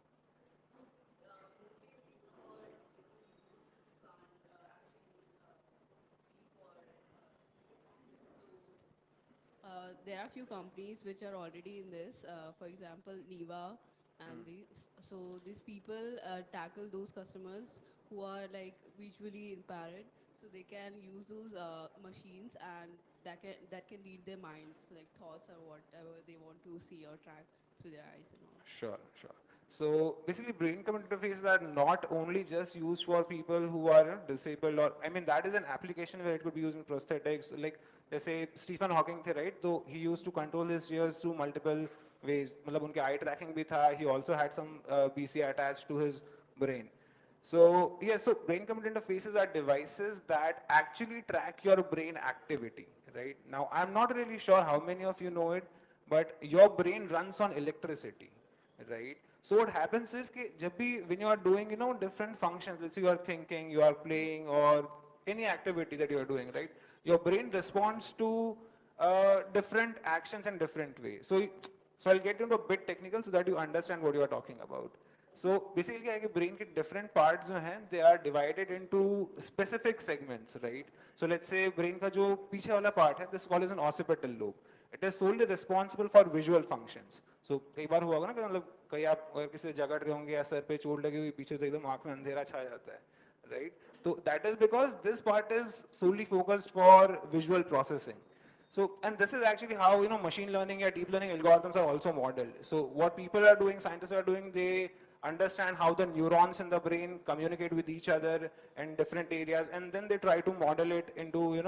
There are few companies which are already in this. For example, Niva and these. So these people tackle those customers who are like visually impaired. So they can use those machines, and that can read their minds, like thoughts or whatever they want to see or track through their eyes and all. Sure, sure. So basically brain-computer interfaces are not only just used for people who are disabled, or, I mean, that is an application where it could be used in prosthetics. Like, let's say Stephen Hawking, right? Though he used to control his ears through multiple ways. मतलब उनके eye tracking भी था. He also had some BCI attached to his brain. So yeah, so brain-computer interfaces are devices that actually track your brain activity, right? Now, I'm not really sure how many of you know it, but your brain runs on electricity, right? So what happens is कि जब भी when you are doing, different functions, let's say you are thinking, you are playing, or any activity that you are doing, right? Your brain responds to different actions in different ways. So I'll get into a bit technical so that you understand what you are talking about. So basically क्या है कि brain के different parts जो हैं, they are divided into specific segments, right? So let's say brain का जो पीछे वाला part है, this is called as an occipital lobe. It is solely responsible for visual functions. So कई बार हुआ होगा ना कि मतलब कहीं आप अगर किसी से झगड़ रहे होंगे या सर पे चोट लगी हुई पीछे तो एकदम आँख में अंधेरा छा जाता है, right? So that is because this part is solely focused for visual processing. So, and this is actually how, machine learning and deep learning algorithms are also modeled. So what people are doing, scientists are doing, they understand how the neurons in the brain communicate with each other in different areas, and then they try to model it into,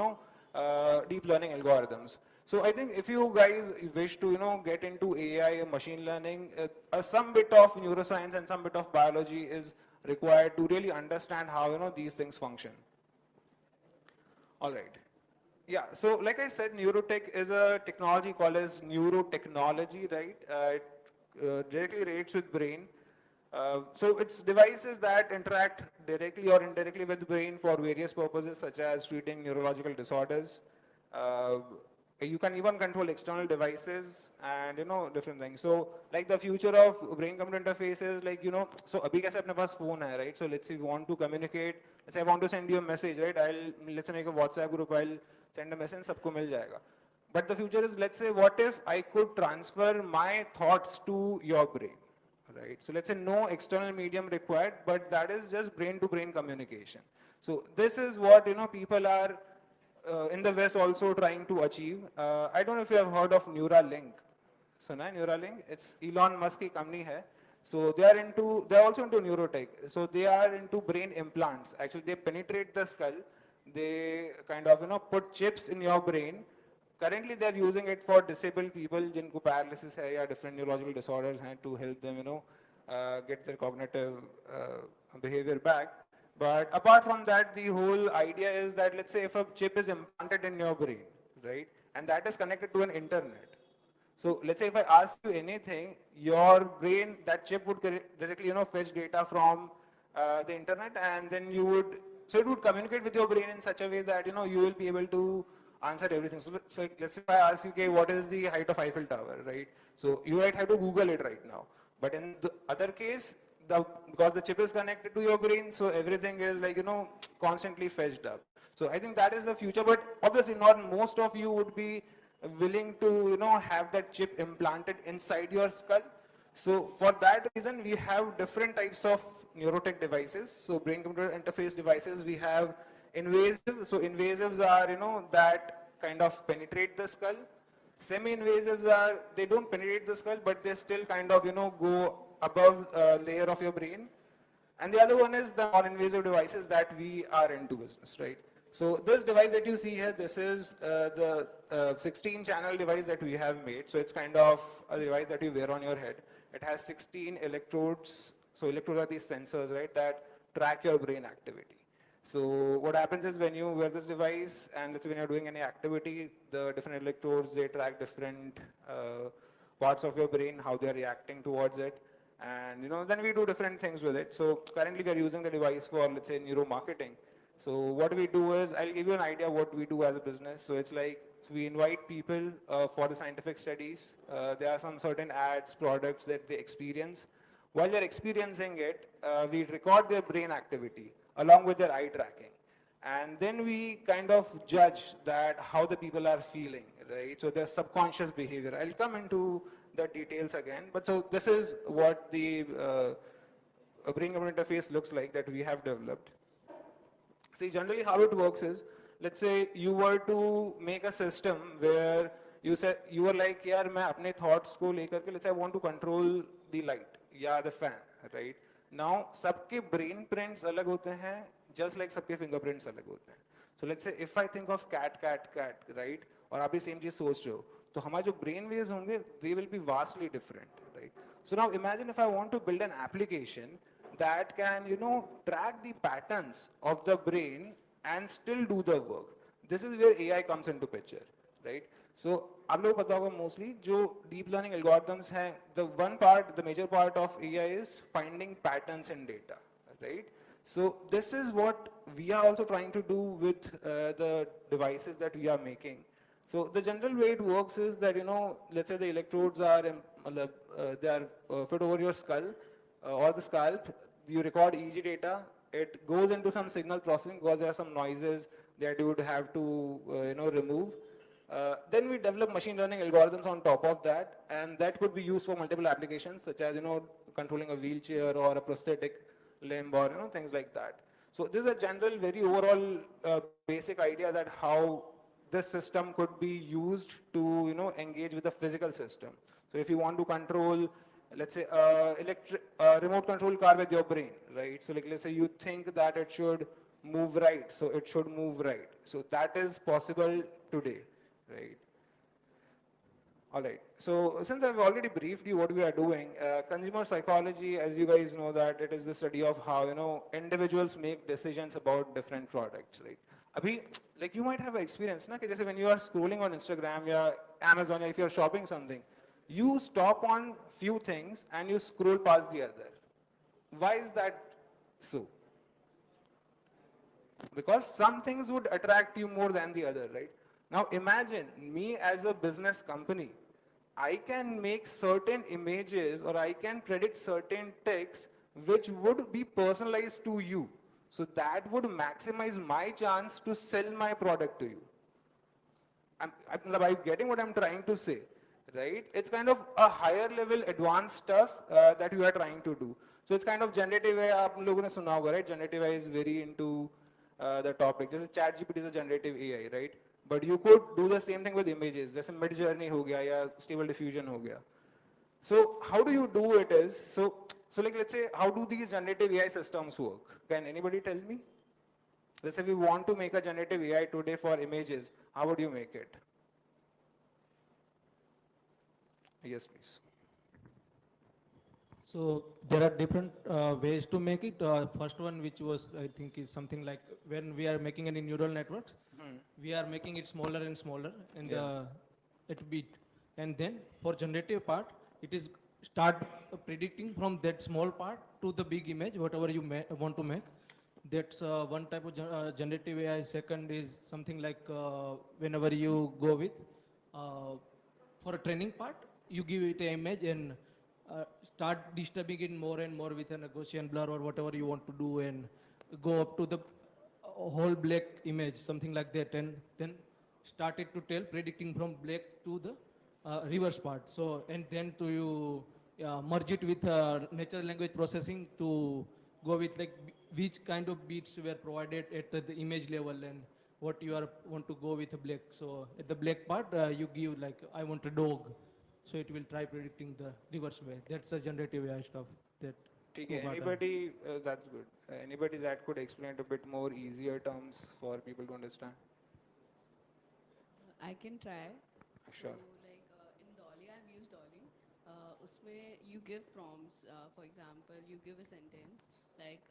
deep learning algorithms. So I think if you guys wish to, get into AI and machine learning, some bit of neuroscience and some bit of biology is required to really understand how, these things function. All right. Yeah, so like I said, neurotech is a technology called as neurotechnology, right? It directly relates with brain. So it's devices that interact directly or indirectly with the brain for various purposes, such as treating neurological disorders. You can even control external devices and different things. So like the future of brain-computer interfaces, like so abhi kaise apne paas phone hai, right? So let's say we want to communicate. Let's say I want to send you a message, right? Let's say make a WhatsApp group. I'll send a message, सबको मिल जाएगा. But the future is, let's say, what if I could transfer my thoughts to your brain, right? So let's say no external medium required, but that is just brain-to-brain communication. So this is what people are in the West also trying to achieve. I don't know if you have heard of Neuralink. So Neuralink, it's Elon Musk की company है. So they're also into neurotech. So they are into brain implants. Actually, they penetrate the skull. They kind of put chips in your brain. Currently, they're using it for disabled people जिनको paralysis है या different neurological disorders हैं, to help them get their cognitive behavior back. But apart from that, the whole idea is that, let's say if a chip is implanted in your brain, right, and that is connected to an internet. So let's say if I ask you anything, your brain, that chip would directly fetch data from the internet, and then so it would communicate with your brain in such a way that you will be able to answer everything. So let's say if I ask you, okay, what is the height of Eiffel Tower, right? So you might have to Google it right now. But in the other case, because the chip is connected to your brain, so everything is like, constantly fetched up. So I think that is the future, but obviously not most of you would be willing to, have that chip implanted inside your skull. So for that reason, we have different types of neurotech devices. So brain-computer interface devices, we have invasive. So invasives are, that kind of penetrate the skull. Semi-invasives are, they don't penetrate the skull, but they still kind of, go above layer of your brain. And the other one is the non-invasive devices that we are into business, right? So this device that you see here, this is the 16-channel device that we have made. So it's kind of a device that you wear on your head. It has 16 electrodes. So electrodes are these sensors, right, that track your brain activity. So what happens is when you wear this device and let's say when you're doing any activity, the different electrodes, they track different parts of your brain, how they're reacting towards it. And then we do different things with it. So currently we are using the device for, let's say, neuromarketing. So what we do is, I'll give you an idea what we do as a business. So it's like, we invite people for the scientific studies. There are some certain ads, products that they experience. While they're experiencing it, we record their brain activity along with their eye tracking. And then we kind of judge that how the people are feeling, right? So their subconscious behavior. I'll come into the details again. But so this is what the brain-computer interface looks like that we have developed. See, generally how it works is, let's say you were to make a system where you were like, yaar, मैं अपने thoughts को लेकर के, let's say I want to control the light, या the fan, right? Now, सबके brain prints अलग होते हैं, just like सबके fingerprints अलग होते हैं. So let's say if I think of cat, right? और आप भी same चीज सोच रहे हो, तो हमारे जो brain waves होंगे, they will be vastly different, right? So now imagine if I want to build an application that can, track the patterns of the brain and still do the work. This is where AI comes into picture, right? So, आप लोगों को पता होगा mostly जो deep learning algorithms हैं, the major part of AI is finding patterns in data, right? So this is what we are also trying to do with the devices that we are making. So the general way it works is that, let's say the electrodes are, they are fit over your skull or the scalp. You record EEG data. It goes into some signal processing because there are some noises that you would have to, remove. Then we develop machine learning algorithms on top of that, and that could be used for multiple applications, such as, controlling a wheelchair or a prosthetic limb or, things like that. So this is a general, very overall basic idea that how this system could be used to, engage with the physical system. So if you want to control, let's say, remote control car with your brain, right? So like, let's say you think that it should move right, so it should move right. So that is possible today, right? All right, so since I've already briefed you what we are doing, consumer psychology, as you guys know, that it is the study of how, individuals make decisions about different products, right? Abhi, like you might have an experience, na, कि when you are scrolling on Instagram or Amazon, or if you're shopping something, you stop on few things and you scroll past the other. Why is that so? Because some things would attract you more than the other, right? Now imagine me as a business company, I can make certain images or I can predict certain texts which would be personalized to you. So that would maximize my chance to sell my product to you. I'm getting what I'm trying to say, right? It's kind of a higher level advanced stuff that you are trying to do. So it's kind of generative AI, आप लोगों ने सुना होगा, right? Generative AI is very into the topic. Just ChatGPT is a generative AI, right? But you could do the same thing with images. जैसे mid journey हो गया या stable diffusion हो गया. So how do you do it is, so like let's say, how do these generative AI systems work? Can anybody tell me? Let's say we want to make a generative AI today for images. How would you make it? Yes, please. So there are different ways to make it. First one, which was I think is something like when we are making any neural networks, we are making it smaller and smaller in the at bit, and then for generative part, it is start predicting from that small part to the big image, whatever you want to make. That's one type of generative AI. Second is something like whenever you go with for a training part, you give it an image and start disturbing it more and more with a Gaussian blur or whatever you want to do, and go up to the whole black image, something like that, and then started to tell predicting from black to the reverse part. So and then to you merge it with natural language processing to go with like which kind of beats were provided at the image level and what you are want to go with the black. So at the black part you give like I want a dog, so it will try predicting the reverse way. That's a generative AI stuff that. Okay, Ugata. anybody, that's good. Anybody that could explain it a bit more easier terms for people to understand? I can try. Sure. So like in Dolly, I've used Dolly. Usme you give prompts. For example, you give a sentence like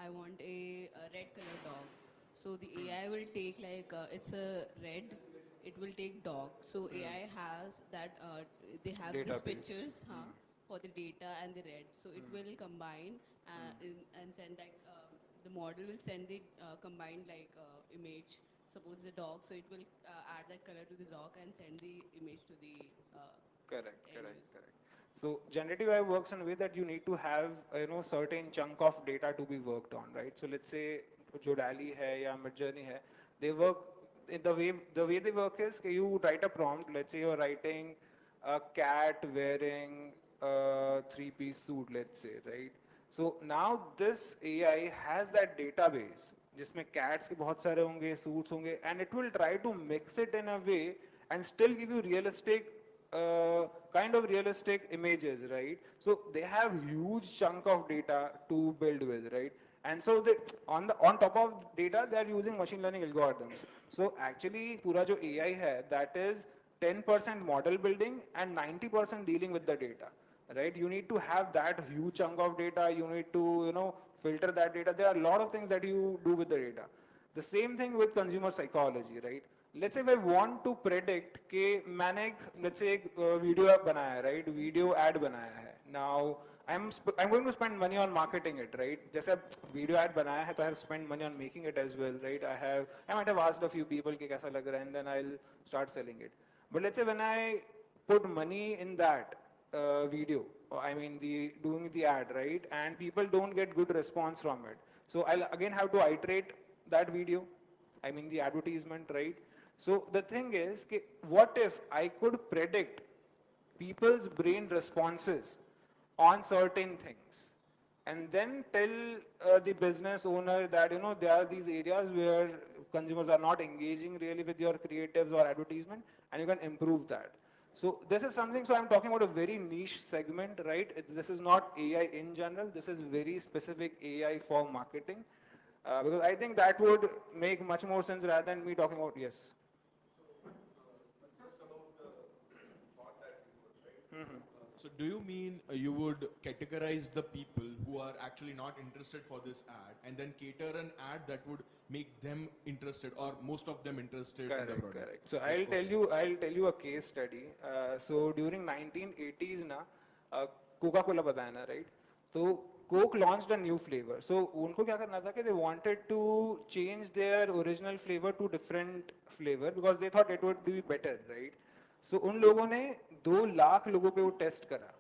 I want a red color dog. So the AI will take like it's a red. It will take dog. So AI has that. They have these Database. pictures, for the data and the red. So it will combine and send like the model will send the combined like image. Suppose the dog, so it will add that color to the dog and send the image to the Correct, end correct, user. correct. So generative AI works in a way that you need to have certain chunk of data to be worked on, right? So let's say जो DALL-E है या Midjourney है, they work in the way they work is that you write a prompt. Let's say you're writing a cat wearing a three-piece suit, let's say, right? So now this AI has that database जिसमें cats के बहुत सारे होंगे, suits होंगे, and it will try to mix it in a way and still give you realistic kind of realistic images, right? So they have huge chunk of data to build with, right? And so they, on top of data, they are using machine learning algorithms. So actually, pura jo AI hai, that is 10% model building and 90% dealing with the data, right? You need to have that huge chunk of data. You need to, filter that data. There are a lot of things that you do with the data. The same thing with consumer psychology, right? Let's say if I want to predict कि मैंने एक let's say एक video app बनाया है, right? Video ad बनाया है. Now I'm going to spend money on marketing it, right? जैसे video ad बनाया है तो I have spent money on making it as well, right? I might have asked a few people कि कैसा लग रहा है and then I'll start selling it. But let's say when I put money in that video, I mean doing the ad, right? And people don't get good response from it. So I'll again have to iterate that video, I mean the advertisement, right? So the thing is, what if I could predict people's brain responses on certain things and then tell the business owner that, there are these areas where consumers are not engaging really with your creatives or advertisement and you can improve that. So this is something, so I'm talking about a very niche segment, right? This is not AI in general, this is very specific AI for marketing. Because I think that would make much more sense rather than me talking about, yes. So do you mean you would categorize the people who are actually not interested for this ad and then cater an ad that would make them interested or most of them interested in the Correct, product? correct. So I'll tell you a case study. So during 1980s Coca-Cola पता है ना, right? So Coke launched a new flavor. So उनको क्या करना था कि they wanted to change their original flavor to different flavor because they thought it would be better, right? So उन लोगों ने 2 लाख लोगों पे वो टेस्ट करा.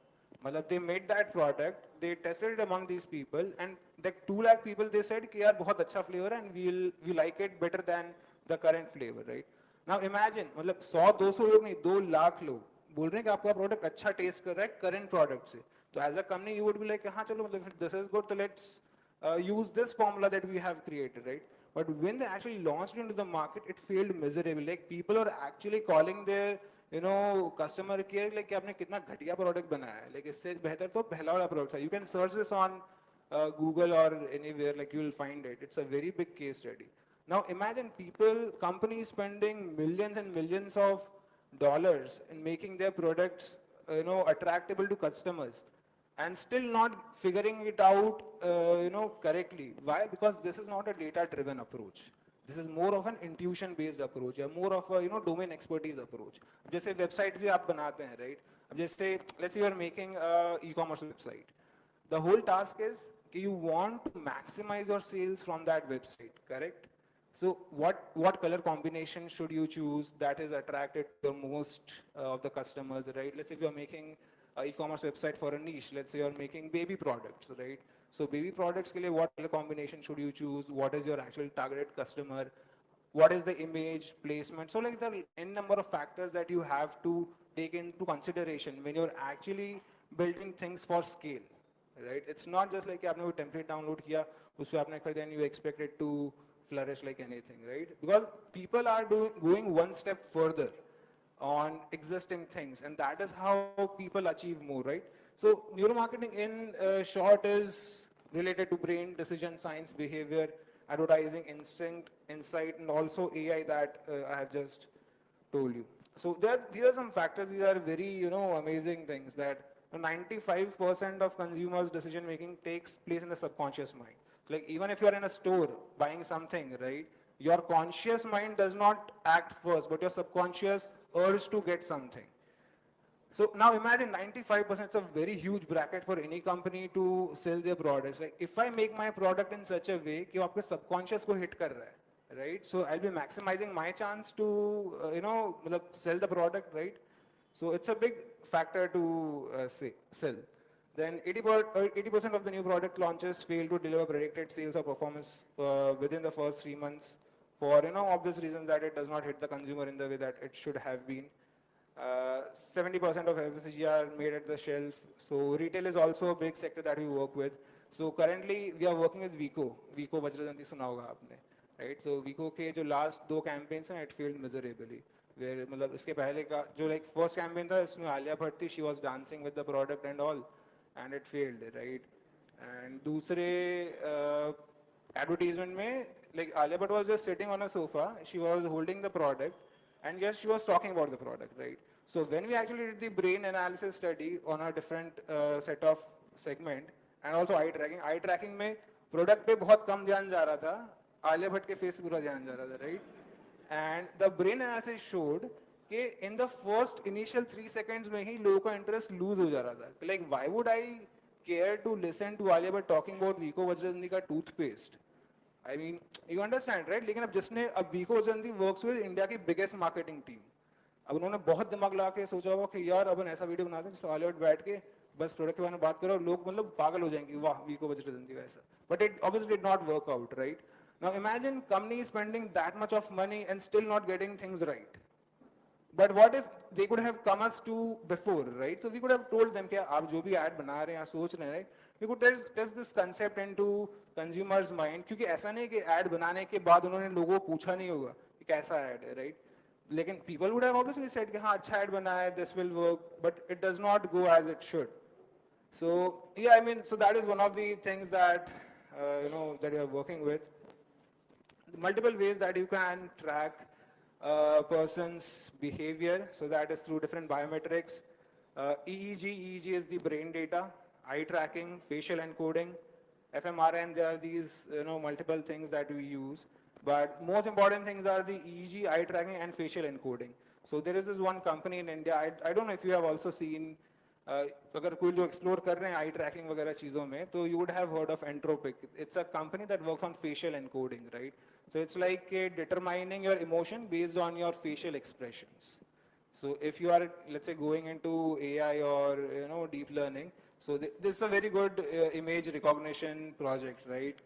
मतलब they made that product, they tested it among these people and like 2 lakh people they said कि यार बहुत अच्छा flavor and we like it better than the current flavor, right? Now imagine मतलब 100-200 लोग नहीं 2 लाख लोग बोल रहे हैं कि आपका प्रोडक्ट अच्छा टेस्ट कर रहा है करंट प्रोडक्ट से. तो as a company you would be like हाँ चलो मतलब दिस इज गुड तो let's use this formula that we have created, right? But when they actually launched into the market, it failed miserably. Like people are actually calling their customer care like कि आपने कितना घटिया product बनाया है. Like इससे बेहतर तो पहला वाला प्रोडक्ट था. You can search this on Google or anywhere, like you will find it. It's a very big case study. Now imagine companies spending millions and millions of dollars in making their products, attractable to customers, and still not figuring it out, correctly. Why? Because this is not a data-driven approach. This is more of an intuition-based approach, or more of a domain expertise approach. जैसे website भी आप बनाते हैं, right? अब जैसे let's say you are making a e-commerce website. The whole task is you want to maximize your sales from that website, correct? So what color combination should you choose that is attracted to the most of the customers, right? Let's say if you're making an e-commerce website for a niche, let's say you're making baby products, right? So baby products ke liye what color combination should you choose? What is your actual targeted customer? What is the image placement? So like there are n number of factors that you have to take into consideration when you're actually building things for scale, right? It's not just like आपने वो template download किया, उस पे आपने कर दिया and you expect it to flourish like anything, right? Because people are going one step further on existing things, and that is how people achieve more, right? So neuromarketing in short is related to brain, decision science, behavior, advertising, instinct, insight, and also AI that I have just told you. So these are some factors. These are very amazing things that 95% of consumers' decision making takes place in the subconscious mind. Like even if you're in a store buying something, right? Your conscious mind does not act first, but your subconscious urge to get something. So now imagine 95% is a very huge bracket for any company to sell their products. Like if I make my product in such a way कि वो आपके subconscious को hit कर रहा है, right? So I'll be maximizing my chance to मतलब sell the product, right? So it's a big factor to sell. Then 80% of the new product launches fail to deliver predicted sales or performance within the first 3 months for obvious reasons that it does not hit the consumer in the way that it should have been. 70% of FMCG are made at the shelf. So retail is also a big sector that we work with. So currently we are working with Vico. Vico Vajrajanti सुना होगा आपने, right? So Vico के जो last 2 campaigns हैं, it failed miserably. Where मतलब इसके पहले का जो like first campaign था, इसमें आलिया भट्ट थी, she was dancing with the product and all, and it failed, right? And दूसरे advertisement में like Alia Bhatt was just sitting on a sofa, she was holding the product, and yes, she was talking about the product, right? So when we actually did the brain analysis study on a different set of segment, and also eye tracking में product पे बहुत कम ध्यान जा रहा था, आलिया भट्ट के face पे पूरा ध्यान जा रहा था, right? And the brain analysis showed कि in the first initial 3 seconds में ही लोगों का interest lose हो जा रहा था. Like why would I care to listen to Alia Bhatt talking about Vico Vajrajanti का toothpaste? I mean, you understand, right? लेकिन अब जिसने अब Vico Vajrajanti works with India की biggest marketing team. अब उन्होंने बहुत दिमाग लगा के सोचा होगा कि यार अपन ऐसा वीडियो बनाते हैं जिसमें आलिया भट्ट बैठ के बस प्रोडक्ट के बारे में बात करो और लोग मतलब पागल हो जाएंगे वाह वीको वज्रदंती का ऐसा. But it obviously did not work out, right? Now imagine companies spending that much of money and still not getting things right. But what if they could have come us to before, right? So we could have told them कि आप जो भी ad बना रहे हैं या सोच रहे हैं, right? We could test this concept into consumers' mind, क्योंकि ऐसा नहीं कि ad बनाने के बाद उन्होंने लोगों को पूछा नहीं होगा कि कैसा ad है, right? लेकिन people would have obviously said कि हाँ अच्छा ad बना है, this will work, but it does not go as it should. So yeah, I mean, so that is one of the things that that you are working with. Multiple ways that you can track a person's behavior. So that is through different biometrics. EEG is the brain data. Eye tracking, facial encoding, fMRI. There are these multiple things that we use. But most important things are the EEG, eye tracking, and facial encoding. So there is this one company in India. I don't know if you have also seen. अगर कोई जो explore कर रहे हैं eye tracking वगैरह चीज़ों में, तो you would have heard of Entropic. It's a company that works on facial encoding, right? So it's like determining your emotion based on your facial expressions. So if you are, let's say, going into AI or deep learning, so this is a very good image recognition project, right?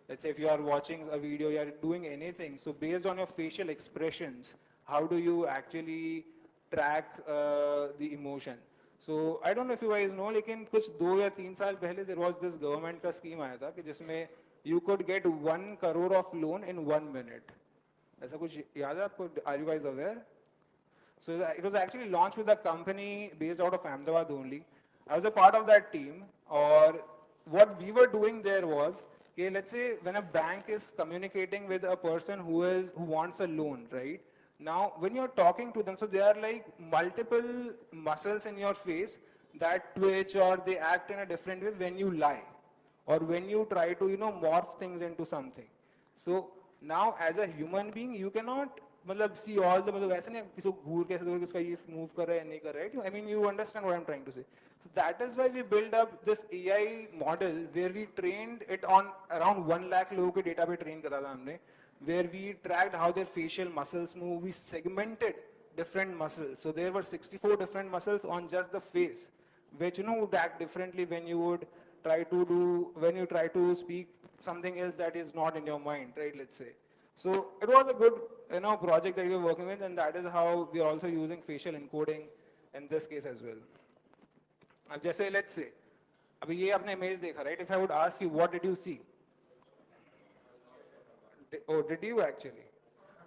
Let's say if you are watching a video, you are doing anything. So based on your facial expressions, how do you actually track the emotion? So I don't know if you guys know, लेकिन कुछ 2 या 3 साल पहले there was this government का scheme आया था कि जिसमें you could get 1 crore of loan in 1 minute. ऐसा कुछ याद है आपको? Are you guys aware? So it was actually launched with a company based out of Ahmedabad only. I was a part of that team. Or what we were doing there was, okay, let's say when a bank is communicating with a person who wants a loan, right? Now, when you're talking to them, so there are like multiple muscles in your face that twitch or they act in a different way when you lie or when you try to, morph things into something. So now as a human being, you cannot मतलब see all the मतलब ऐसा नहीं किसी को घूर के ऐसे देखो कि इसका ये move कर रहा है नहीं कर रहा है, I mean you understand what I'm trying to say. So that is why we build up this AI model where we trained it on around 1 lakh लोगों के data पे train करा था हमने, where we tracked how their facial muscles move, we segmented different muscles. So there were 64 different muscles on just the face, which would act differently when you would when you try to speak something else that is not in your mind, right? Let's say. So it was a good project that we were working with, and that is how we are also using facial encoding in this case as well. अब जैसे let's say, अभी ये आपने image देखा, right? If I would ask you, what did you see? Oh, did you actually?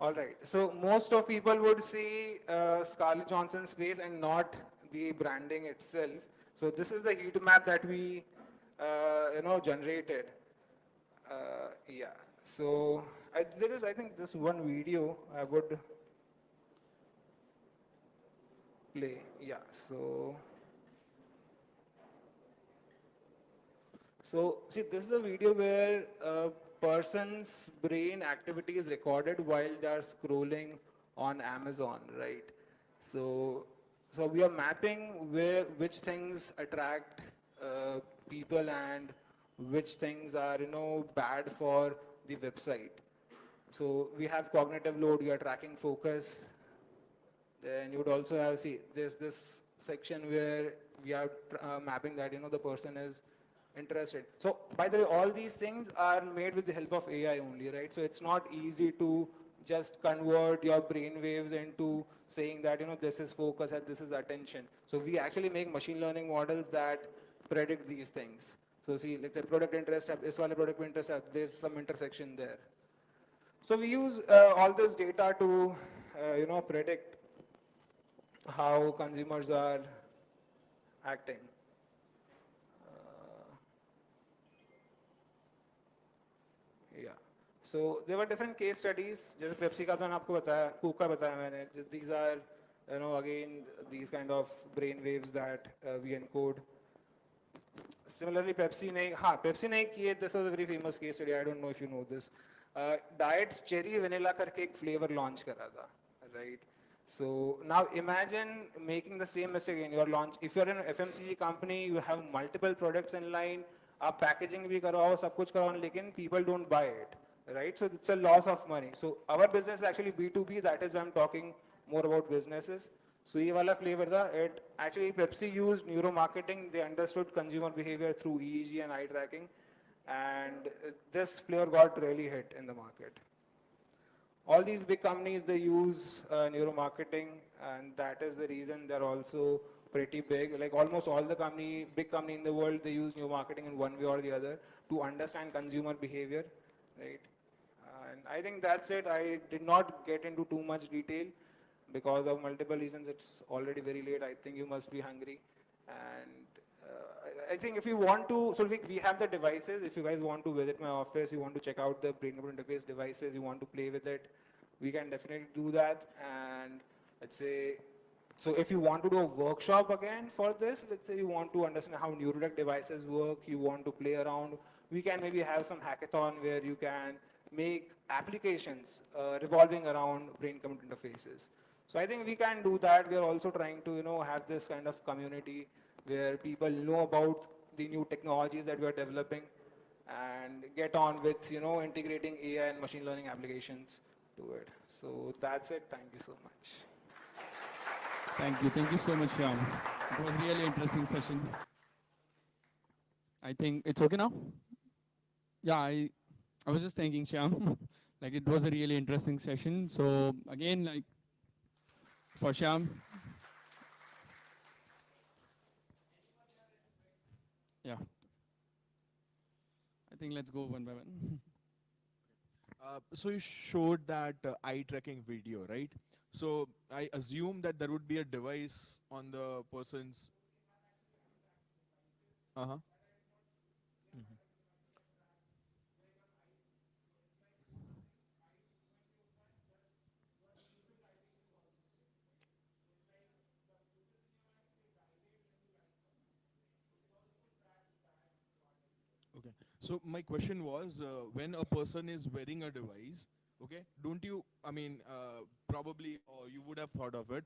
All right. So most of people would see Scarlett Johansson's face and not the branding itself. So this is the heat map that we, generated. Yeah. So there is, I think, this one video I would play. Yeah. So see, this is a video where a person's brain activity is recorded while they are scrolling on Amazon, right? So, so we are mapping which things attract people and which things are bad for the website. So we have cognitive load. We are tracking focus. Then you would also have there's this section where we are mapping that the person is interested. So by the way, all these things are made with the help of AI only, right? So it's not easy to just convert your brain waves into saying that this is focus and this is attention. So we actually make machine learning models that predict these things. So see, let's say product interest, this one product interest, there's some intersection there. So we use all this data to predict how consumers are acting. Yeah. So there were different case studies. जैसे Pepsi का तो मैंने आपको बताया, Coke का बताया मैंने. These are, again, these kind of brain waves that we encode. Similarly, Pepsi ने किए. This was a very famous case study. I don't know if you know this. Diet's cherry vanilla करके एक flavor launch करा था, right? So now imagine making the same mistake in your launch. If you're an FMCG company, you have multiple products in line. आप packaging भी करवाओ, सब कुछ करवाओ, लेकिन people don't buy it, right? So it's a loss of money. So our business is actually B2B. That is why I'm talking more about businesses. So ये वाला flavor था. It actually Pepsi used neuromarketing. They understood consumer behavior through EEG and eye tracking, and this flavor got really hit in the market. All these big companies, they use neuromarketing, and that is the reason they're also pretty big. Like almost all the big company in the world, they use neuromarketing in one way or the other to understand consumer behavior, right? And I think that's it. I did not get into too much detail because of multiple reasons. It's already very late. I think you must be hungry. And I think if you want to, so we have the devices. If you guys want to visit my office, you want to check out the brain computer interface devices, you want to play with it, we can definitely do that. And let's say, so if you want to do a workshop again for this, let's say you want to understand how neurotech devices work, you want to play around, we can maybe have some hackathon where you can make applications revolving around brain computer interfaces. So I think we can do that. We are also trying to have this kind of community where people know about the new technologies that we are developing and get on with integrating AI and machine learning applications to it. So that's it. Thank you so much. Thank you so much, Shyam. It was really interesting session. I think it's okay now? Yeah, I was just thanking Shyam. Like it was a really interesting session. So again, like for Shyam. Yeah. I think let's go one by one. So you showed that eye tracking video, right? So I assume that there would be a device on the person's. Uh-huh. Okay. So my question was, when a person is wearing a device, okay, don't you, I mean, probably you would have thought of it.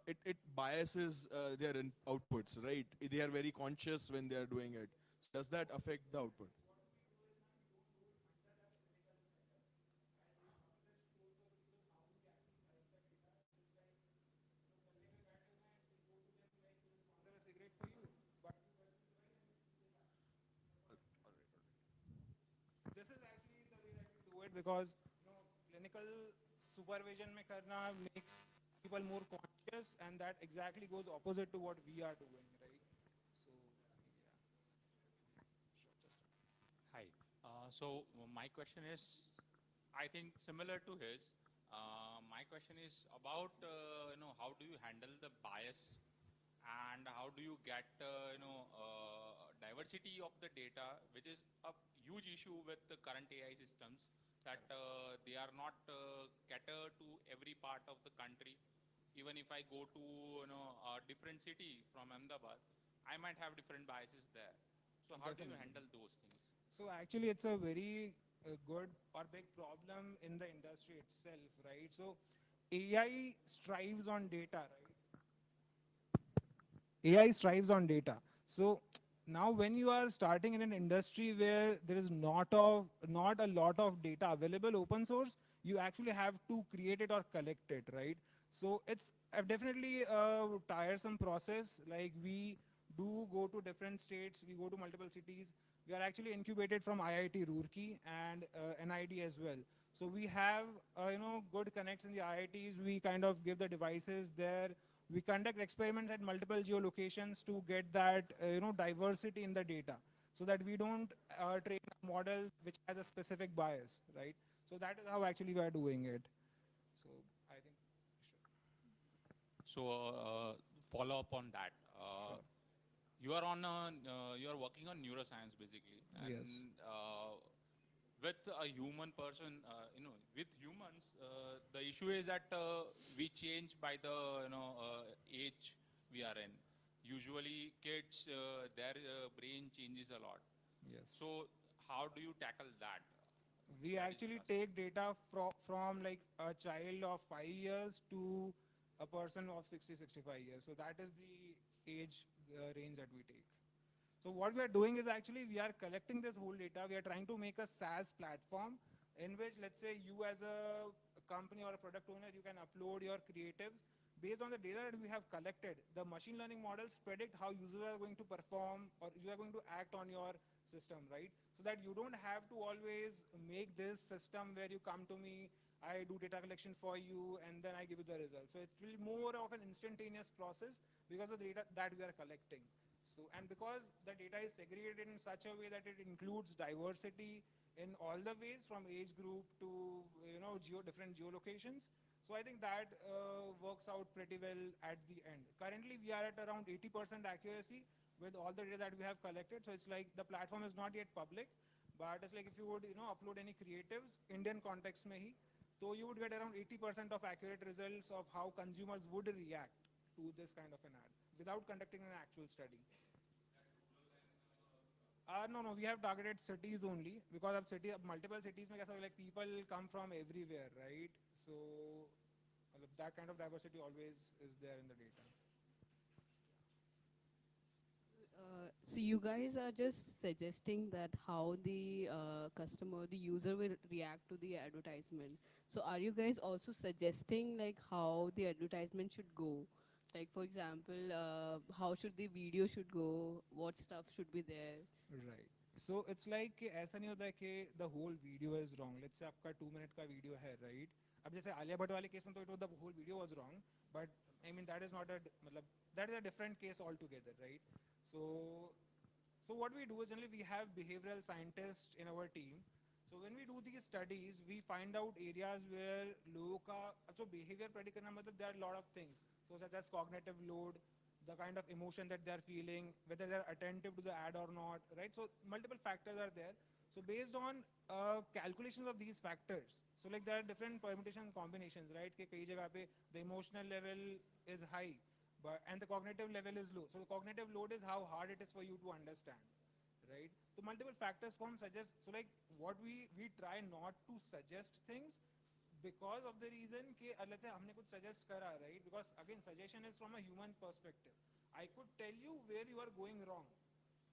It biases their outputs, right? They are very conscious when they are doing it. Does that affect the output? This is actually the way that we do it because clinical supervision mein karna makes people more conscious, and that exactly goes opposite to what we are doing, right? So Hi. My question is, I think similar to his. My question is about how do you handle the bias, and how do you get diversity of the data, which is a huge issue with the current AI systems, that they are not catered to every part of the country. Even if I go to a different city from Ahmedabad, I might have different biases there. So how do you Definitely. handle those things? So actually, it's a very good or big problem in the industry itself, right? So AI strives on data, right? AI strives on data. So now when you are starting in an industry where there is not a lot of data available open source, you actually have to create it or collect it, right? So it's definitely a tiresome process. Like we do go to different states, we go to multiple cities. We are actually incubated from IIT Roorkee and NID as well. So we have good connects in the IITs. We kind of give the devices there. We conduct experiments at multiple geolocations to get that diversity in the data, so that we don't train a model which has a specific bias, right? So that is how actually we are doing it. So I think. So follow up on that. You are you are working on neuroscience basically, and Yes. with a human person, with humans, the issue is that we change by the age we are in. Usually, kids, their brain changes a lot. Yes. So how do you tackle that? We actually take data from like a child of 5 years to a person of 60, 65 years. So that is the age range that we take. So what we are doing is actually we are collecting this whole data. We are trying to make a SaaS platform in which, let's say, you as a company or a product owner, you can upload your creatives based on the data that we have collected. The machine learning models predict how users are going to perform or you are going to act on your system, right? So that you don't have to always make this system where you come to me, I do data collection for you, and then I give you the results. So it will be more of an instantaneous process because of the data that we are collecting. So, and because the data is segregated in such a way that it includes diversity in all the ways from age group to different geolocations. So I think that works out pretty well at the end. Currently, we are at around 80% accuracy with all the data that we have collected. So it's like the platform is not yet public, but it's like if you would upload any creatives, Indian context mein hi, so you would get around 80% of accurate results of how consumers would react to this kind of an ad without conducting an actual study. No, we have targeted cities only because of multiple cities mein kaisa, like people come from everywhere, right? So that kind of diversity always is there in the data. So you guys are just suggesting that how the customer, the user will react to the advertisement. So are you guys also suggesting like how the advertisement should go? Like for example, how should the video should go? What stuff should be there? Right. So it's like कि ऐसा नहीं होता है कि the whole video is wrong. Let's say आपका 2 minute का video है, right? अब जैसे आलिया भट्ट वाले केस में तो the whole video was wrong, but I mean that is not a मतलब that is a different case altogether, right? So what we do is generally we have behavioral scientists in our team. So when we do these studies, we find out areas where लोगों का अच्छा behavior predict करना मतलब there are a lot of things. So such as cognitive load, the kind of emotion that they're feeling, whether they're attentive to the ad or not, right? So multiple factors are there. So based on calculations of these factors, so like there are different permutation combinations, right? कि कई जगह पे the emotional level is high, and the cognitive level is low. So the cognitive load is how hard it is for you to understand, right? So multiple factors come suggest. So like what we try not to suggest things because of the reason कि let's say हमने कुछ suggest करा, right? Because again suggestion is from a human perspective. I could tell you where you are going wrong,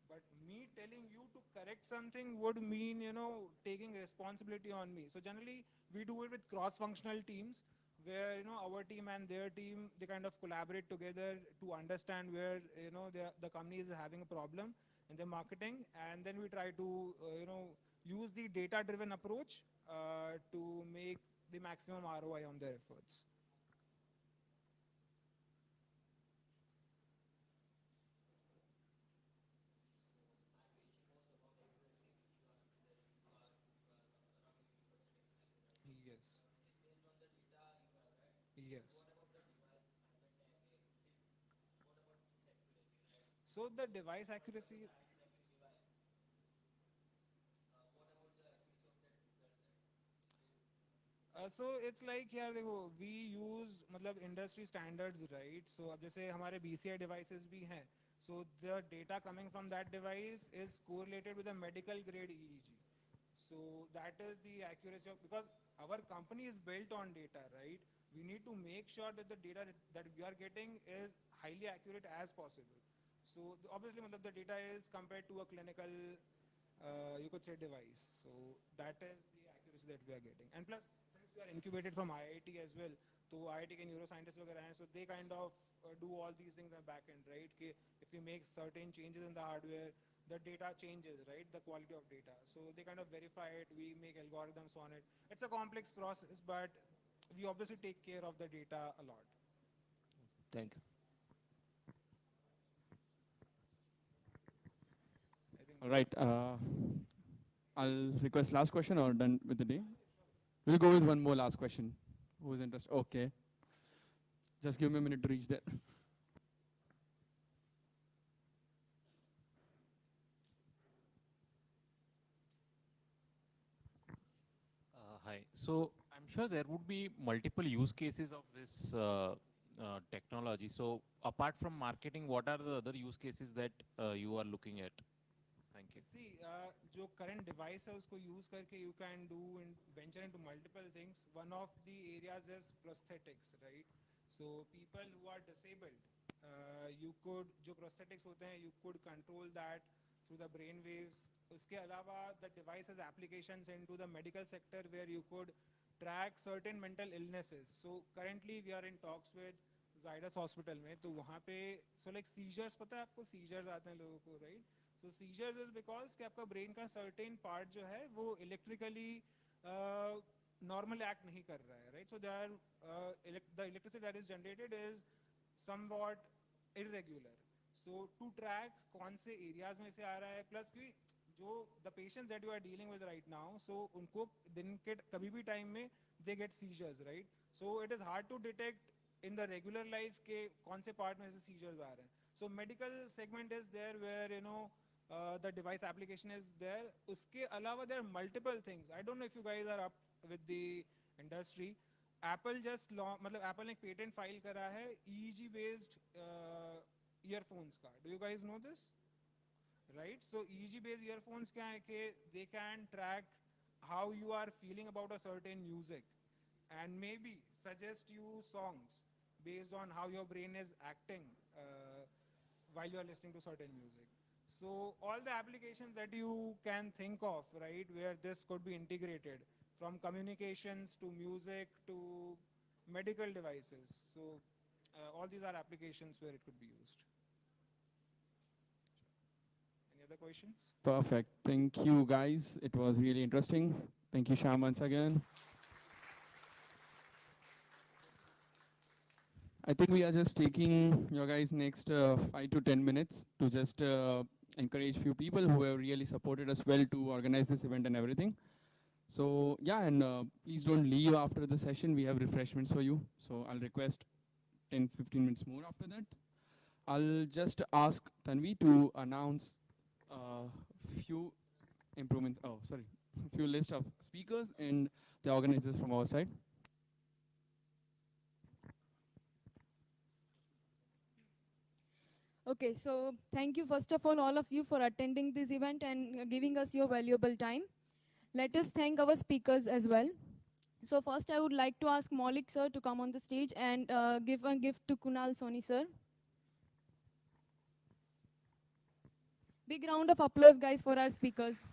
but me telling you to correct something would mean, you know, taking responsibility on me. So generally we do it with cross-functional teams where, you know, our team and their team, they kind of collaborate together to understand where, you know, the company is having a problem in their marketing, and then we try to, you know, use the data-driven approach to make the maximum ROI on their efforts. Yes. Yes. So the device accuracy. So it's like यार देखो, we use मतलब industry standards, right? So अब जैसे हमारे BCI devices भी हैं, so the data coming from that device is correlated with a medical grade EEG. So that is the accuracy of, because our company is built on data, right? We need to make sure that the data that we are getting is highly accurate as possible. So obviously मतलब the data is compared to a clinical, you could say, device. So that is the accuracy that we are getting. And plus, since we are incubated from IIT as well, so IIT के neuroscientists वगैरह हैं, so they kind of do all these things in the back end, right? कि if you make certain changes in the hardware, the data changes, right? The quality of data. So they kind of verify it. We make algorithms on it. It's a complex process, but we obviously take care of the data a lot. Thank you. All right. I'll request last question or done with the day. We'll go with one more last question. Who's interested? Okay. Just give me a minute to reach there. Hi. So I'm sure there would be multiple use cases of this technology. So apart from marketing, what are the other use cases that you are looking at? Thank you. See, जो current device है उसको use करके you can do and venture into multiple things. One of the areas is prosthetics, right? So people who are disabled, you could, जो prosthetics होते हैं, you could control that through the brain waves. उसके अलावा the device has applications into the medical sector where you could track certain mental illnesses. So currently we are in talks with Zydus Hospital में, तो वहाँ पे so like seizures, पता है आपको seizures आते हैं लोगों को, right? So seizures is because कि आपका brain का certain part जो है वो electrically normal act नहीं कर रहा है, right? So there are the electricity that is generated is somewhat irregular. So to track कौन से areas में से आ रहा है, plus कि जो the patients that you are dealing with right now, so उनको दिन के कभी भी time में they get seizures, right? So it is hard to detect in the regular life के कौन से part में से seizures आ रहे हैं. So medical segment is there where, you know, the device application is there. उसके अलावा there are multiple things. I don't know if you guys are up with the industry. Apple just मतलब Apple ने patent file करा है EEG based earphones का. Do you guys know this? Right? So EEG based earphones क्या है कि they can track how you are feeling about a certain music and maybe suggest you songs based on how your brain is acting while you are listening to certain music. So all the applications that you can think of, right, where this could be integrated, from communications to music to medical devices. So all these are applications where it could be used. Any other questions? Perfect. Thank you, guys. It was really interesting. Thank you, Sham, once again. I think we are just taking your guys' next 5 to 10 minutes to just encourage few people who have really supported us well to organize this event and everything. So yeah, and please don't leave after the session. We have refreshments for you. So I'll request 10-15 minutes more after that. I'll just ask Tanvi to announce few improvements. Oh, sorry, few list of speakers and the organizers from our side. Okay, so thank you first of all of you for attending this event and giving us your valuable time. Let us thank our speakers as well. So first, I would like to ask Maulik sir to come on the stage and give a gift to Kunal Soni sir. Big round of applause, guys, for our speakers.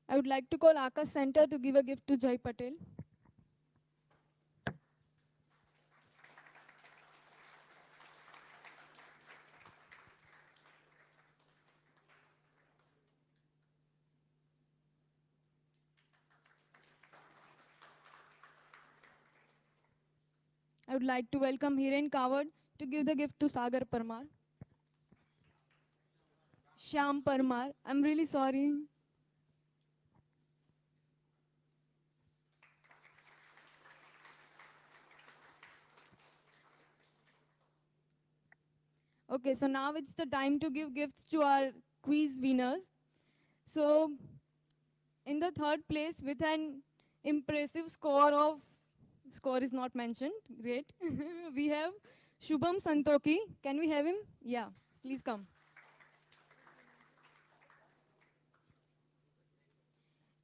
I would like to call Akash Center to give a gift to Jai Patel. I would like to welcome Hiren Kawad to give the gift to Sagar Parmar. Shyam Parmar, I'm really sorry. Okay, so now it's the time to give gifts to our quiz winners. So, in the third place with an impressive score is not mentioned, great. We have Shubham Santoki. Can we have him? Yeah, please come.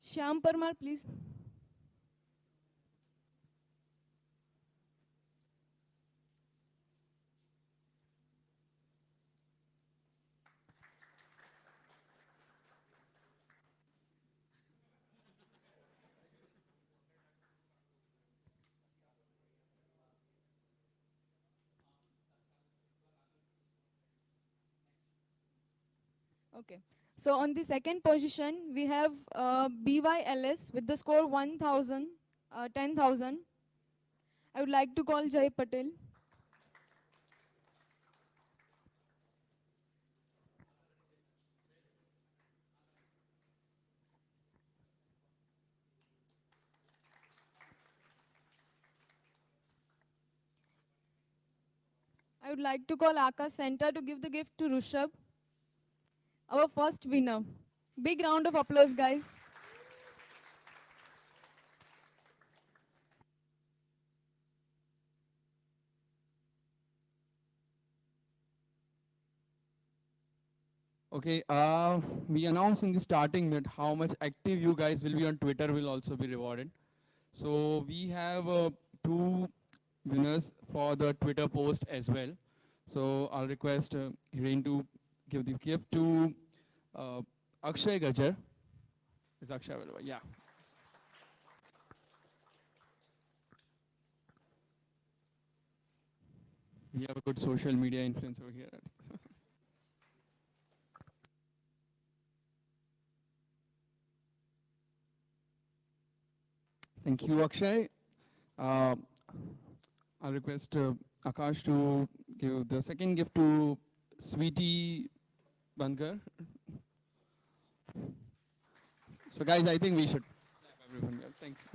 Shyam Parmar, please. Okay. So on the second position, we have BYLS with the score 1000, 10,000. I would like to call Jai Patel. I would like to call Akash Center to give the gift to Rushabh, our first winner. Big round of applause, guys. Okay, we announced in the starting that how much active you guys will be on Twitter will also be rewarded. So we have two winners for the Twitter post as well. So I'll request Hiren to give the gift to Akshay Gajar. Is Akshay available? Yeah. We have a good social media influencer here. Thank you, Akshay. Uh, I'll request Akash to give the second gift to Sweetie Bankar. So guys, I think we should clap everyone well. Thanks.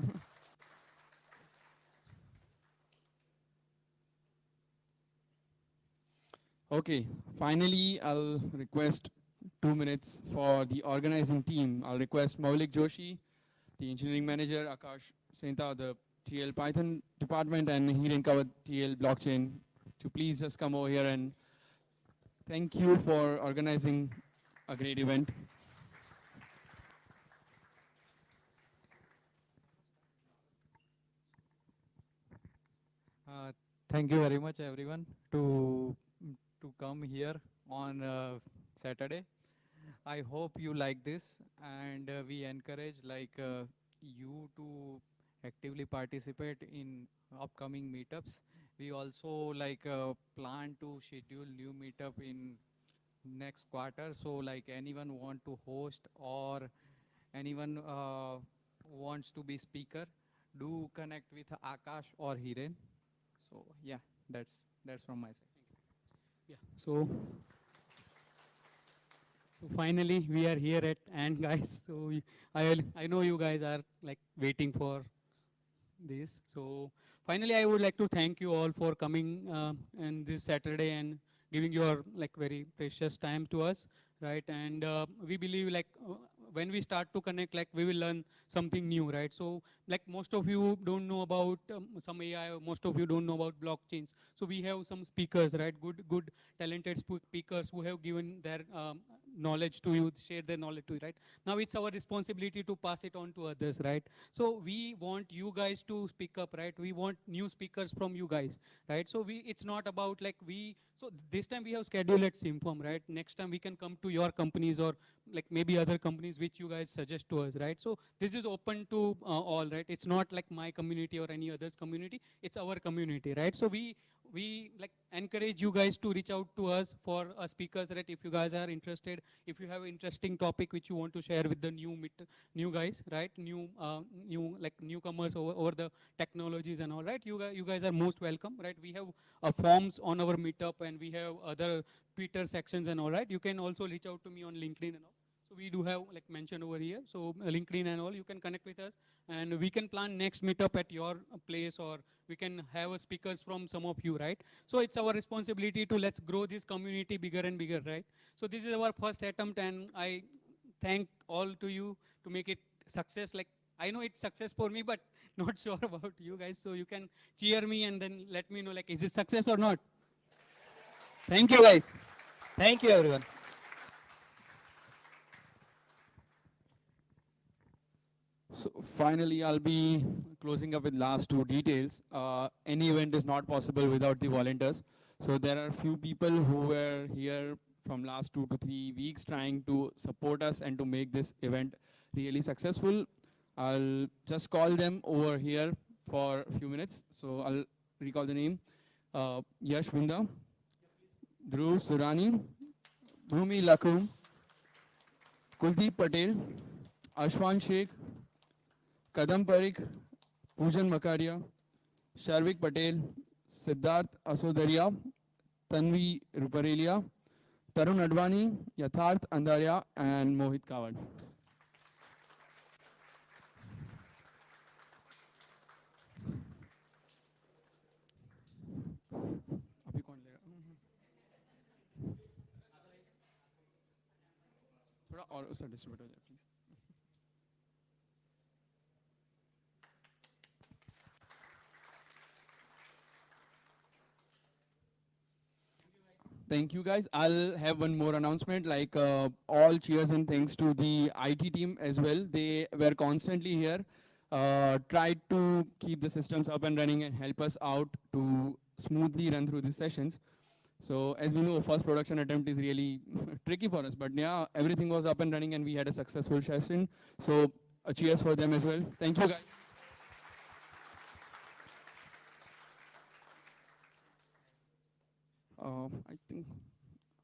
Okay, finally, I'll request 2 minutes for the organizing team. I'll request Maulik Joshi, the engineering manager, Akash Senta, the TL Python department, and Hiren Kawat, TL blockchain, to please just come over here and thank you for organizing a great event. Thank you very much, everyone, to come here on Saturday. I hope you like this, and we encourage you to actively participate in upcoming meetups. We also plan to schedule new meetup in next quarter. So anyone want to host or anyone wants to be speaker, do connect with Akash or Hiren. So yeah, that's from my side. Yeah. So finally we are here at end, guys. So I know you guys are like waiting for this. So finally, I would like to thank you all for coming on this Saturday and giving your like very precious time to us, right? And we believe like when we start to connect, like we will learn something new, right? So like most of you don't know about some AI, or most of you don't know about blockchains. So we have some speakers, right? Good, talented speakers who have given their knowledge to you, share their knowledge to you, right? Now it's our responsibility to pass it on to others, right? So we want you guys to speak up, right? We want new speakers from you guys, right? So it's not about like so this time we have scheduled at Simform, right? Next time we can come to your companies or like maybe other companies which you guys suggest to us, right? So this is open to all, right? It's not like my community or any other's community. It's our community, right? So we like encourage you guys to reach out to us for speakers, right? If you guys are interested, if you have interesting topic which you want to share with the new guys, right? New like newcomers over the technologies and all, right? You guys are most welcome, right? We have forms on our meetup and we have other Twitter sections and all, right? You can also reach out to me on LinkedIn and all. So we do have like mentioned over here. So LinkedIn and all, you can connect with us and we can plan next meetup at your place, or we can have speakers from some of you, right? So it's our responsibility to let's grow this community bigger and bigger, right? So this is our first attempt and I thank all to you to make it success. Like I know it's success for me, but not sure about you guys. So you can cheer me and then let me know like, is it success or not? Thank you guys. Thank you, everyone. So finally, I'll be closing up with last two details. Any event is not possible without the volunteers. So there are few people who were here from last 2 to 3 weeks trying to support us and to make this event really successful. I'll just call them over here for a few minutes. So I'll recall the name. Yash Vinda, Dhruv Surani, Bhumi Lakum, Kuldeep Patel, Ashwan Sheikh, Kadam Parikh, Poojan Makaria, Sharvik Patel, Siddharth Asodaria, Tanvi Ruparelia, Tarun Advani, Yatharth Andaria, and Mohit Kawad. अभी कौन लेगा? थोड़ा और उससे distribute हो जाए please. Thank you guys. I'll have one more announcement, like all cheers and thanks to the IT team as well. They were constantly here, tried to keep the systems up and running and help us out to smoothly run through these sessions. So as we know, first production attempt is really tricky for us, but yeah, everything was up and running and we had a successful session. So cheers for them as well. Thank you guys. I think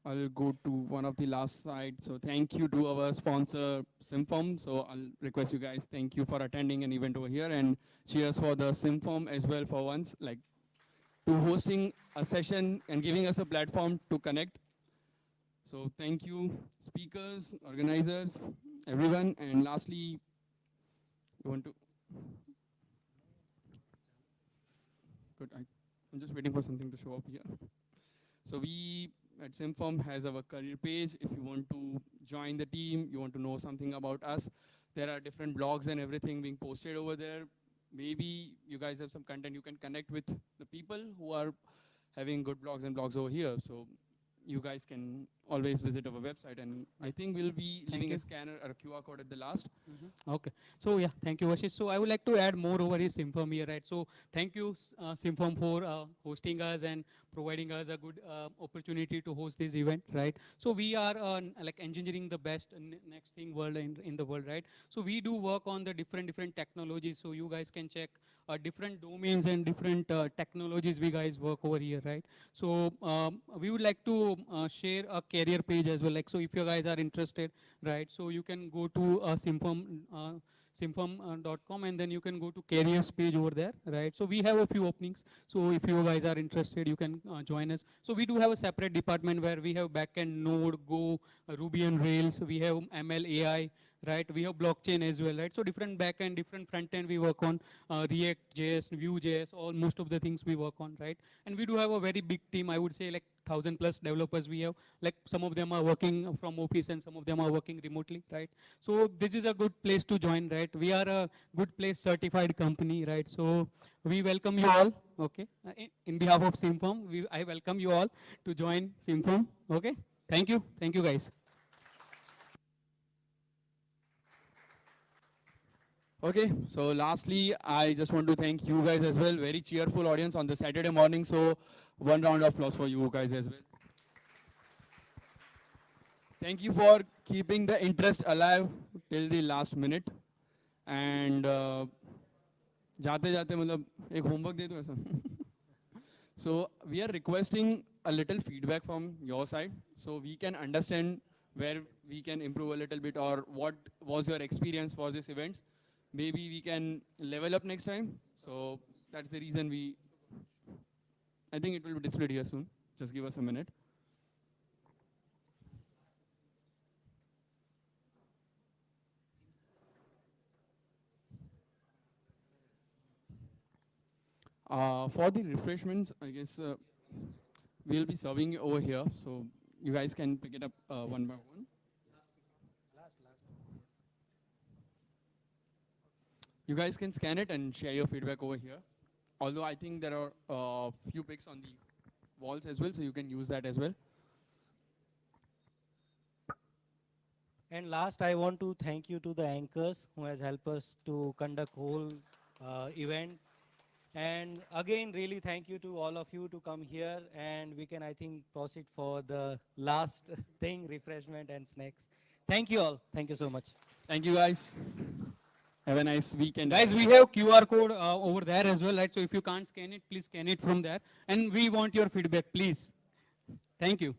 I'll go to one of the last slides. So thank you to our sponsor, Simform. So I'll request you guys, thank you for attending an event over here, and cheers for the Simform as well for once, like to hosting a session and giving us a platform to connect. So thank you, speakers, organizers, everyone. And lastly, you want to? Good. I'm just waiting for something to show up here. So we at Simform has our career page. If you want to join the team, you want to know something about us, there are different blogs and everything being posted over there. Maybe you guys have some content, you can connect with the people who are having good blogs and blogs over here. So you guys can always visit our website, and I think we'll be leaving a scanner or a QR code at the last. Okay. So yeah, thank you, Ashish. So I would like to add more over here, Simform here, right? So thank you, Simform, for hosting us and providing us a good opportunity to host this event, right? So we are like engineering the best next thing world in the world, right? So we do work on the different technologies. So you guys can check different domains and different technologies we guys work over here, right? So we would like to share a career page as well. Like, so if you guys are interested, right? So you can go to Simform.com and then you can go to careers page over there, right? So we have a few openings. So if you guys are interested, you can join us. So we do have a separate department where we have backend Node, Go, Ruby and Rails. We have ML, AI, right? We have blockchain as well, right? So different backend, different front end we work on, React JS, Vue JS, all most of the things we work on, right? And we do have a very big team. I would say like 1,000+ developers we have. Like some of them are working from office and some of them are working remotely, right? So this is a good place to join, right? We are a good place certified company, right? So we welcome you all, okay? In behalf of Simfirm, I welcome you all to join Simfirm, okay? Thank you guys. Okay, so lastly, I just want to thank you guys as well. Very cheerful audience on the Saturday morning. So one round of applause for you guys as well. Thank you for keeping the interest alive till the last minute. And जाते जाते मतलब एक homework दे दूँ ऐसा. So we are requesting a little feedback from your side, so we can understand where we can improve a little bit, or what was your experience for this event. Maybe we can level up next time. So that's the reason I think it will be displayed here soon. Just give us a minute. For the refreshments, I guess we'll be serving over here, so you guys can pick it up one by one. You guys can scan it and share your feedback over here. Although I think there are a few pics on the walls as well, so you can use that as well. And last, I want to thank you to the anchors who has helped us to conduct whole event. And again, really thank you to all of you to come here, and we can, I think, proceed for the last thing, refreshment and snacks. Thank you all. Thank you so much. Thank you guys. Have a nice weekend. Guys, we have QR code over there as well, right? So if you can't scan it, please scan it from there. And we want your feedback, please. Thank you.